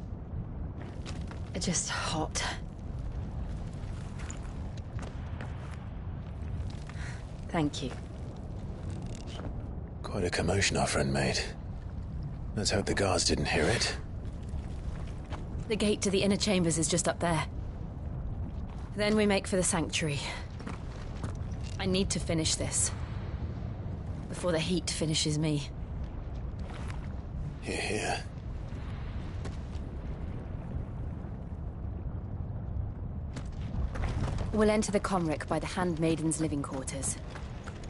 Just hot. Thank you. Quite a commotion our friend made. Let's hope the guards didn't hear it. The gate to the inner chambers is just up there. Then we make for the sanctuary. I need to finish this. Before the heat finishes me. Hear, hear. We'll enter the Comric by the Handmaiden's living quarters.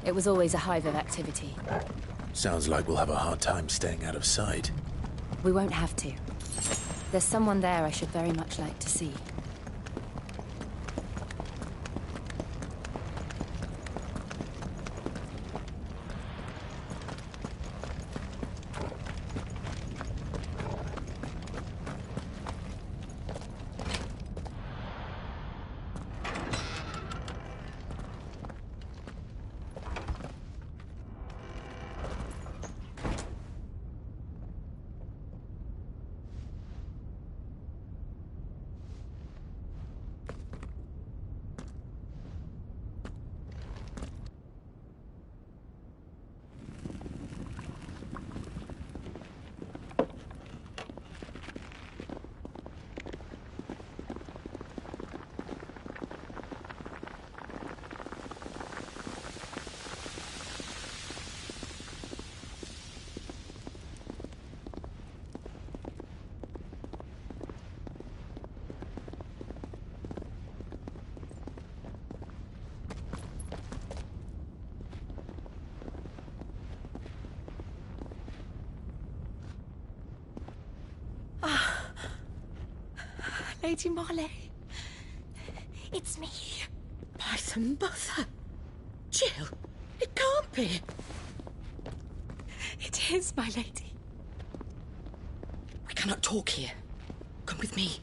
It was always a hive of activity. Sounds like we'll have a hard time staying out of sight. We won't have to. There's someone there I should very much like to see. Lady Marley. It's me. By the mother. Jill, it can't be. It is, my lady. We cannot talk here. Come with me.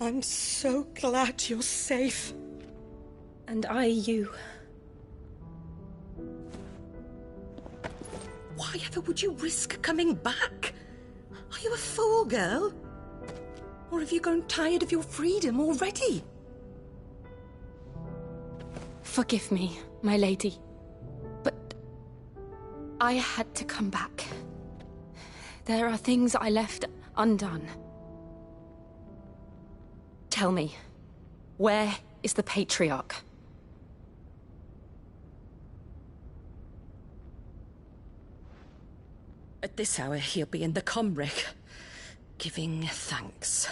I'm so glad you're safe. And I you. Why ever would you risk coming back? Are you a fool, girl? Or have you grown tired of your freedom already? Forgive me, my lady. But I had to come back. There are things I left undone. Tell me, where is the Patriarch? At this hour, he'll be in the Comric, giving thanks.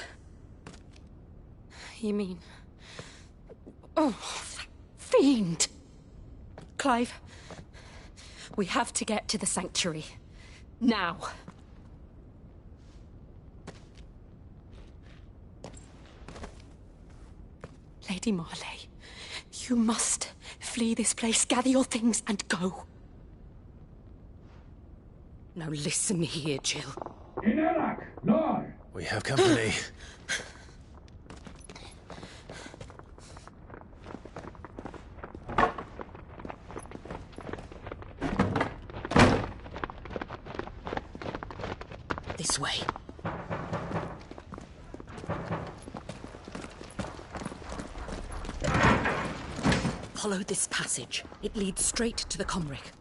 You mean... Oh, that fiend! Clive, we have to get to the sanctuary. Now. Lady Marley, you must flee this place, gather your things, and go. Now listen here, Jill. We have company. This way. Follow this passage. It leads straight to the Comric.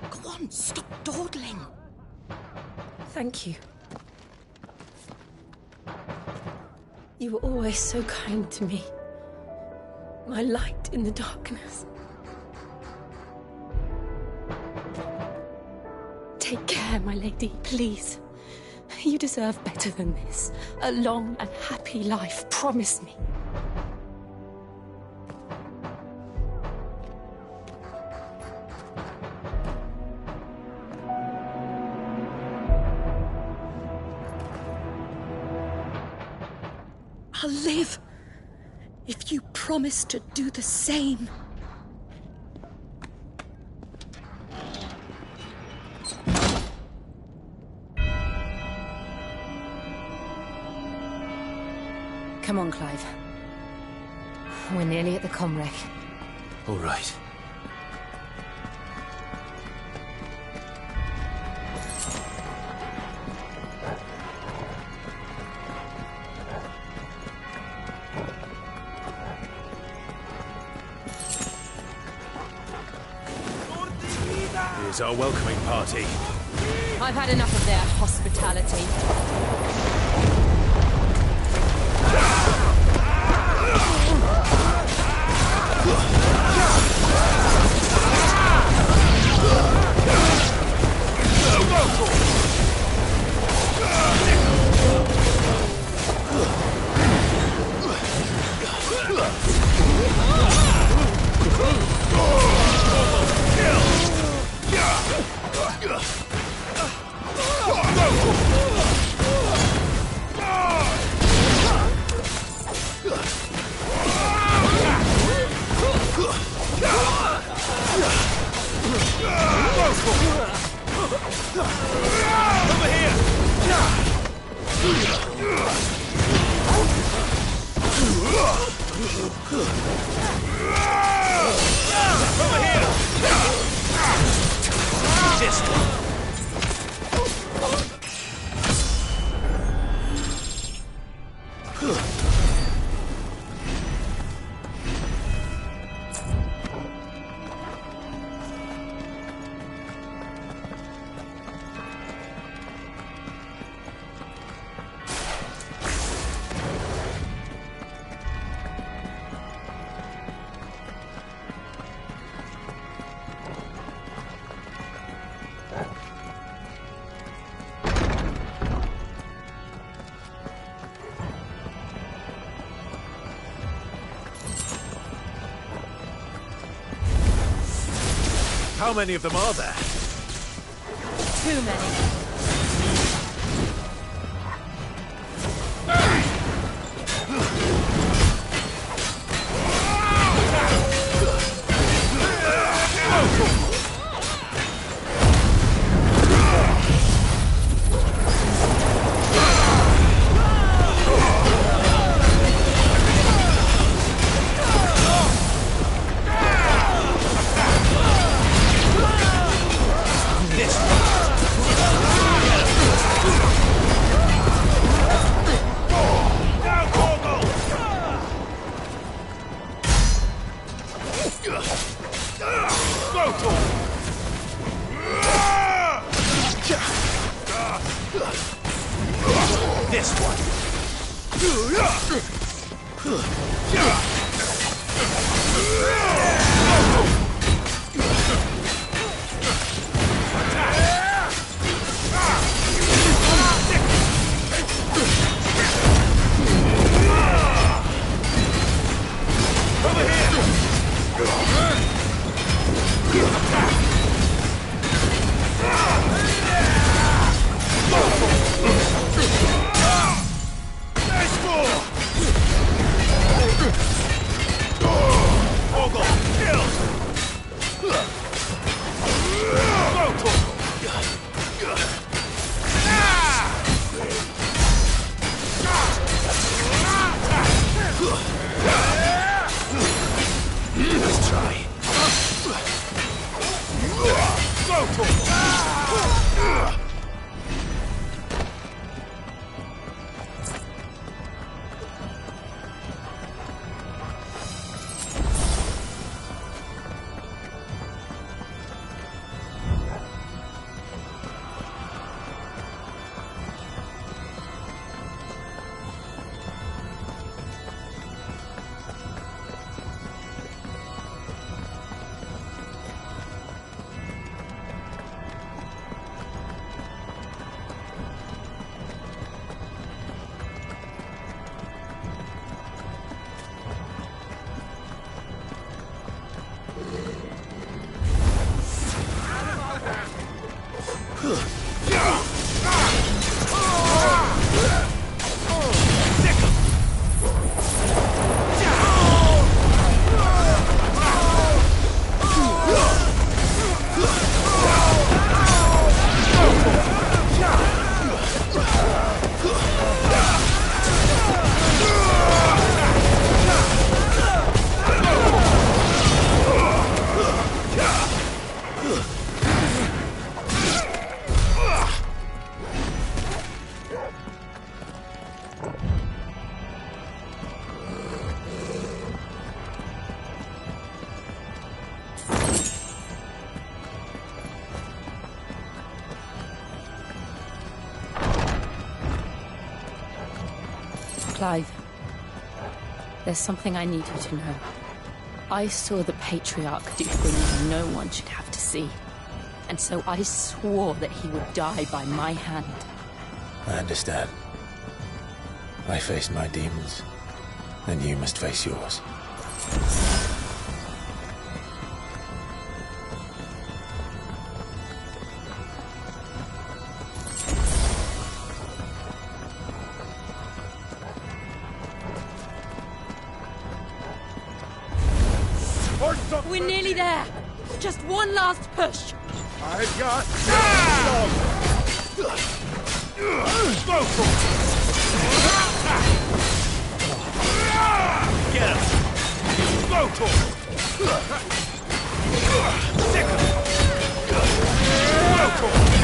Go on, stop dawdling. Thank you. You were always so kind to me. My light in the darkness. Take care, my lady, please. You deserve better than this. A long and happy life, promise me. I'll live if you promise to do the same. Come on, Clive. We're nearly at the Comric. All right. Here's our welcoming party. I've had enough of their hospitality. How many of them are there? Too many. This one. Over here! Let's try. Clive, there's something I need you to know. I saw the Patriarch do things no one should have to see. And so I swore that he would die by my hand. I understand. I faced my demons, and you must face yours. We're nearly there. Just one last push. I've got... Get him! Go for it! Stick him! Go for it!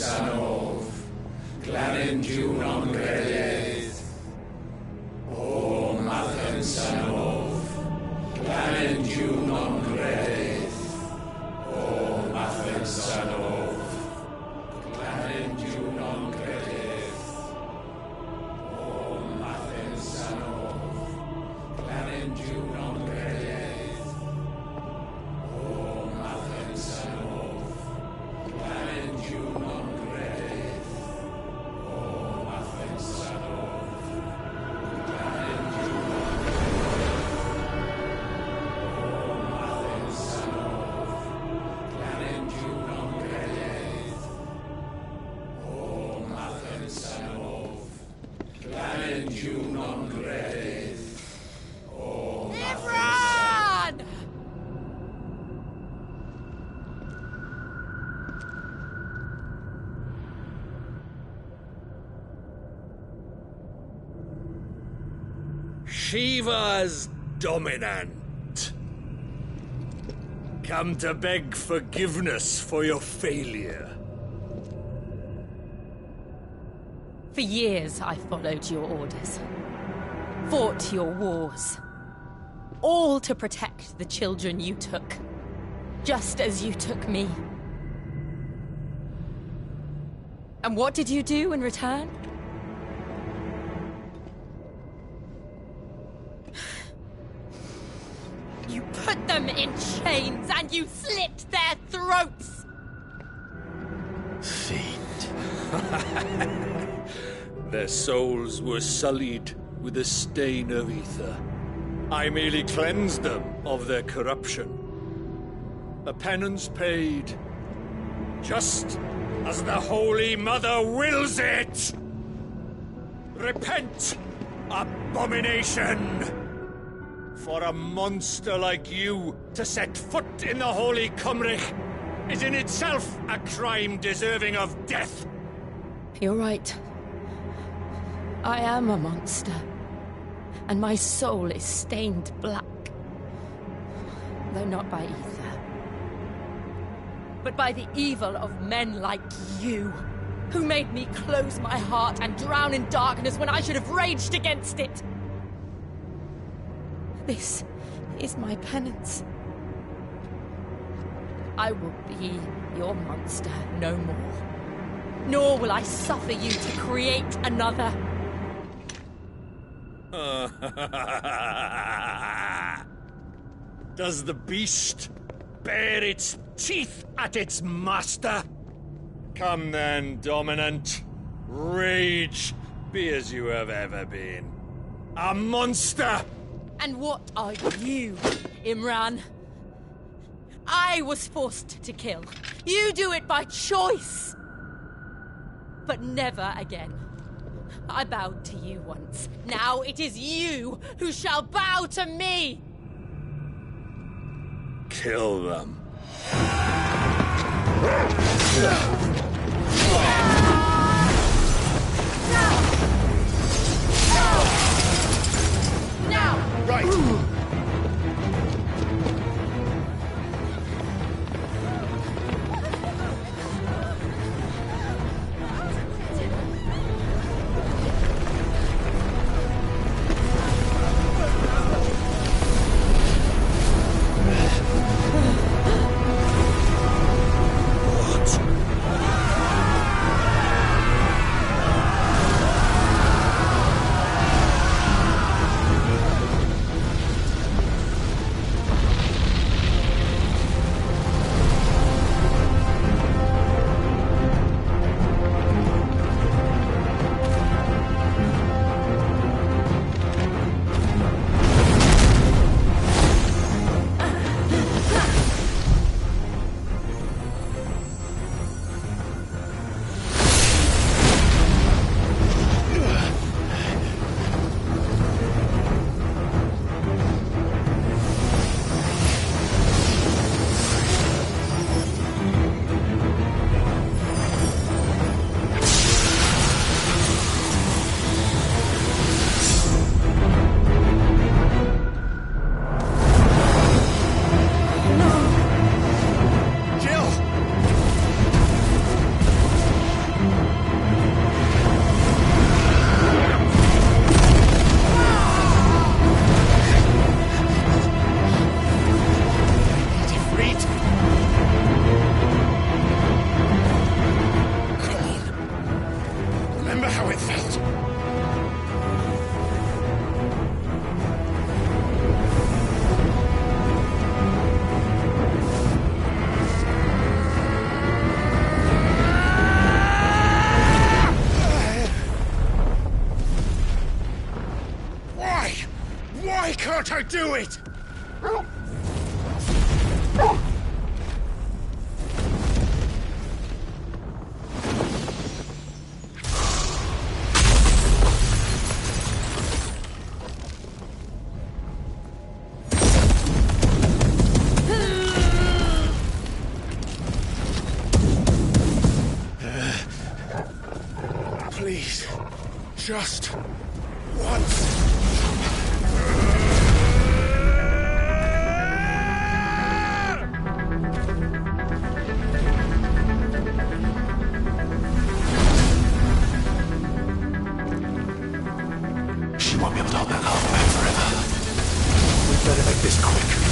Sanov, Glanin Junon Gredith. O Mathen Sanov, Glanin Junon Gredith. O Mathen Sanov, Glanin Junon Gredith. O Mathen Sanov, Glanin Junon Gredith. O Mathen Sanov, Glanin Junon Gredith. O Mathen Sanov, Glanin Junon Gredith. O Mathen Sanov, Glanin Junon Gredith. O Imran! Shiva's dominant. Come to beg forgiveness for your failure. For years, I followed your orders, fought your wars, all to protect the children you took, just as you took me. And what did you do in return? You put them in chains and you slit their throats! Their souls were sullied with the stain of ether. I merely cleansed them of their corruption. A penance paid, just as the Holy Mother wills it! Repent, abomination! For a monster like you to set foot in the Holy Cymric is in itself a crime deserving of death. You're right. I am a monster. And my soul is stained black. Though not by ether. But by the evil of men like you, who made me close my heart and drown in darkness when I should have raged against it. This is my penance. I will be your monster no more. Nor will I suffer you to create another. Does the beast bare its teeth at its master? Come then, dominant. Rage, be as you have ever been. A monster! And what are you, Imran? I was forced to kill. You do it by choice. But never again. I bowed to you once. Now it is you who shall bow to me! Kill them. Now! Right! let her do it! Please, just once. She won't be able to hold that heart back forever. We better make this quick.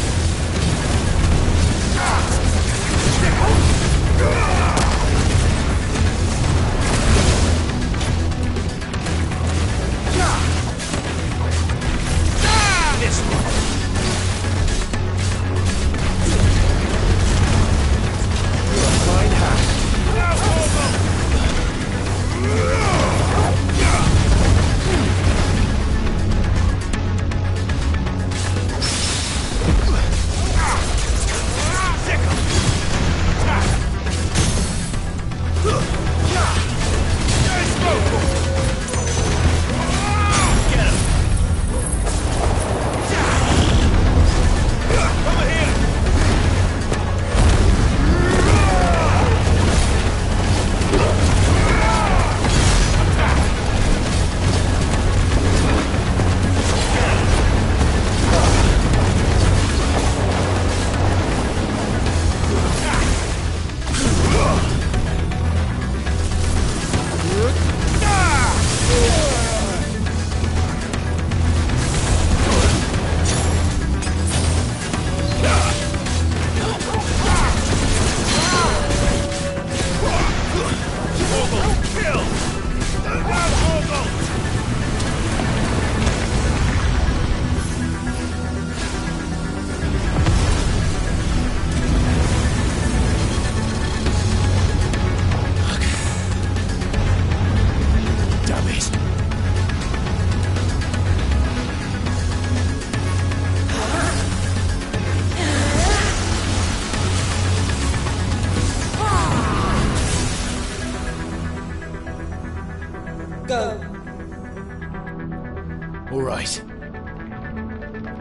All right.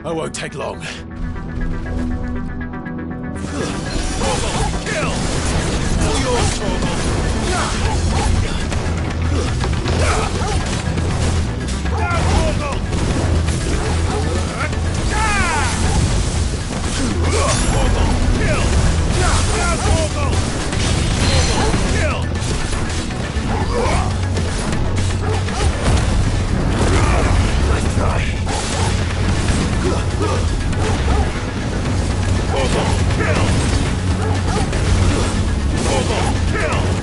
I won't take long. Kill! All yours, Kill!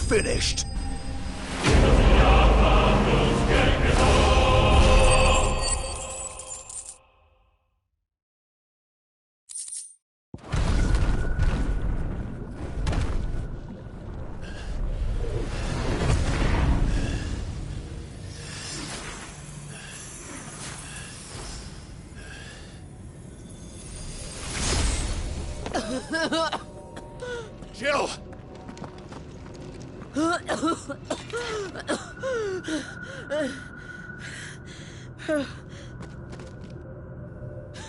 Finished. Jill!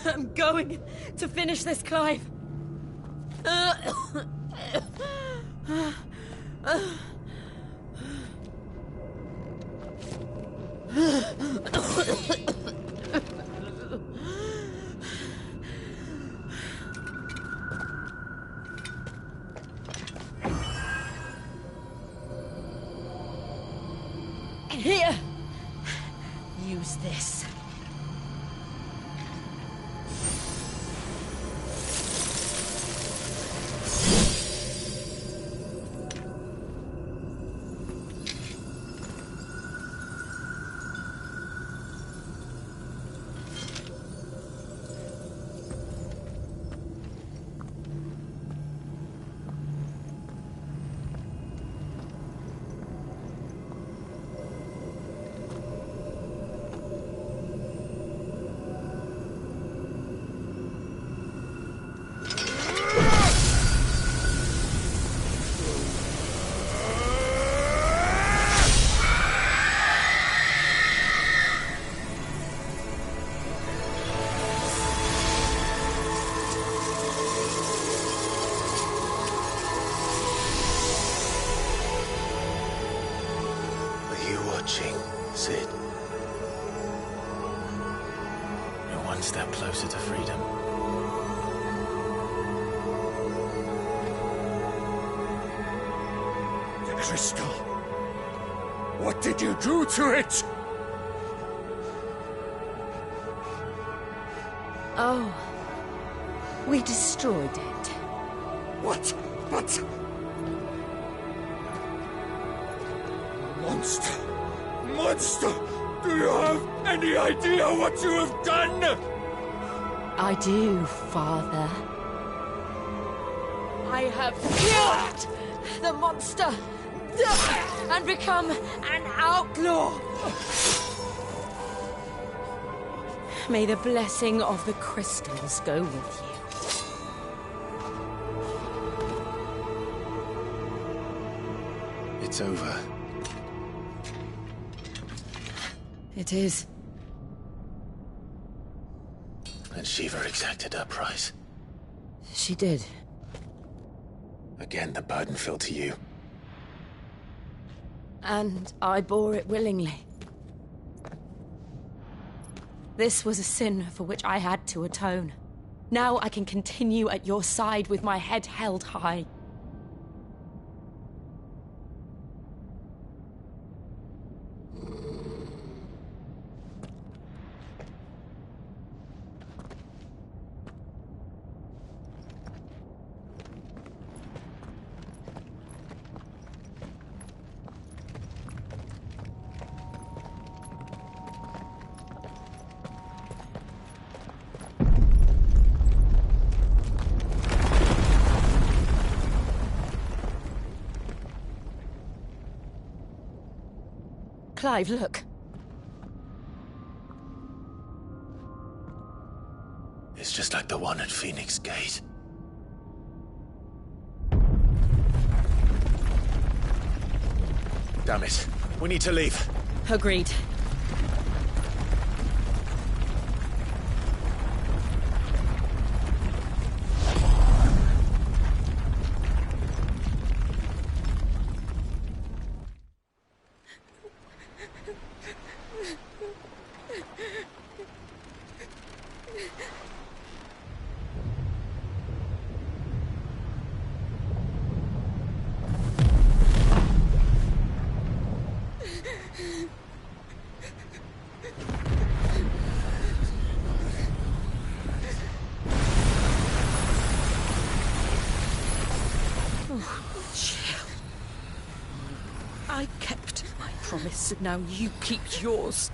I'm going to finish this, Clive. Here. Use this. Sid. You're one step closer to freedom. The crystal. What did you do to it? Oh. We destroyed it. What? But... Monster! Monster! Do you have any idea what you have done? I do, Father. I have killed the monster and become an outlaw. May the blessing of the crystals go with you. It's over. It is. And Shiva exacted her price. She did. Again, the burden fell to you. And I bore it willingly. This was a sin for which I had to atone. Now I can continue at your side with my head held high. Clive, look. It's just like the one at Phoenix Gate. Damn it. We need to leave. Agreed. promise, and now you keep yours.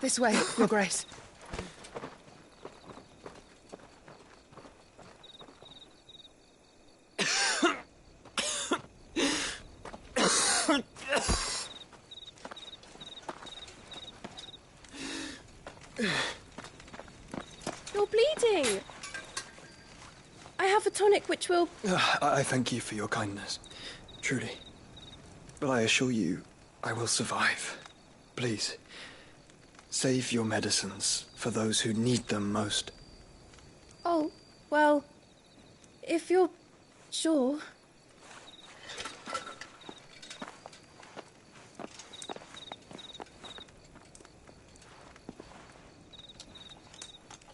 This way, Your Grace. You're bleeding. I have a tonic which will... I thank you for your kindness, truly. But I assure you, I will survive. Please, save your medicines for those who need them most. Oh, well, if you're sure...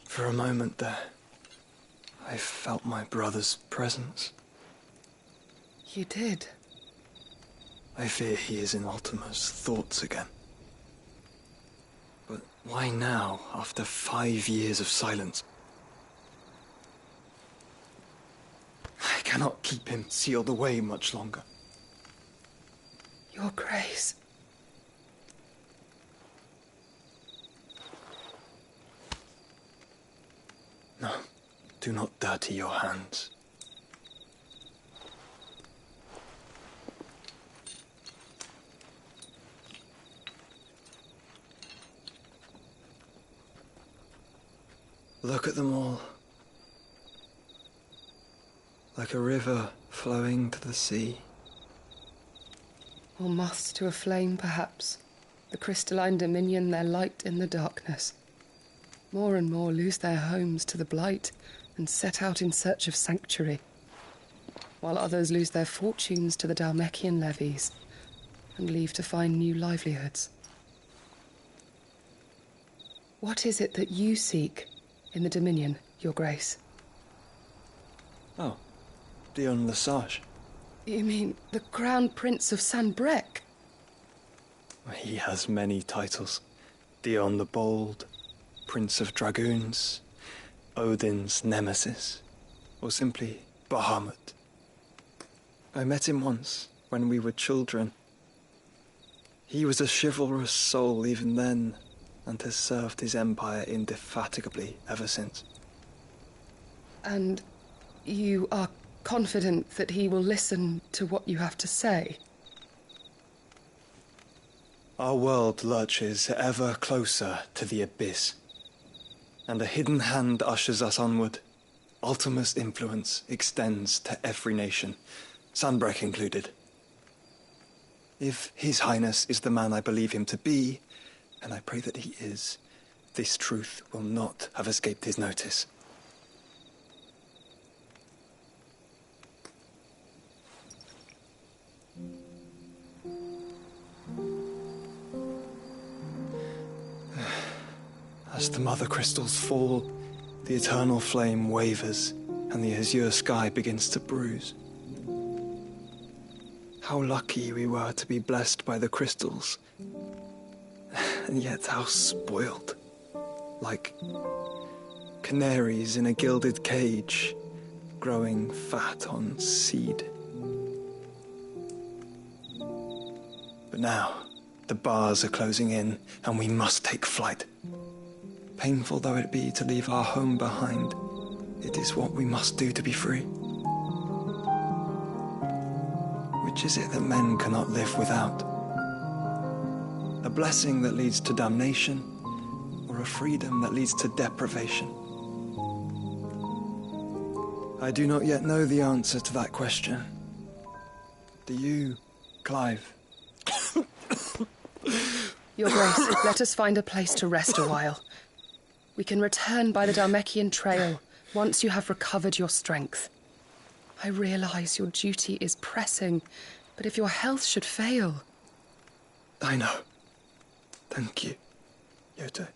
For a moment there, I felt my brother's presence. You did? I fear he is in Ultima's thoughts again. But why now, after 5 years of silence? I cannot keep him sealed away much longer. Your Grace. No, do not dirty your hands. Look at them all. Like a river flowing to the sea. Or moths to a flame, perhaps. The crystalline dominion, their light in the darkness. More and more lose their homes to the blight and set out in search of sanctuary, while others lose their fortunes to the Dhalmekian levies and leave to find new livelihoods. What is it that you seek in the Dominion, Your Grace? Oh, Dion Lesage. You mean the Crown Prince of Sanbreque? He has many titles. Dion the Bold, Prince of Dragoons, Odin's Nemesis, or simply Bahamut. I met him once, when we were children. He was a chivalrous soul even then, and has served his empire indefatigably ever since. And you are confident that he will listen to what you have to say? Our world lurches ever closer to the abyss, and a hidden hand ushers us onward. Ultima's influence extends to every nation, Sanbreque included. If His Highness is the man I believe him to be, and I pray that he is, this truth will not have escaped his notice. As the mother crystals fall, the eternal flame wavers, and the azure sky begins to bruise. How lucky we were to be blessed by the crystals, and yet how spoiled. Like canaries in a gilded cage, growing fat on seed. But now, the bars are closing in, and we must take flight. Painful though it be to leave our home behind, it is what we must do to be free. Which is it that men cannot live without? A blessing that leads to damnation, or a freedom that leads to deprivation? I do not yet know the answer to that question. Do you, Clive? Your Grace, let us find a place to rest a while. We can return by the Dhalmekian trail once you have recovered your strength. I realize your duty is pressing, but if your health should fail... I know. Thank you, Yote.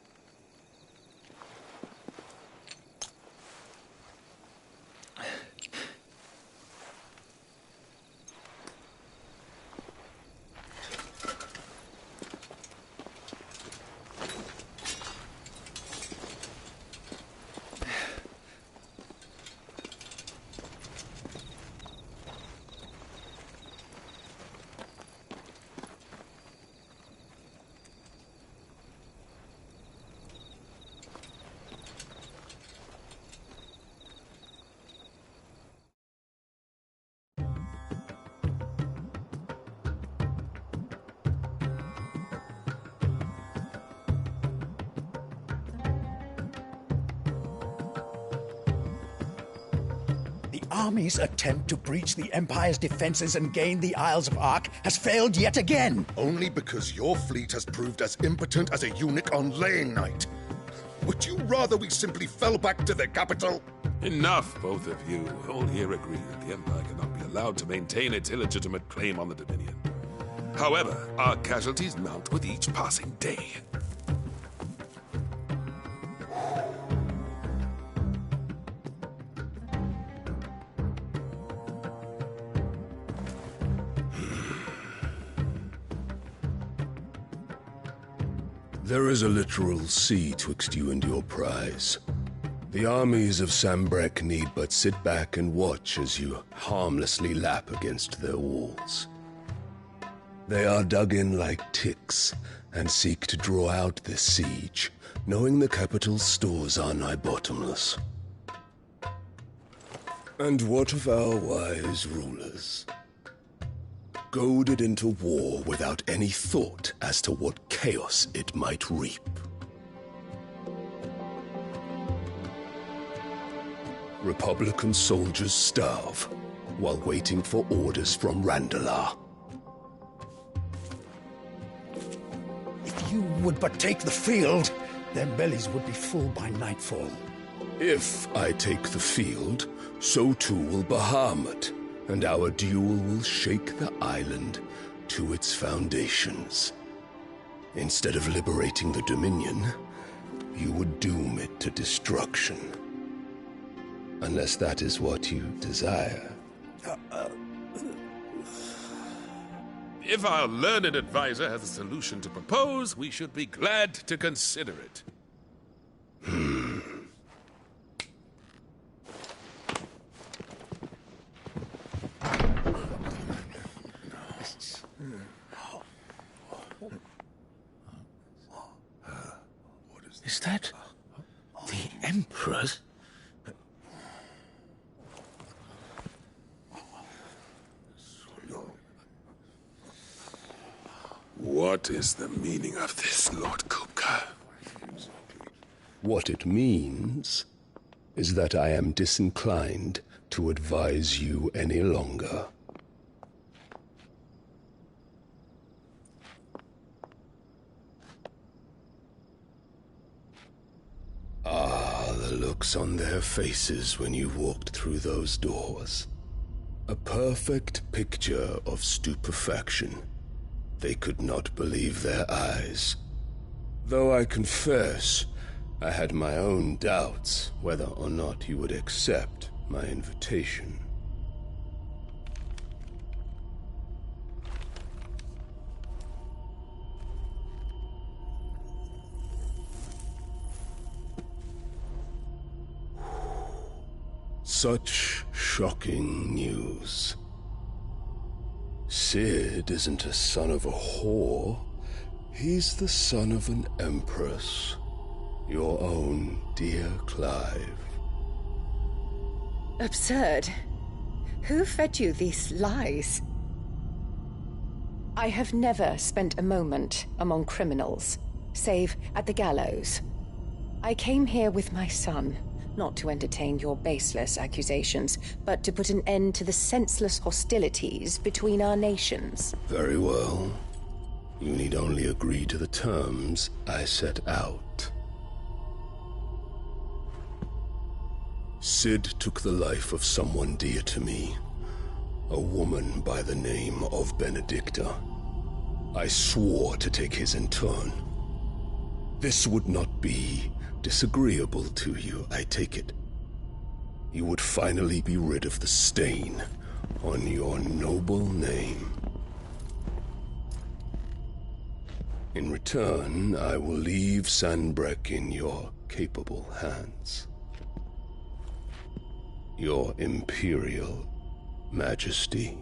Army's attempt to breach the Empire's defenses and gain the Isles of Ark has failed yet again. Only because your fleet has proved as impotent as a eunuch on laying night. Would you rather we simply fell back to the capital? Enough, both of you. All here agree that the Empire cannot be allowed to maintain its illegitimate claim on the Dominion. However, our casualties mount with each passing day. There is a literal sea twixt you and your prize. The armies of Sambrek need but sit back and watch as you harmlessly lap against their walls. They are dug in like ticks and seek to draw out this siege, knowing the capital's stores are nigh bottomless. And what of our wise rulers? Goaded into war without any thought as to what chaos it might reap. Republican soldiers starve while waiting for orders from Randalar. If you would but take the field, their bellies would be full by nightfall. If I take the field, so too will Bahamut, and our duel will shake the island to its foundations. Instead of liberating the Dominion, you would doom it to destruction. Unless that is what you desire. If our learned advisor has a solution to propose, we should be glad to consider it. Is that the Emperor's? What is the meaning of this, Lord Kupka? What it means is that I am disinclined to advise you any longer. Ah, the looks on their faces when you walked through those doors. A perfect picture of stupefaction. They could not believe their eyes. Though I confess, I had my own doubts whether or not you would accept my invitation. Such shocking news. Sid isn't a son of a whore. He's the son of an empress. Your own dear Clive. Absurd. Who fed you these lies? I have never spent a moment among criminals, save at the gallows. I came here with my son, not to entertain your baseless accusations, but to put an end to the senseless hostilities between our nations. Very well. You need only agree to the terms I set out. Sid took the life of someone dear to me, a woman by the name of Benedicta. I swore to take his in turn. This would not be disagreeable to you, I take it. You would finally be rid of the stain on your noble name. In return, I will leave Sanbreque in your capable hands. Your Imperial Majesty.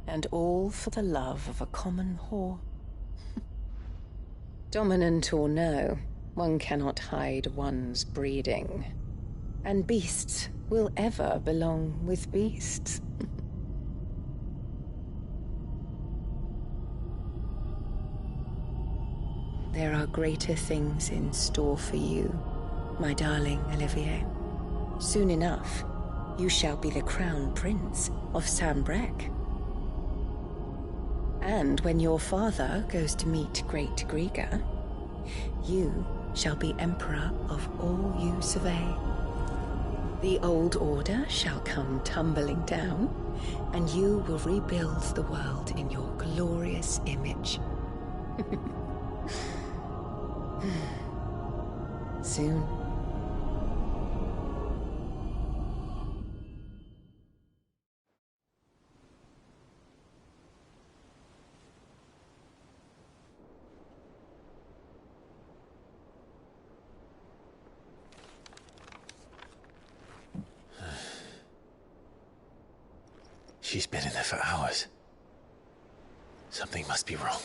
And all for the love of a common whore. Dominant or no, one cannot hide one's breeding. And beasts will ever belong with beasts. There are greater things in store for you, my darling Olivier. Soon enough, you shall be the crown prince of Sanbreque. And when your father goes to meet Great Griga, you shall be emperor of all you survey. The old order shall come tumbling down, and you will rebuild the world in your glorious image. Soon. She's been in there for hours. Something must be wrong.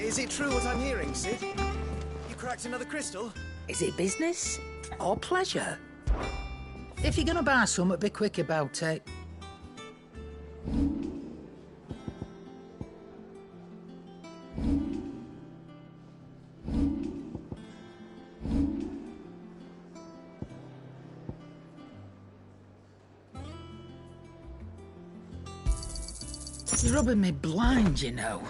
Is it true what I'm hearing, Sid? You cracked another crystal? Is it business or pleasure? If you're gonna buy something, be quick about it. You're rubbing me blind, you know.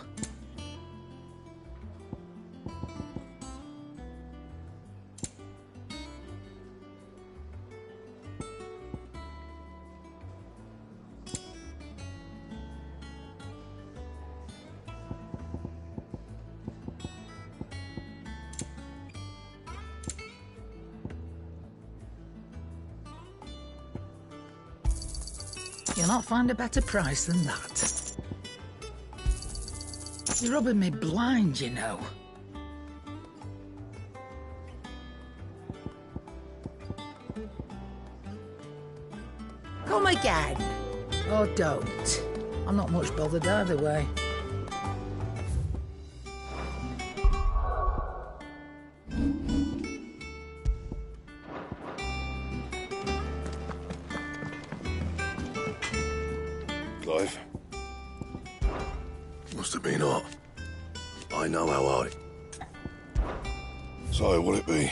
You'll not find a better price than that. You're rubbing me blind, you know. Come again. Or don't. I'm not much bothered either way. Clive? Must have been hot. I know how hard it... So, what'll it be?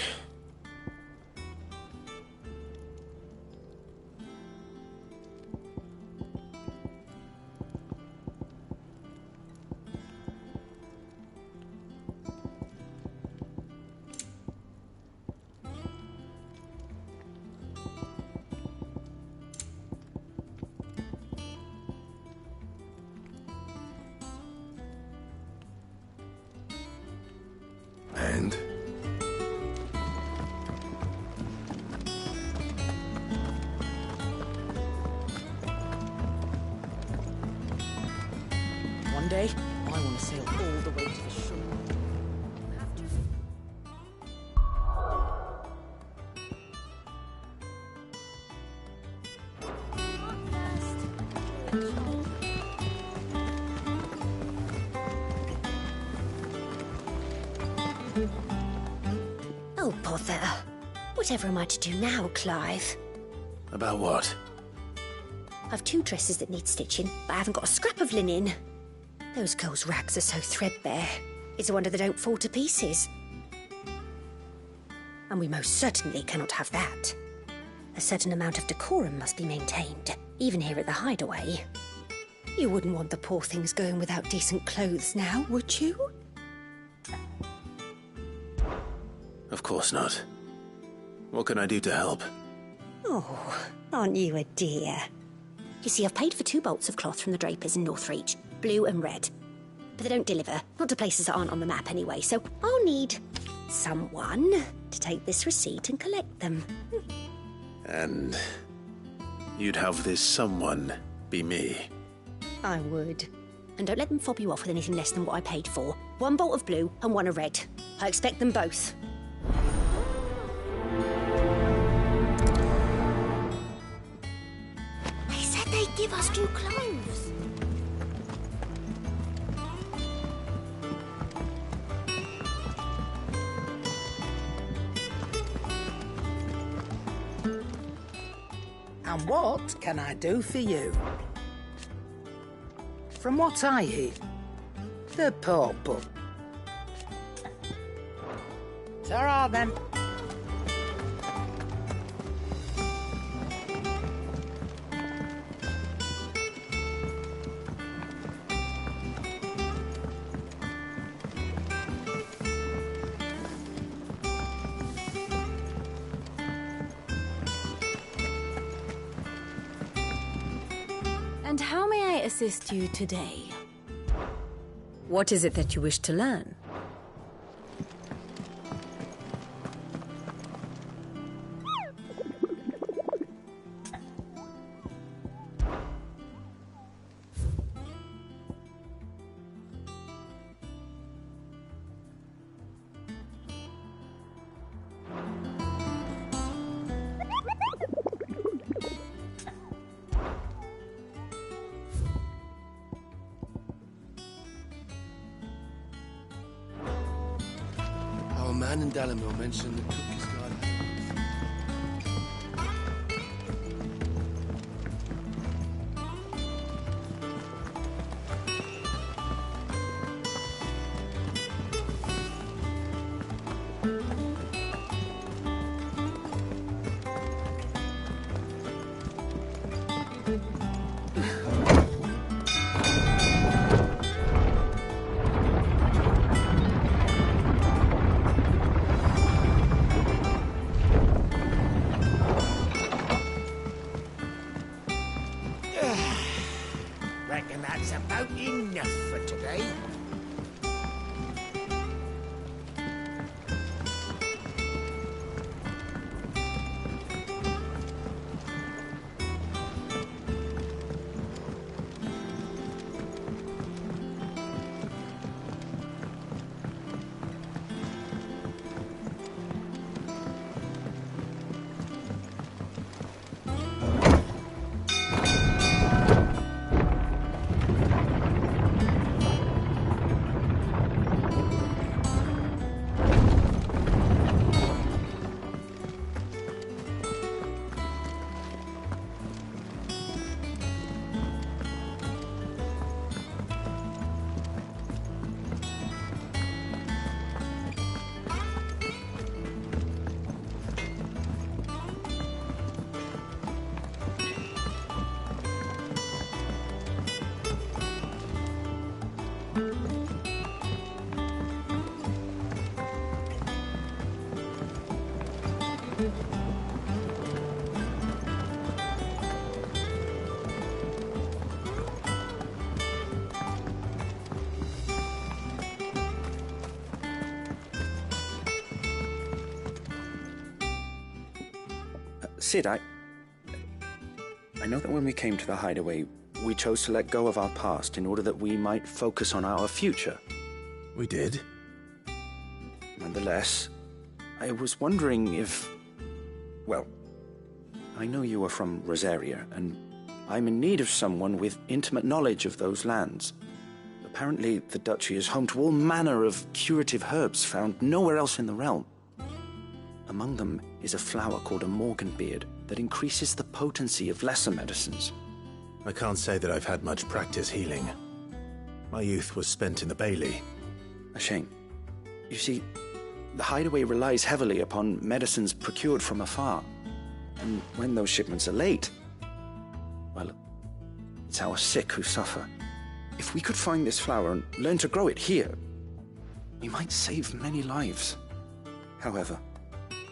And? One day, I want to sail all the way to the shore. Oh, bother. Whatever am I to do now, Clive? About what? I've 2 dresses that need stitching, but I haven't got a scrap of linen. Those girls' rags are so threadbare. It's a wonder they don't fall to pieces. And we most certainly cannot have that. A certain amount of decorum must be maintained, even here at the hideaway. You wouldn't want the poor things going without decent clothes now, would you? Of course not. What can I do to help? Oh, aren't you a dear? You see, I've paid for 2 bolts of cloth from the drapers in Northreach, blue and red. But they don't deliver, not to places that aren't on the map anyway, so I'll need someone to take this receipt and collect them. And you'd have this someone be me. I would. And don't let them fob you off with anything less than what I paid for. 1 bolt of blue and 1 of red. I expect them both. They said they'd give us new clothes. And what can I do for you? From what I hear, the poor book. Ta-ra then. And how may I assist you today? What is it that you wish to learn? man in Dalamil mentioned the cook is gone. Reckon that's about enough for today. Sid, I know that when we came to the hideaway, we chose to let go of our past in order that we might focus on our future. We did. Nonetheless, I was wondering if... Well, I know you are from Rosaria, and I'm in need of someone with intimate knowledge of those lands. Apparently, the Duchy is home to all manner of curative herbs found nowhere else in the realm. Among them is a flower called a morganbeard that increases the potency of lesser medicines. I can't say that I've had much practice healing. My youth was spent in the Bailey. A shame. You see, the hideaway relies heavily upon medicines procured from afar. And when those shipments are late, well, it's our sick who suffer. If we could find this flower and learn to grow it here, we might save many lives. However,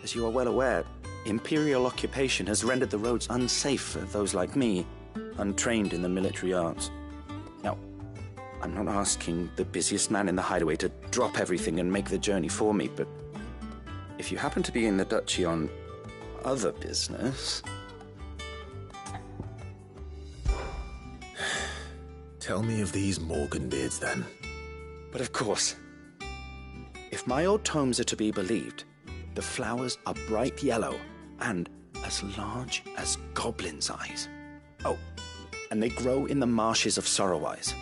as you are well aware, Imperial occupation has rendered the roads unsafe for those like me, untrained in the military arts. Now, I'm not asking the busiest man in the hideaway to drop everything and make the journey for me, but if you happen to be in the Duchy on other business... Tell me of these morganbeards, then. But of course. If my old tomes are to be believed, the flowers are bright yellow and as large as goblins' eyes. Oh, and they grow in the marshes of Sorrowise.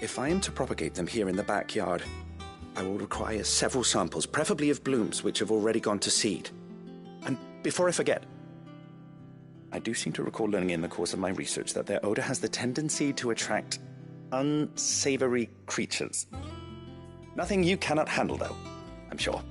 If I am to propagate them here in the backyard, I will require several samples, preferably of blooms which have already gone to seed. And before I forget, I do seem to recall learning in the course of my research that their odor has the tendency to attract unsavory creatures. Nothing you cannot handle, though, I'm sure.